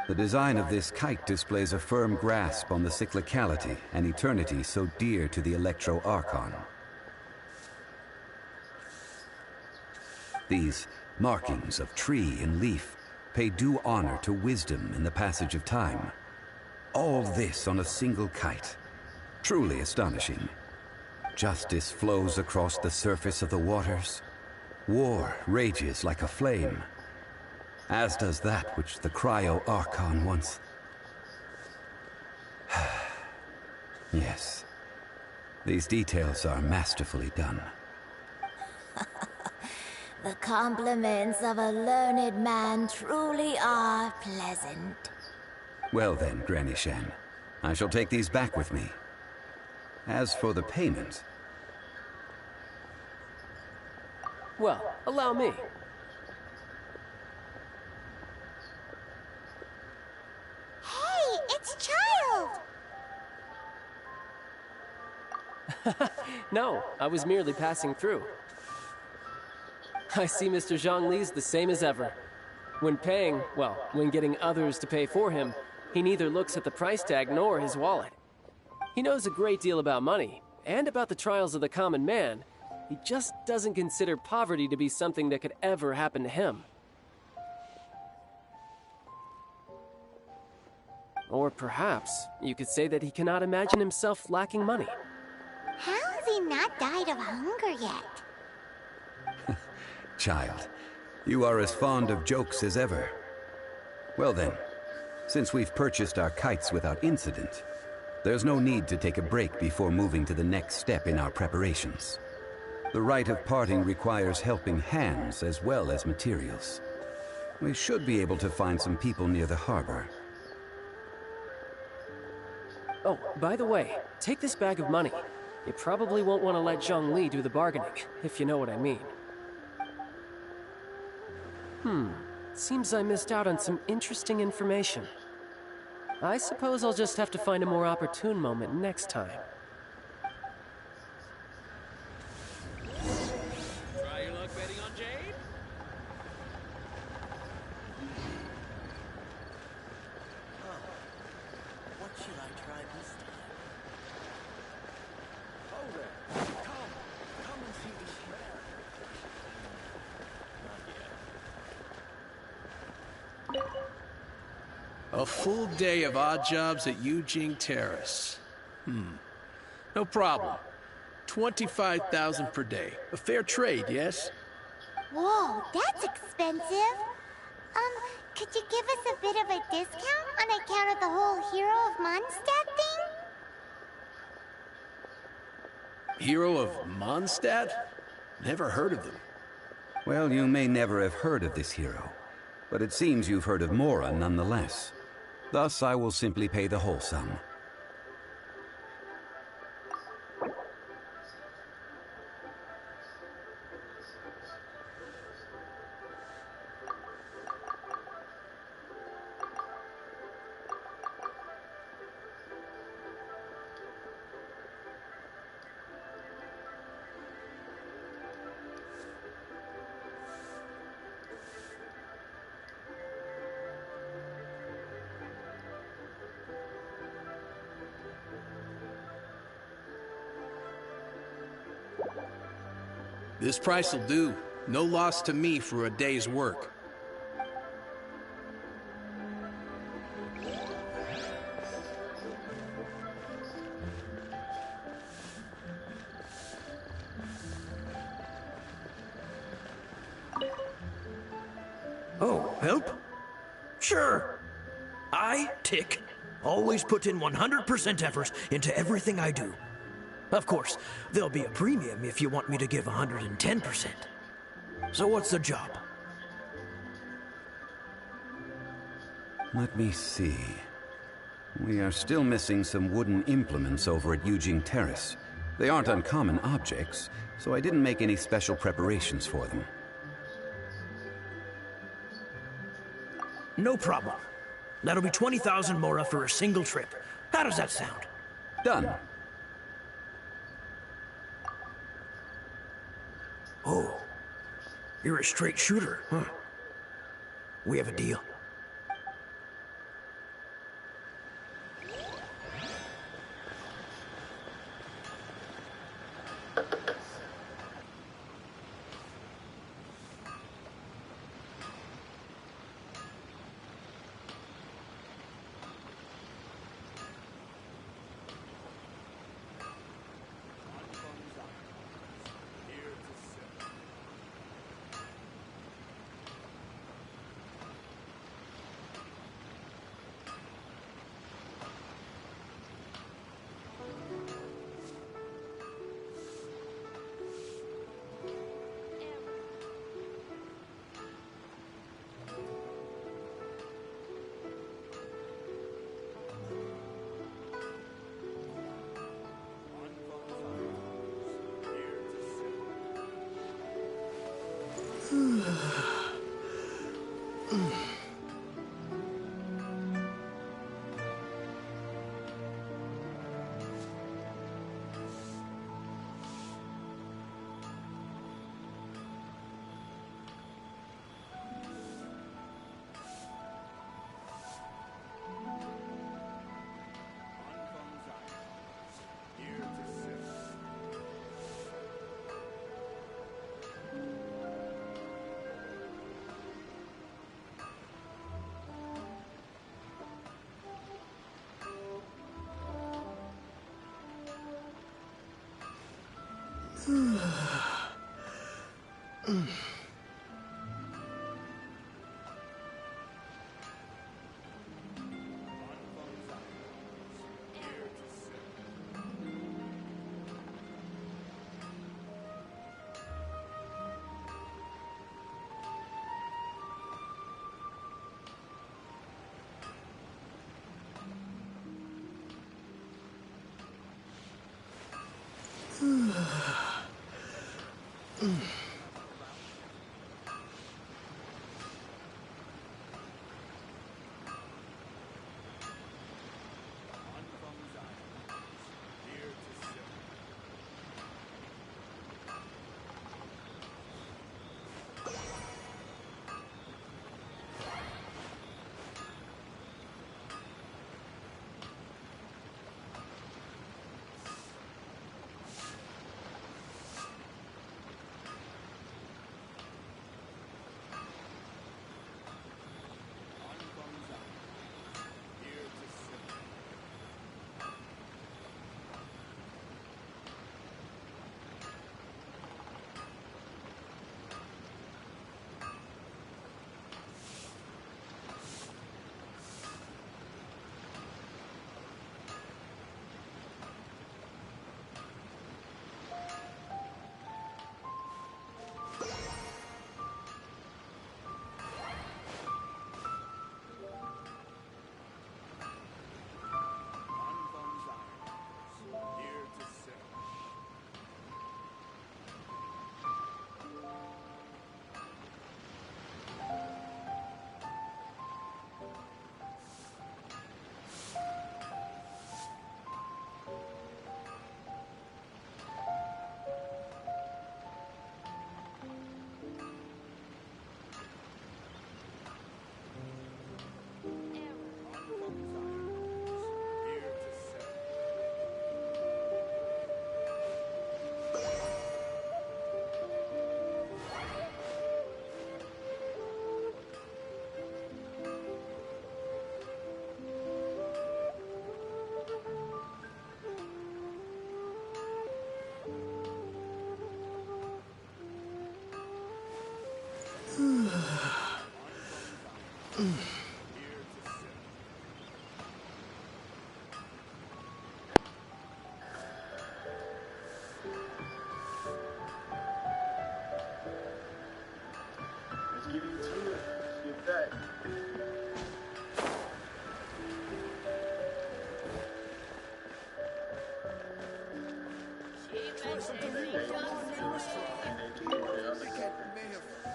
The design of this kite displays a firm grasp on the cyclicality and eternity so dear to the Electro Archon. These markings of tree and leaf pay due honor to wisdom in the passage of time. All this on a single kite. Truly astonishing. Justice flows across the surface of the waters. War rages like a flame. As does that which the Cryo Archon once... Yes. These details are masterfully done.
The compliments of a learned man truly are pleasant.
Well then, Granny Shen, I shall take these back with me. As for the payment...
Well, allow me.
Hey, it's Child!
No, I was merely passing through. I see Mr. Zhongli's the same as ever. When paying, well, when getting others to pay for him, he neither looks at the price tag nor his wallet. He knows a great deal about money, and about the trials of the common man. He just doesn't consider poverty to be something that could ever happen to him. Or perhaps you could say that he cannot imagine himself lacking money.
How has he not died of hunger yet?
Child, you are as fond of jokes as ever. Well then, since we've purchased our kites without incident, there's no need to take a break before moving to the next step in our preparations. The rite of parting requires helping hands as well as materials. We should be able to find some people near the harbor.
Oh, by the way, take this bag of money. You probably won't want to let Zhongli do the bargaining, if you know what I mean. Seems I missed out on some interesting information. I suppose I'll just have to find a more opportune moment next time.
Try your luck betting on Jade?
What should I try this time?
Oh there. Come and see this man.
Not yet.
A full day of odd jobs at Eugene Terrace. No problem. 25,000 per day. A fair trade, yes?
Whoa, that's expensive. Could you give us a bit of a discount on account of the whole Hero of Mondstadt thing?
Hero of Mondstadt? Never heard of them.
Well, you may never have heard of this hero, but it seems you've heard of Mora nonetheless. Thus, I will simply pay the whole sum.
This price will do. No loss to me for a day's work.
Oh, help? Sure. I, Tick, always put in 100% effort into everything I do. Of course, there'll be a premium if you want me to give 110%. So what's the job?
Let me see. We are still missing some wooden implements over at Eugene Terrace. They aren't uncommon objects, so I didn't make any special preparations for them.
No problem. That'll be 20,000 Mora for a single trip. How does that sound?
Done.
Oh, you're a straight shooter, huh? We have a deal.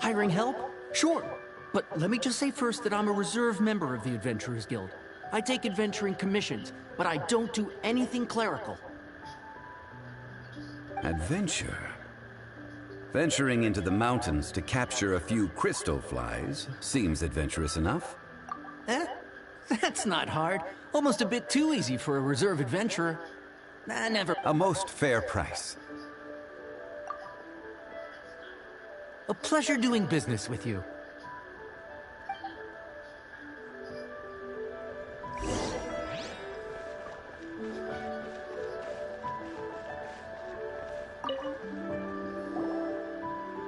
Hiring help? Sure. But let me just say first that I'm a reserve member of the Adventurers Guild. I take adventuring commissions, but I don't do anything clerical.
Adventure? Venturing into the mountains to capture a few crystal flies seems adventurous enough.
Eh? That's not hard. Almost a bit too easy for a reserve adventurer. Never.
A most fair price.
A pleasure doing business with you.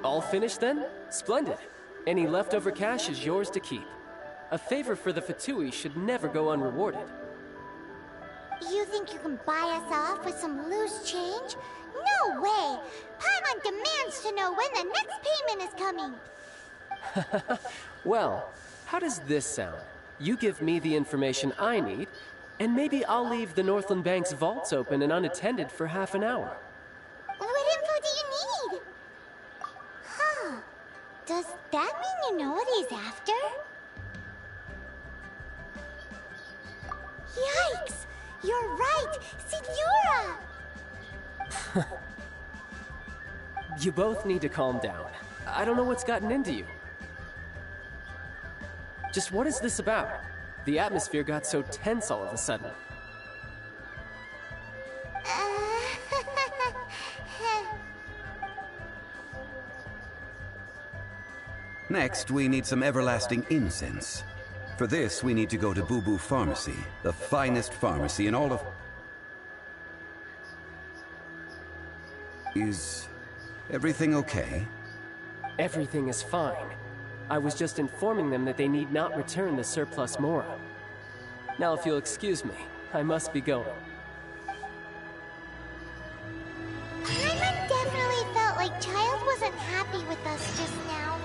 All finished then? Splendid. Any leftover cash is yours to keep. A favor for the Fatui should never go unrewarded.
You think you can buy us off with some loose change? No way! Paimon demands to know when the next payment is coming!
Well, how does this sound? You give me the information I need, and maybe I'll leave the Northland Bank's vaults open and unattended for half an hour.
What info do you need? Huh. Does that mean you know what he's after? Yikes! You're right! Signora!
You both need to calm down. I don't know what's gotten into you. Just what is this about? The atmosphere got so tense all of a sudden.
Next, we need some everlasting incense. For this, we need to go to Boo Boo Pharmacy, the finest pharmacy in all of... Is everything okay?
Everything is fine. I was just informing them that they need not return the surplus Mora. Now, if you'll excuse me, I must be going.
Paimon definitely felt like Child wasn't happy with us just now.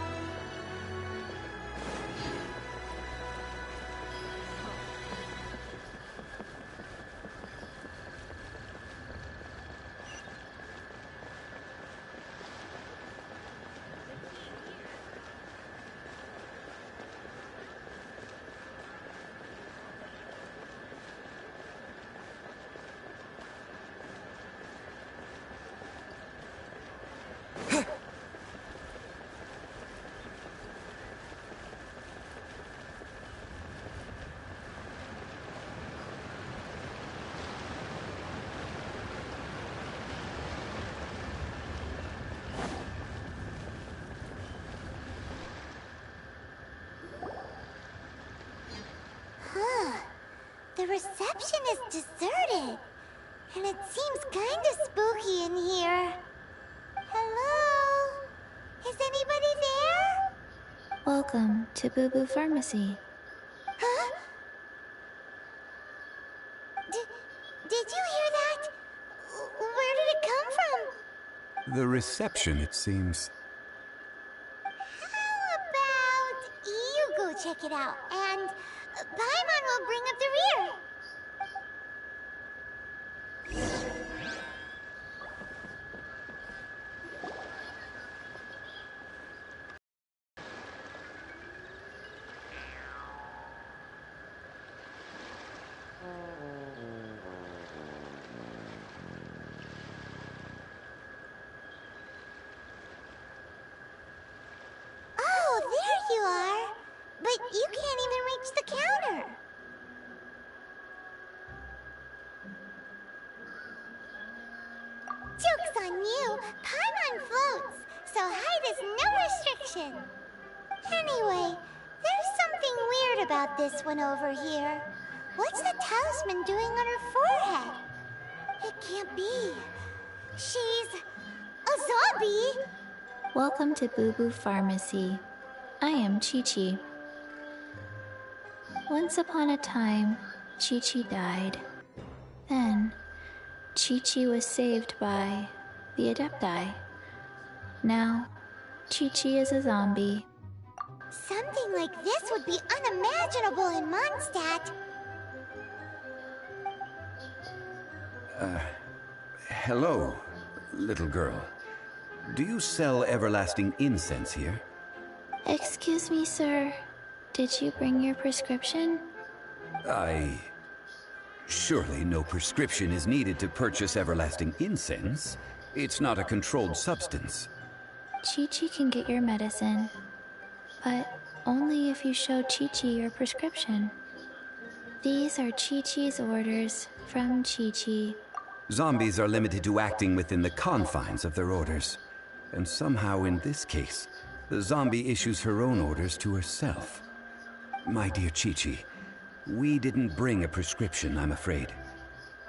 The reception is deserted, and it seems kinda spooky in here. Hello? Is anybody there?
Welcome to Boo Boo Pharmacy.
Huh? Did you hear that? Where did it come from?
The reception, it seems.
How about you go check it out, and Paimon will bring up the rear. Oh, there you are. But you can't even reach the counter. Joke's on you. Paimon floats, so height is no restriction. Anyway, there's something weird about this one over here. What's the talisman doing on her forehead? It can't be. She's a zombie.
Welcome to Boo Boo Pharmacy. I am Chi-Chi. Once upon a time, Chi-Chi died. Then, Chi-Chi was saved by the Adepti. Now, Chi-Chi is a zombie.
Something like this would be unimaginable in Mondstadt.
Hello. Little girl, do you sell everlasting incense here?
Excuse me, sir. Did you bring your prescription?
Surely no prescription is needed to purchase everlasting incense. It's not a controlled substance.
Chi-Chi can get your medicine, but only if you show Chi-Chi your prescription. These are Chi-Chi's orders from Chi-Chi.
Zombies are limited to acting within the confines of their orders. And somehow in this case, the zombie issues her own orders to herself. My dear Chi-Chi, we didn't bring a prescription, I'm afraid.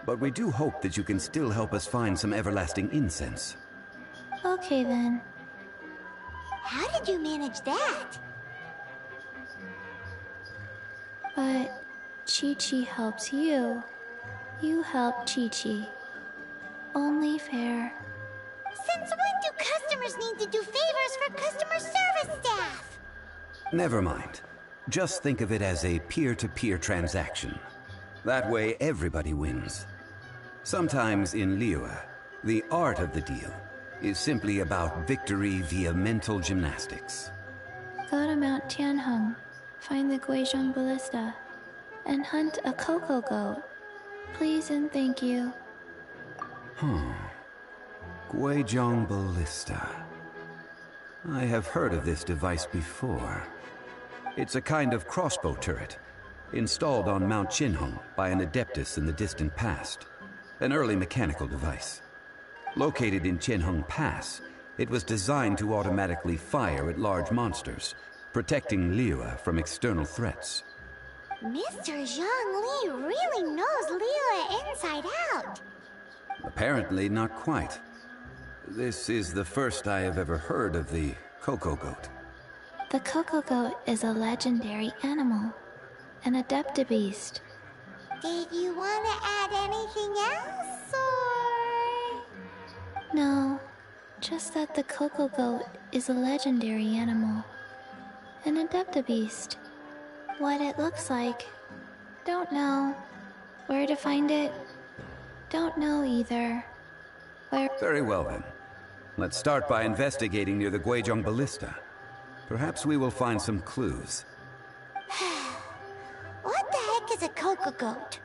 But we do hope that you can still help us find some everlasting incense.
Okay then.
How did you manage that?
But Chi-Chi helps you. You help Chi-Chi. Only fair.
Since when do customers need to do favors for customer service staff?
Never mind. Just think of it as a peer-to-peer transaction. That way everybody wins. Sometimes in Liyue, the art of the deal is simply about victory via mental gymnastics.
Go to Mount Tianheng, find the Guizhong Ballista, and hunt a cocoa goat. Please and thank you.
Guizhong Ballista. I have heard of this device before. It's a kind of crossbow turret, installed on Mount Tianheng by an adeptus in the distant past. An early mechanical device. Located in Tianheng Pass, it was designed to automatically fire at large monsters, protecting Liyue from external threats.
Mr. Zhongli really knows Liyue inside out.
Apparently not quite. This is the first I have ever heard of the cocoa goat.
The cocoa goat is a legendary animal, an adeptabeast.
Did you want to add anything else, or...?
No, just that the cocoa goat is a legendary animal, an adeptabeast. What it looks like, don't know. Where to find it, don't know either. Where...
Very well then. Let's start by investigating near the Guizhong Ballista. Perhaps we will find some clues.
What the heck is a cocoa goat?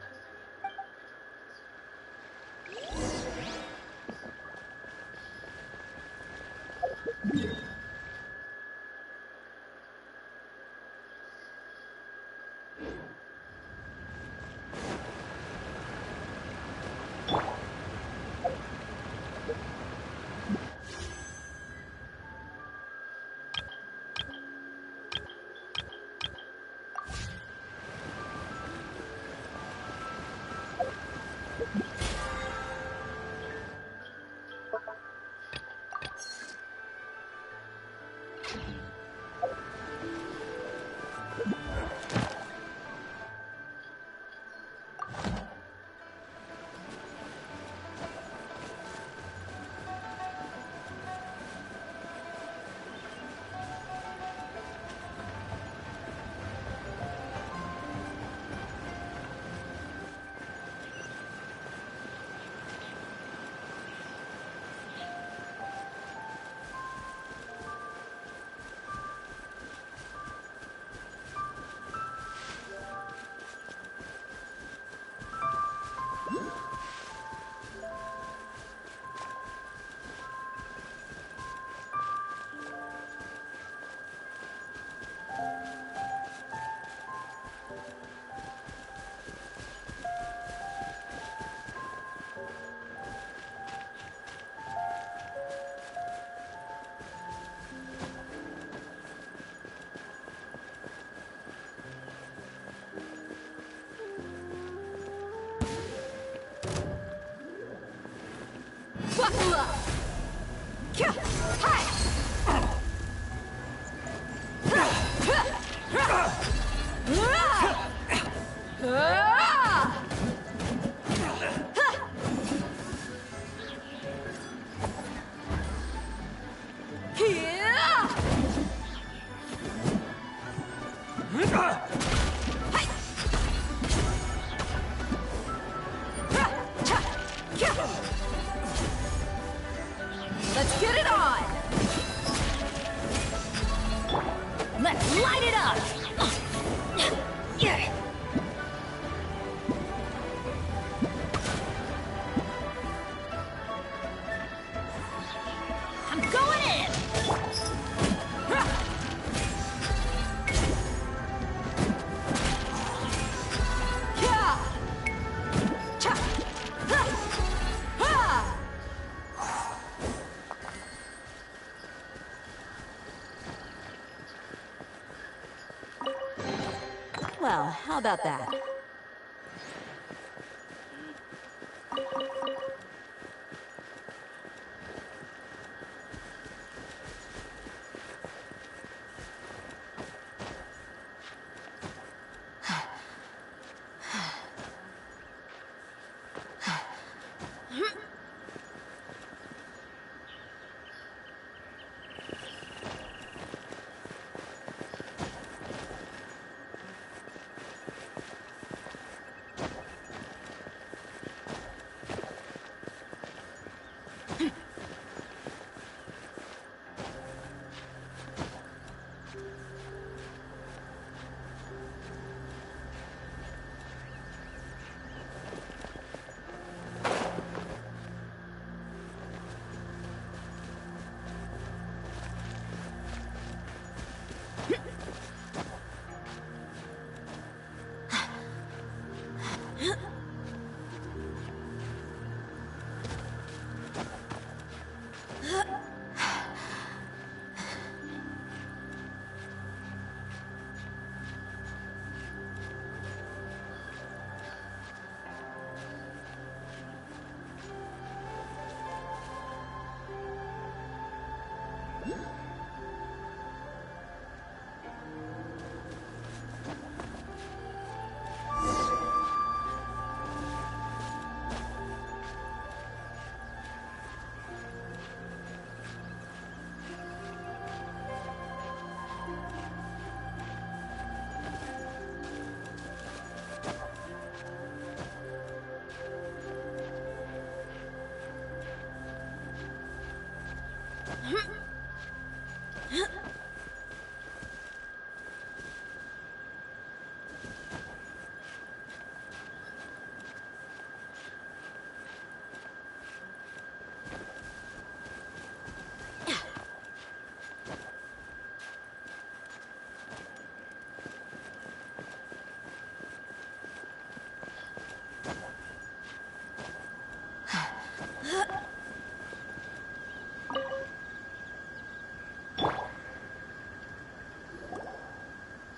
How about that?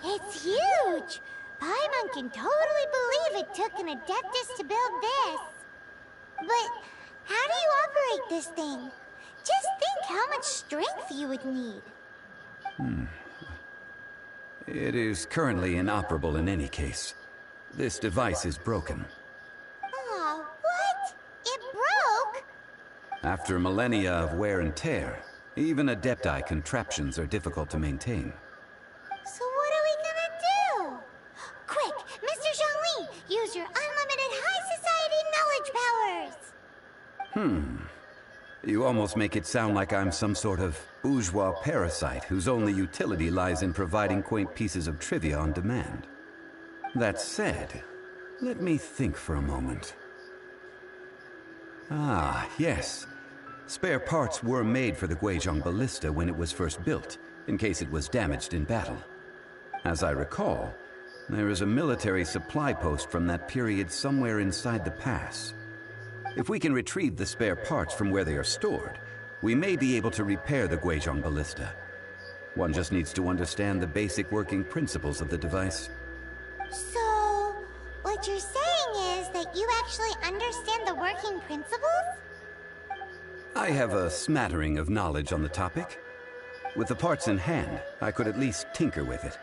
It's huge! Paimon can totally believe it took an Adeptus to build this. But how do you operate this thing? Just think how much strength you would need.
It is currently inoperable in any case. This device is broken.
Aw, what? It broke?
After millennia of wear and tear, even Adepti contraptions are difficult to maintain.
So what are we gonna do? Quick, Mr. Zhongli, use your unlimited high society knowledge powers!
You almost make it sound like I'm some sort of bourgeois parasite whose only utility lies in providing quaint pieces of trivia on demand. That said, let me think for a moment. Ah, yes. Spare parts were made for the Guizhong Ballista when it was first built, in case it was damaged in battle. As I recall, there is a military supply post from that period somewhere inside the pass. If we can retrieve the spare parts from where they are stored, we may be able to repair the Guizhong Ballista. One just needs to understand the basic working principles of the device.
So, what you're saying is that you actually understand the working principles?
I have a smattering of knowledge on the topic. With the parts in hand, I could at least tinker with it.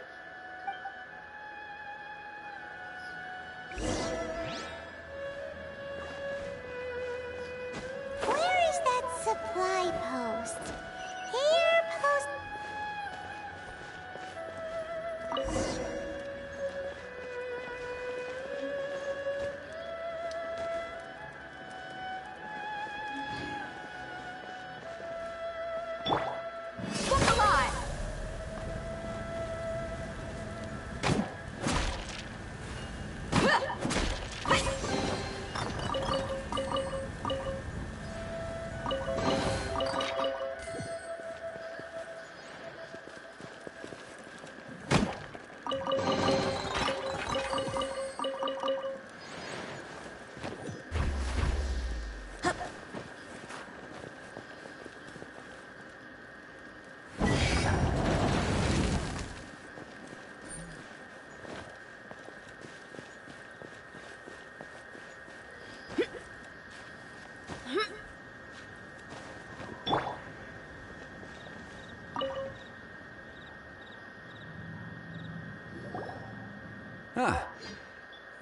Where is that supply post? Here, post...
Look alive!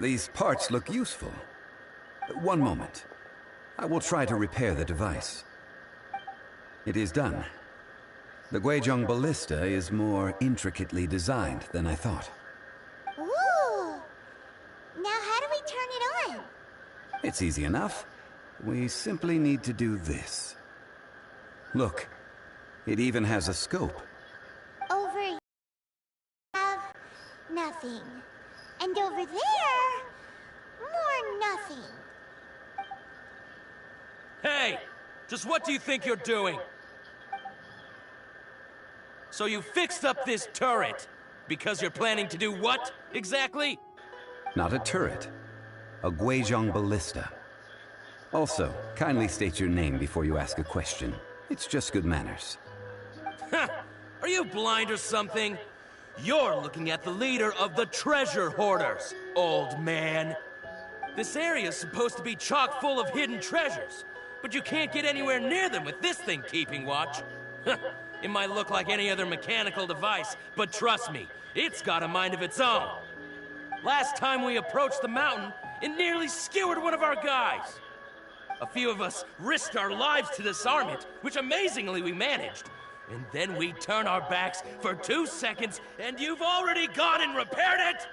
These parts look useful. One moment. I will try to repair the device. It is done. The Guizhong ballista is more intricately designed than I thought.
Ooh! Now how do we turn it on?
It's easy enough. We simply need to do this. Look, it even has a scope.
Over here, have nothing. And over there, more nothing.
Hey! Just what do you think you're doing? So you fixed up this turret because you're planning to do what, exactly?
Not a turret. A Guizhong ballista. Also, kindly state your name before you ask a question. It's just good manners.
Are you blind or something? You're looking at the leader of the treasure hoarders, old man. This area is supposed to be chock full of hidden treasures, but you can't get anywhere near them with this thing keeping watch. It might look like any other mechanical device, but trust me, it's got a mind of its own. Last time we approached the mountain, it nearly skewered one of our guys. A few of us risked our lives to disarm it, which amazingly we managed. And then we turn our backs for 2 seconds, and you've already gone and repaired it!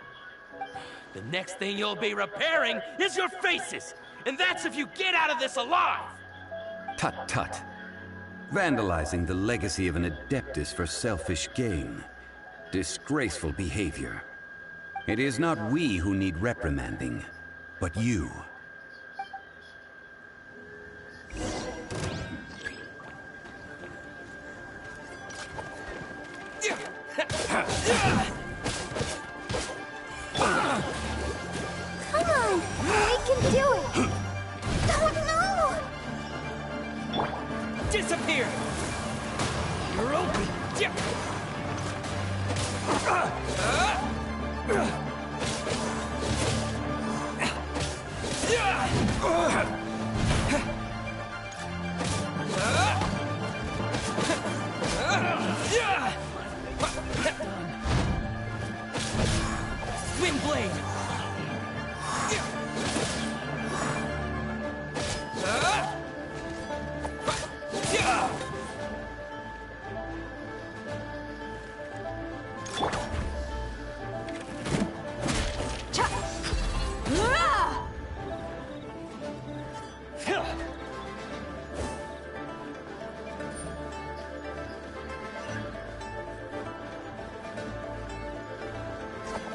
The next thing you'll be repairing is your faces! And that's if you get out of this alive!
Tut tut. Vandalizing the legacy of an Adeptus for selfish gain. Disgraceful behavior. It is not we who need reprimanding, but you.
Come on! We can do it! Oh no!
Disappear! You're open! Wind blade!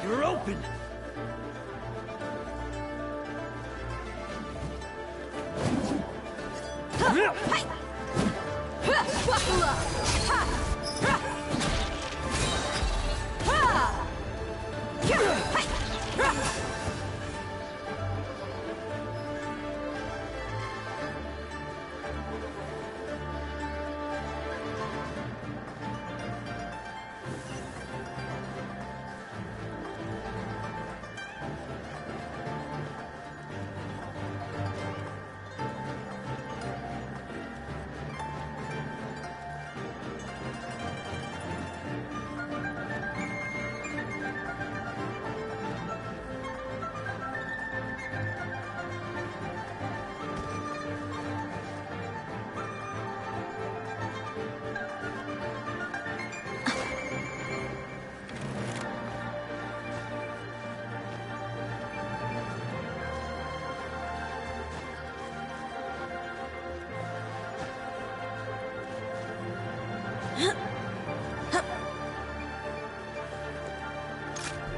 You're open!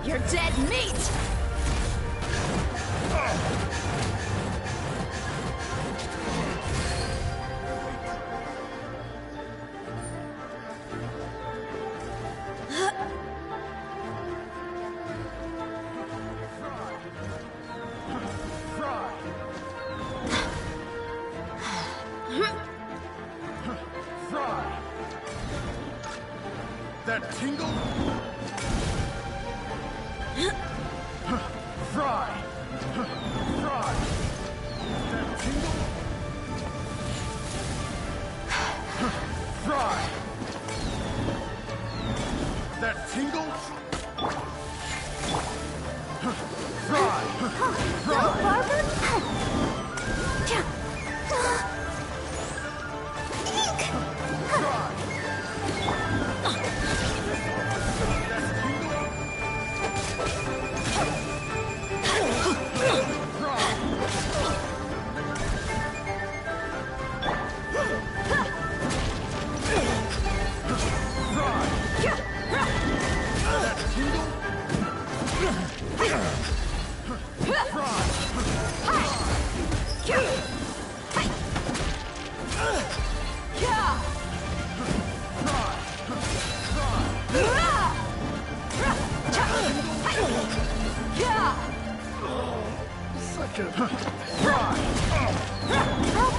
You're dead meat!
That tingle? Fry! Fry! That tingle? Fry! That tingle? Fry!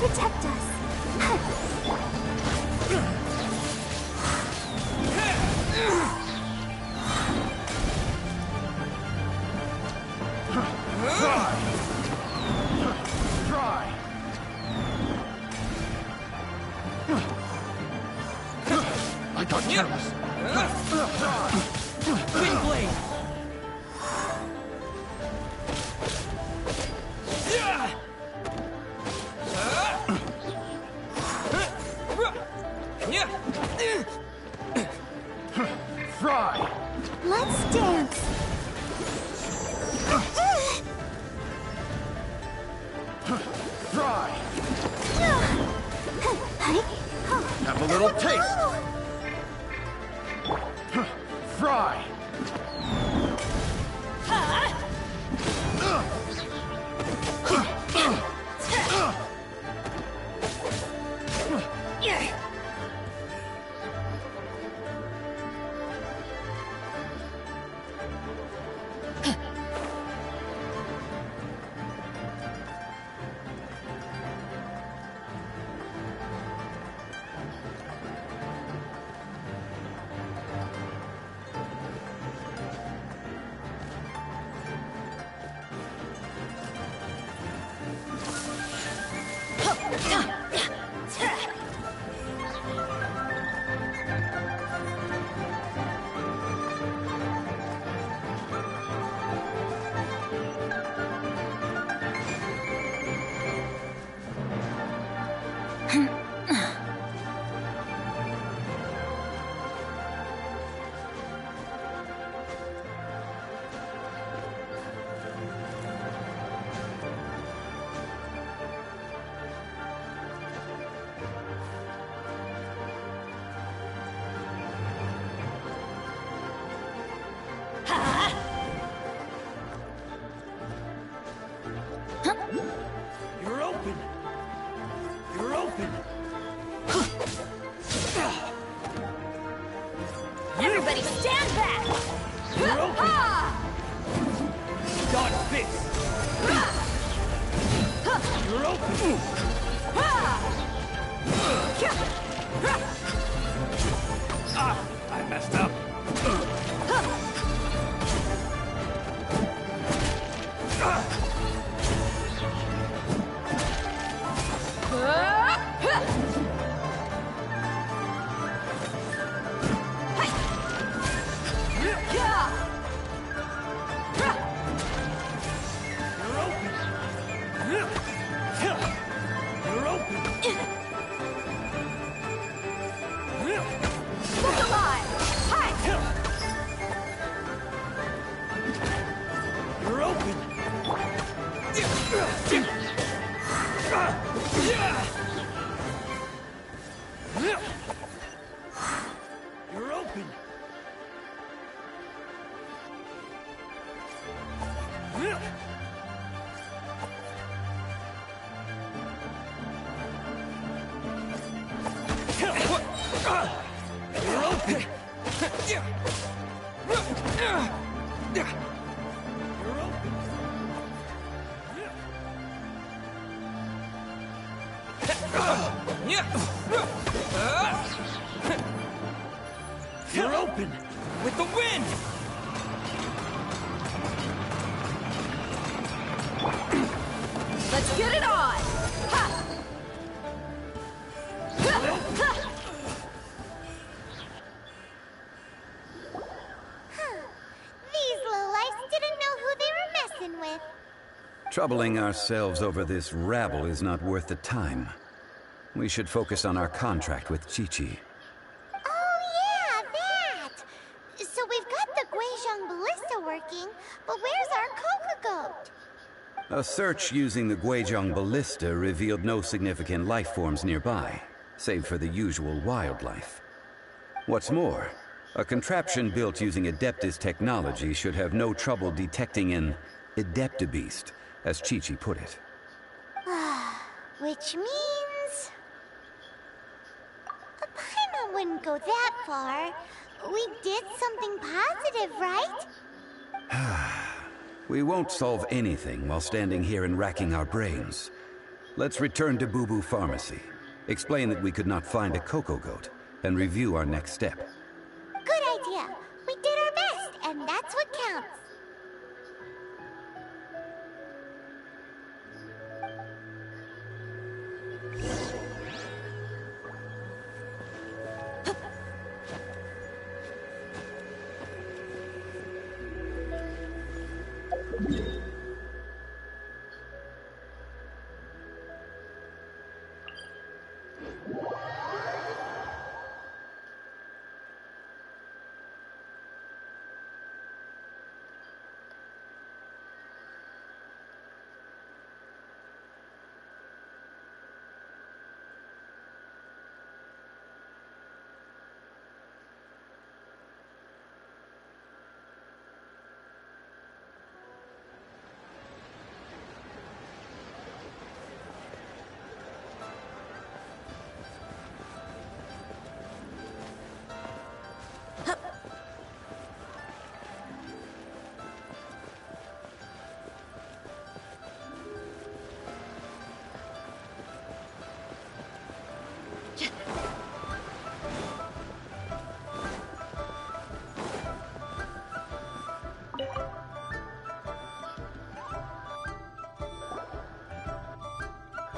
protect us.
Try! I got careless.
Wind blade!
Fry!
Let's dance.
Fry! Have a little taste! Fry!
You're open! You're open!
Everybody stand back!
You're open! Dodge this! You're open!
I messed up.
You're open!
Look alive! Hi!
You're open! You're open! You're open! You're open! With the wind!
Let's get it on! Ha!
These lowlifes didn't know who they were messing with.
Troubling ourselves over this rabble is not worth the time. We should focus on our contract with Chi-Chi.
Oh yeah, that! So we've got the Guizhong ballista working, but where's our Coca Goat?
A search using the Guizhong ballista revealed no significant life forms nearby, save for the usual wildlife. What's more, a contraption built using Adeptus technology should have no trouble detecting an Adeptabeast, as Chi-Chi put it.
Which means... Paimon wouldn't go that far. We did something positive, right?
We won't solve anything while standing here and racking our brains. Let's return to Boo Boo Pharmacy. Explain that we could not find a cocoa goat, and review our next step.
Good idea. We did our best, and that's what counts.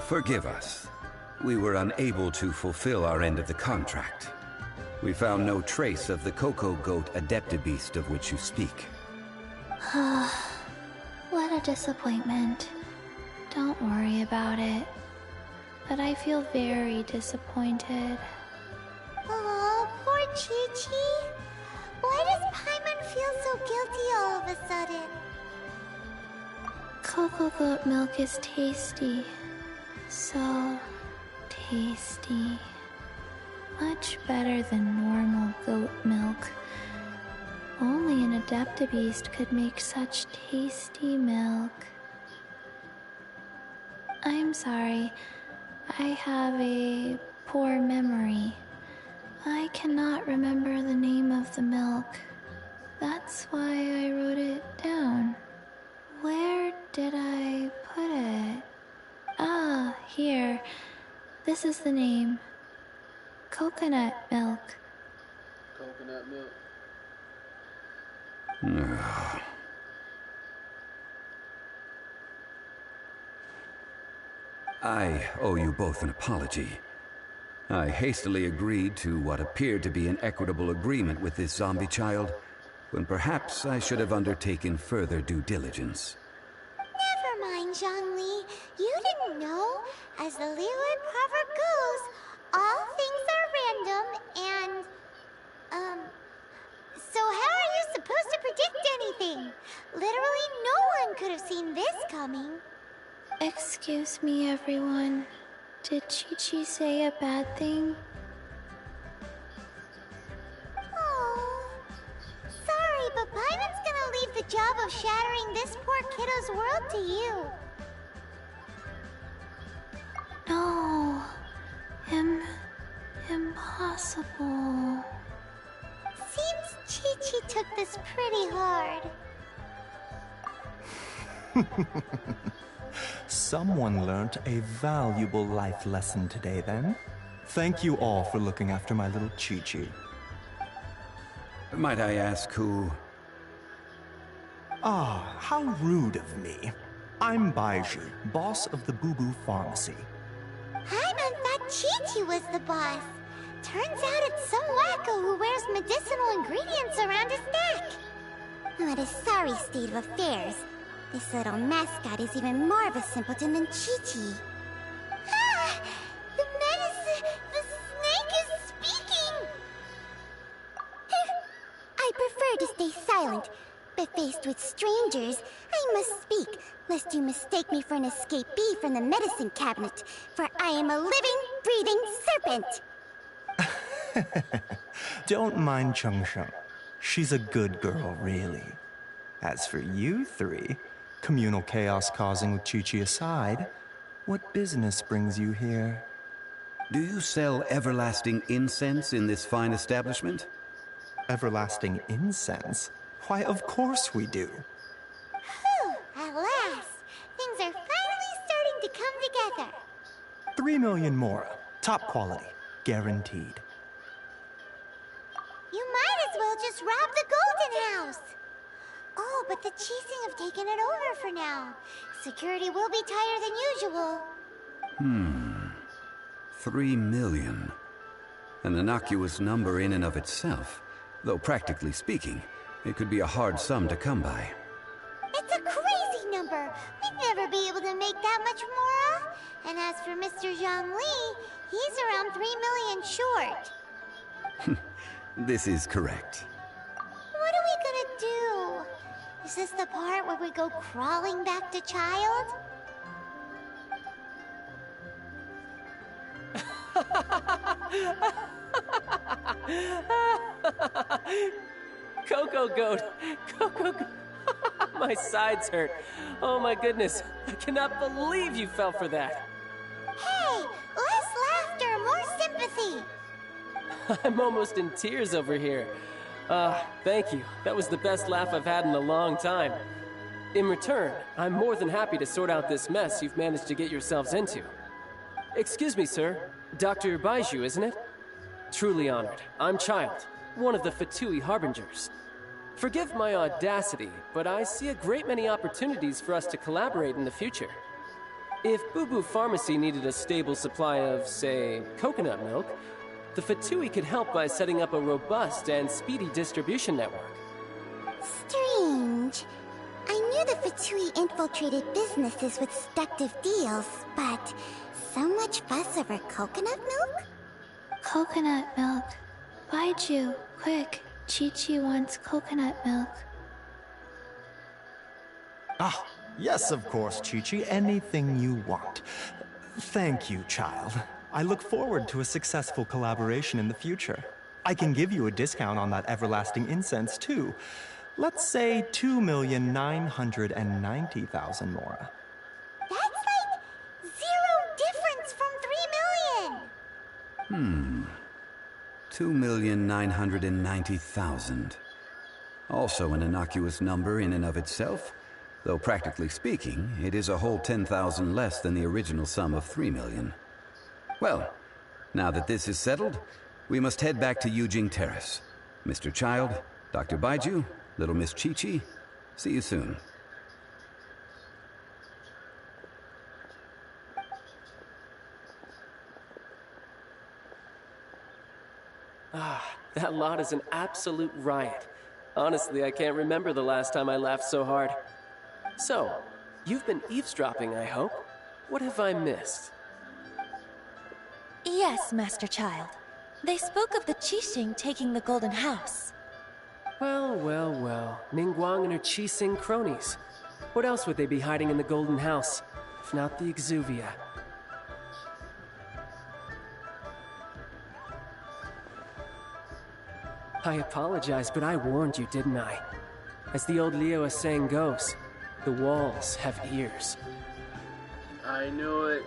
Forgive us. We were unable to fulfill our end of the contract. We found no trace of the cocoa goat adeptabeast of which you speak.
What a disappointment. Don't worry about it. But I feel very disappointed.
Oh, poor Chi-Chi. Why does Paimon feel so guilty all of a sudden?
Cocoa goat milk is tasty. So tasty. Much better than normal goat milk. Only an adeptabeast could make such tasty milk. I'm sorry. I have a poor memory. I cannot remember the name of the milk. That's why I wrote it down. Where did I put it? Ah, here. This is the name. Coconut milk.
Coconut milk.
I owe you both an apology. I hastily agreed to what appeared to be an equitable agreement with this zombie child, when perhaps I should have undertaken further due diligence.
Never mind, Zhongli. You didn't know. As the Liyue proverb goes, all things are random and, so how are you supposed to predict anything? Literally no one could have seen this coming.
Excuse me, everyone. Did Chi-Chi say a bad thing?
Oh, sorry, but Paimon's gonna leave the job of shattering this poor kiddo's world to you.
No. Impossible.
Seems Chi-Chi took this pretty hard.
Someone learnt a valuable life lesson today, then. Thank you all for looking after my little Chi-Chi.
Might I ask who...
Ah, how rude of me. I'm Baizhi, boss of the Boo Boo Pharmacy.
Paimon thought Chi-Chi was the boss. Turns out it's some wacko who wears medicinal ingredients around his neck.
What a sorry state of affairs. This little mascot is even more of a simpleton than Chi-Chi.
Ah! The snake is speaking!
I prefer to stay silent, but faced with strangers, I must speak, lest you mistake me for an escapee from the medicine cabinet, for I am a living, breathing serpent!
Don't mind Chengsheng. She's a good girl, really. As for you three, communal chaos causing with Chi-Chi aside, what business brings you here?
Do you sell everlasting incense in this fine establishment?
Everlasting incense? Why, of course we do.
Whew, at last! Things are finally starting to come together.
3 million mora. Top quality. Guaranteed.
You might as well just rob the Golden House. Oh, but the Chising have taken it over for now. Security will be tighter than usual.
3 million. An innocuous number in and of itself, though practically speaking, it could be a hard sum to come by.
It's a crazy number. We'd never be able to make that much mora. And as for Mr. Zhongli, he's around 3 million short.
This is correct.
What are we gonna do? Is this the part where we go crawling back to Child?
Coco Goat! Coco Goat! My sides hurt. Oh my goodness. I cannot believe you fell for that.
Hey, less laughter, more sympathy.
I'm almost in tears over here. Thank you. That was the best laugh I've had in a long time. In return, I'm more than happy to sort out this mess you've managed to get yourselves into. Excuse me, sir. Dr. Baiju, isn't it? Truly honored. I'm Child, one of the Fatui Harbingers. Forgive my audacity, but I see a great many opportunities for us to collaborate in the future. If Boo Boo Pharmacy needed a stable supply of, say, coconut milk, the Fatui could help by setting up a robust and speedy distribution network.
Strange. I knew the Fatui infiltrated businesses with seductive deals, but so much fuss over coconut milk?
Coconut milk. Baiju, quick. Chi-Chi wants coconut milk.
Ah, yes, of course, Chi-Chi. Anything you want. Thank you, Child. I look forward to a successful collaboration in the future. I can give you a discount on that everlasting incense, too. Let's say 2,990,000 mora.
That's like 0 difference from 3 million.
2,990,000. Also an innocuous number in and of itself, though practically speaking, it is a whole 10,000 less than the original sum of 3 million. Well, now that this is settled, we must head back to Yujing Terrace. Mr. Child, Dr. Baiju, little Miss Chi-Chi, see you soon.
That lot is an absolute riot. Honestly, I can't remember the last time I laughed so hard. So, you've been eavesdropping, I hope? What have I missed?
Yes, Master Child. They spoke of the Qixing taking the Golden House.
Well, well, well. Ningguang and her Qixing cronies. What else would they be hiding in the Golden House, if not the Exuvia? I apologize, but I warned you, didn't I? As the old Liu saying goes, the walls have ears.
I knew it.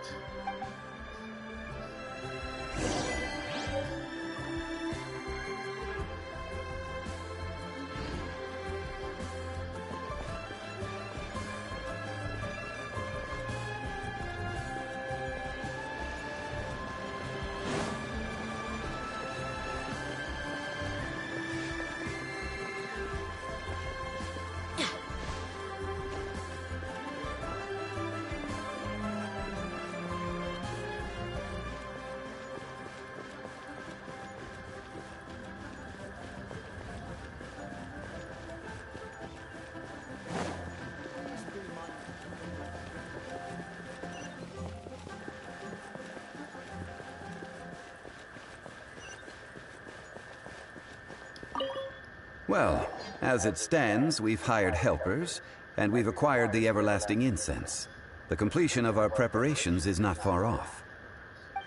Well, as it stands, we've hired helpers, and we've acquired the everlasting incense. The completion of our preparations is not far off.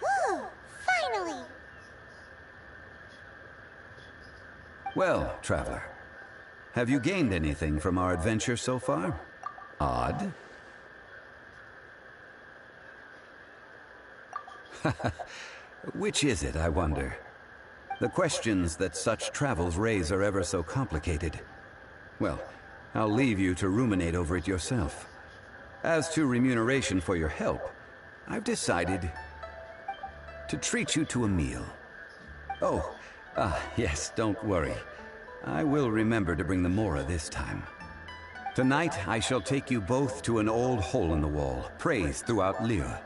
Whew, finally!
Well, traveler, have you gained anything from our adventure so far? Odd? Which is it, I wonder? The questions that such travels raise are ever so complicated. Well, I'll leave you to ruminate over it yourself. As to remuneration for your help, I've decided to treat you to a meal. Oh, yes, don't worry. I will remember to bring the Mora this time. Tonight, I shall take you both to an old hole-in-the-wall, praised throughout Liyue.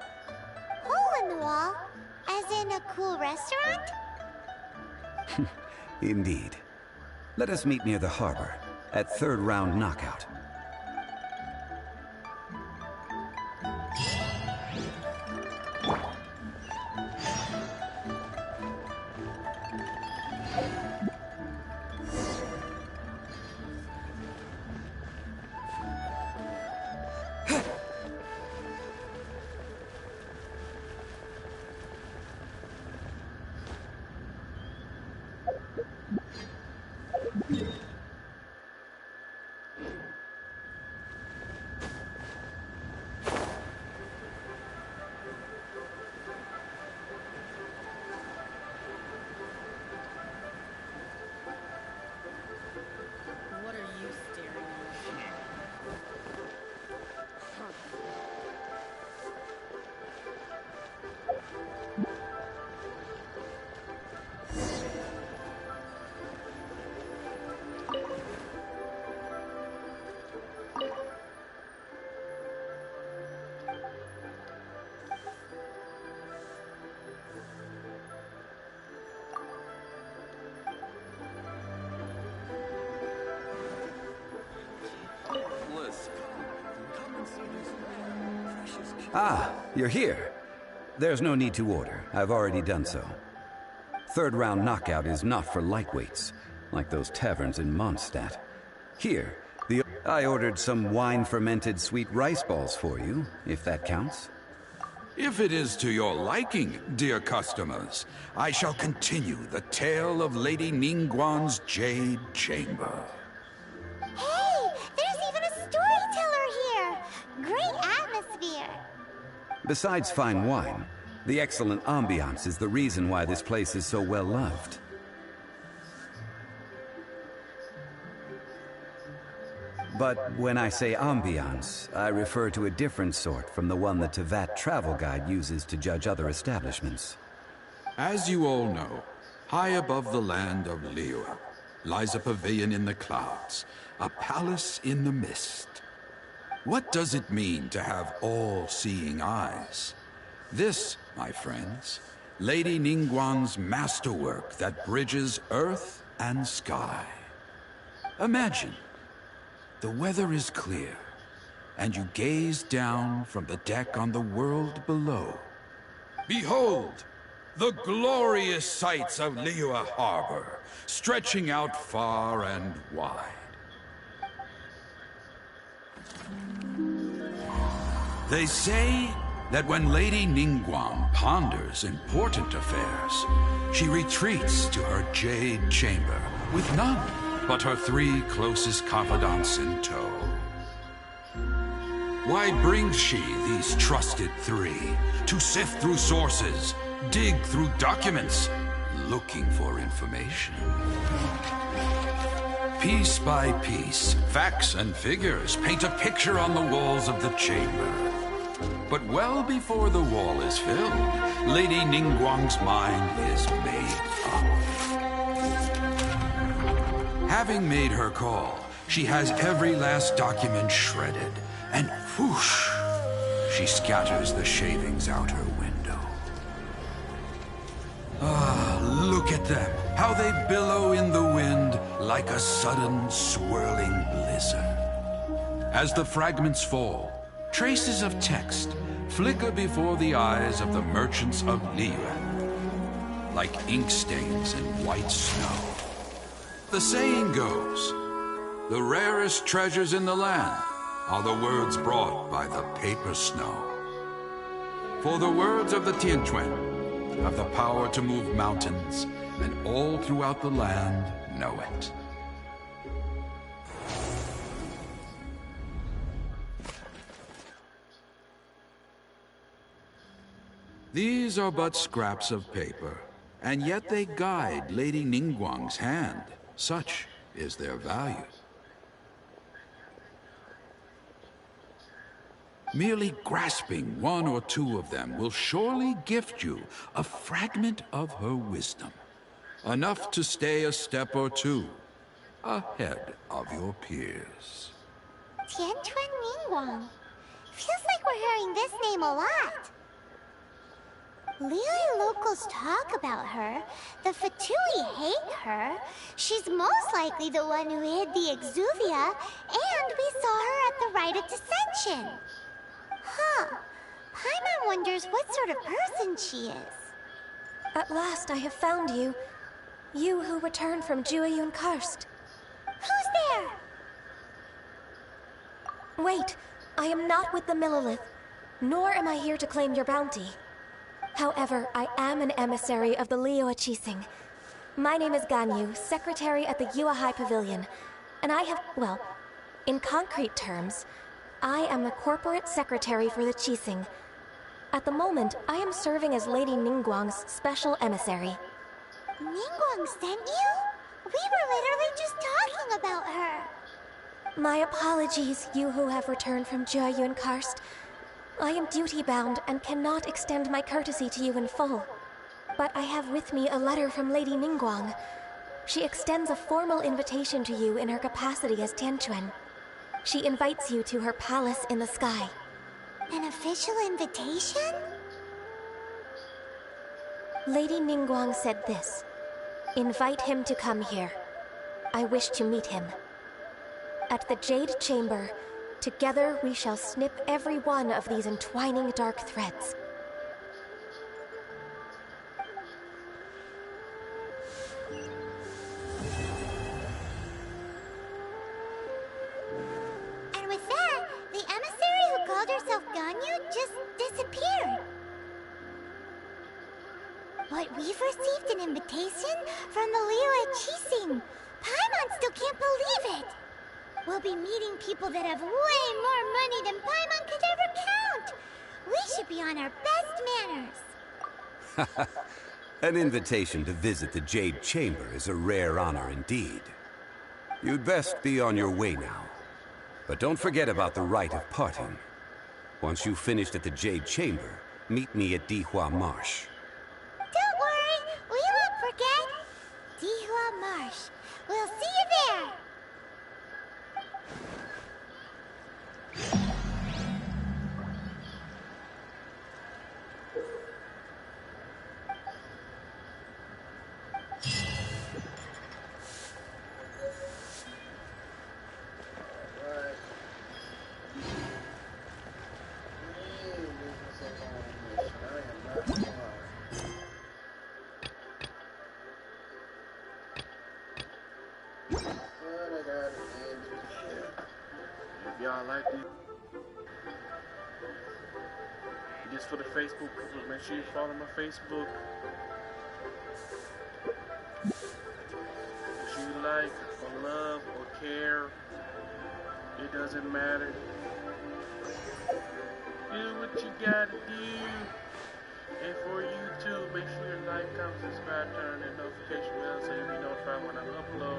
Hole in the wall? As in a cool restaurant?
Indeed. Let us meet near the harbor, at third round knockout. Ah, you're here. There's no need to order. I've already done so. Third round knockout is not for lightweights, like those taverns in Mondstadt. Here, I ordered some wine-fermented sweet rice balls for you, if that counts.
If it is to your liking, dear customers, I shall continue the tale of Lady Ningguang's Jade Chamber.
Hey, there's even a storyteller here! Great atmosphere!
Besides fine wine, the excellent ambiance is the reason why this place is so well loved. But when I say ambiance, I refer to a different sort from the one the Tevat travel guide uses to judge other establishments.
As you all know, high above the land of Liyue lies a pavilion in the clouds, a palace in the mist. What does it mean to have all-seeing eyes? This, my friends, Lady Ningguang's masterwork that bridges earth and sky. Imagine, the weather is clear, and you gaze down from the deck on the world below. Behold, the glorious sights of Liyue Harbor, stretching out far and wide. They say that when Lady Ningguang ponders important affairs, she retreats to her Jade Chamber with none but her 3 closest confidants in tow. Why brings she these trusted 3 to sift through sources, dig through documents, looking for information? Piece by piece, facts and figures paint a picture on the walls of the chamber. But well before the wall is filled, Lady Ningguang's mind is made up. Having made her call, she has every last document shredded, and whoosh, she scatters the shavings out her window. Ah, look at them, how they billow in the wind like a sudden swirling blizzard. As the fragments fall, traces of text flicker before the eyes of the merchants of Liyue, like ink stains in white snow. The saying goes, the rarest treasures in the land are the words brought by the paper snow. For the words of the Tianquan have the power to move mountains, and all throughout the land know it. These are but scraps of paper, and yet they guide Lady Ningguang's hand. Such is their value. Merely grasping one or two of them will surely gift you a fragment of her wisdom. Enough to stay a step or two ahead of your peers.
Tianchuan Ningguang. Feels like we're hearing this name a lot. Liyue locals talk about her. The Fatui hate her. She's most likely the one who hid the Exuvia, and we saw her at the Rite of Dissension. Huh. Paimon wonders what sort of person she is.
At last I have found you. You who returned from Jueyun Karst.
Who's there?
Wait, I am not with the Millelith, nor am I here to claim your bounty. However, I am an emissary of the Liyue Qixing. My name is Ganyu, secretary at the Yuehai Pavilion, and I have, well, in concrete terms, I am the corporate secretary for the Qixing. At the moment, I am serving as Lady Ningguang's special emissary.
Ningguang sent you? We were literally just talking about her.
My apologies, you who have returned from Jueyun Karst. I am duty-bound and cannot extend my courtesy to you in full. But I have with me a letter from Lady Ningguang. She extends a formal invitation to you in her capacity as Tianchuan. She invites you to her palace in the sky.
An official invitation?
Lady Ningguang said this. Invite him to come here. I wish to meet him. At the Jade Chamber, together we shall snip every one of these entwining dark threads.
And with that, the emissary who called herself Ganyu just disappeared. But we've received an invitation from the Liyue Qixing. Paimon still can't believe it. We'll be meeting people that have way more money than Paimon could ever count. We should be on our best manners.
An invitation to visit the Jade Chamber is a rare honor indeed. You'd best be on your way now. But don't forget about the rite of parting. Once you've finished at the Jade Chamber, meet me at Dihua Marsh.
Don't worry, we won't forget. Dihua Marsh. We'll see you there.
Y'all like these? Just for the Facebook people, make sure you follow my Facebook. If you like or love or care, it doesn't matter. Do what you gotta do. And for YouTube, make sure you like, comment, subscribe, turn on that notification bell so you'll be notified when I upload.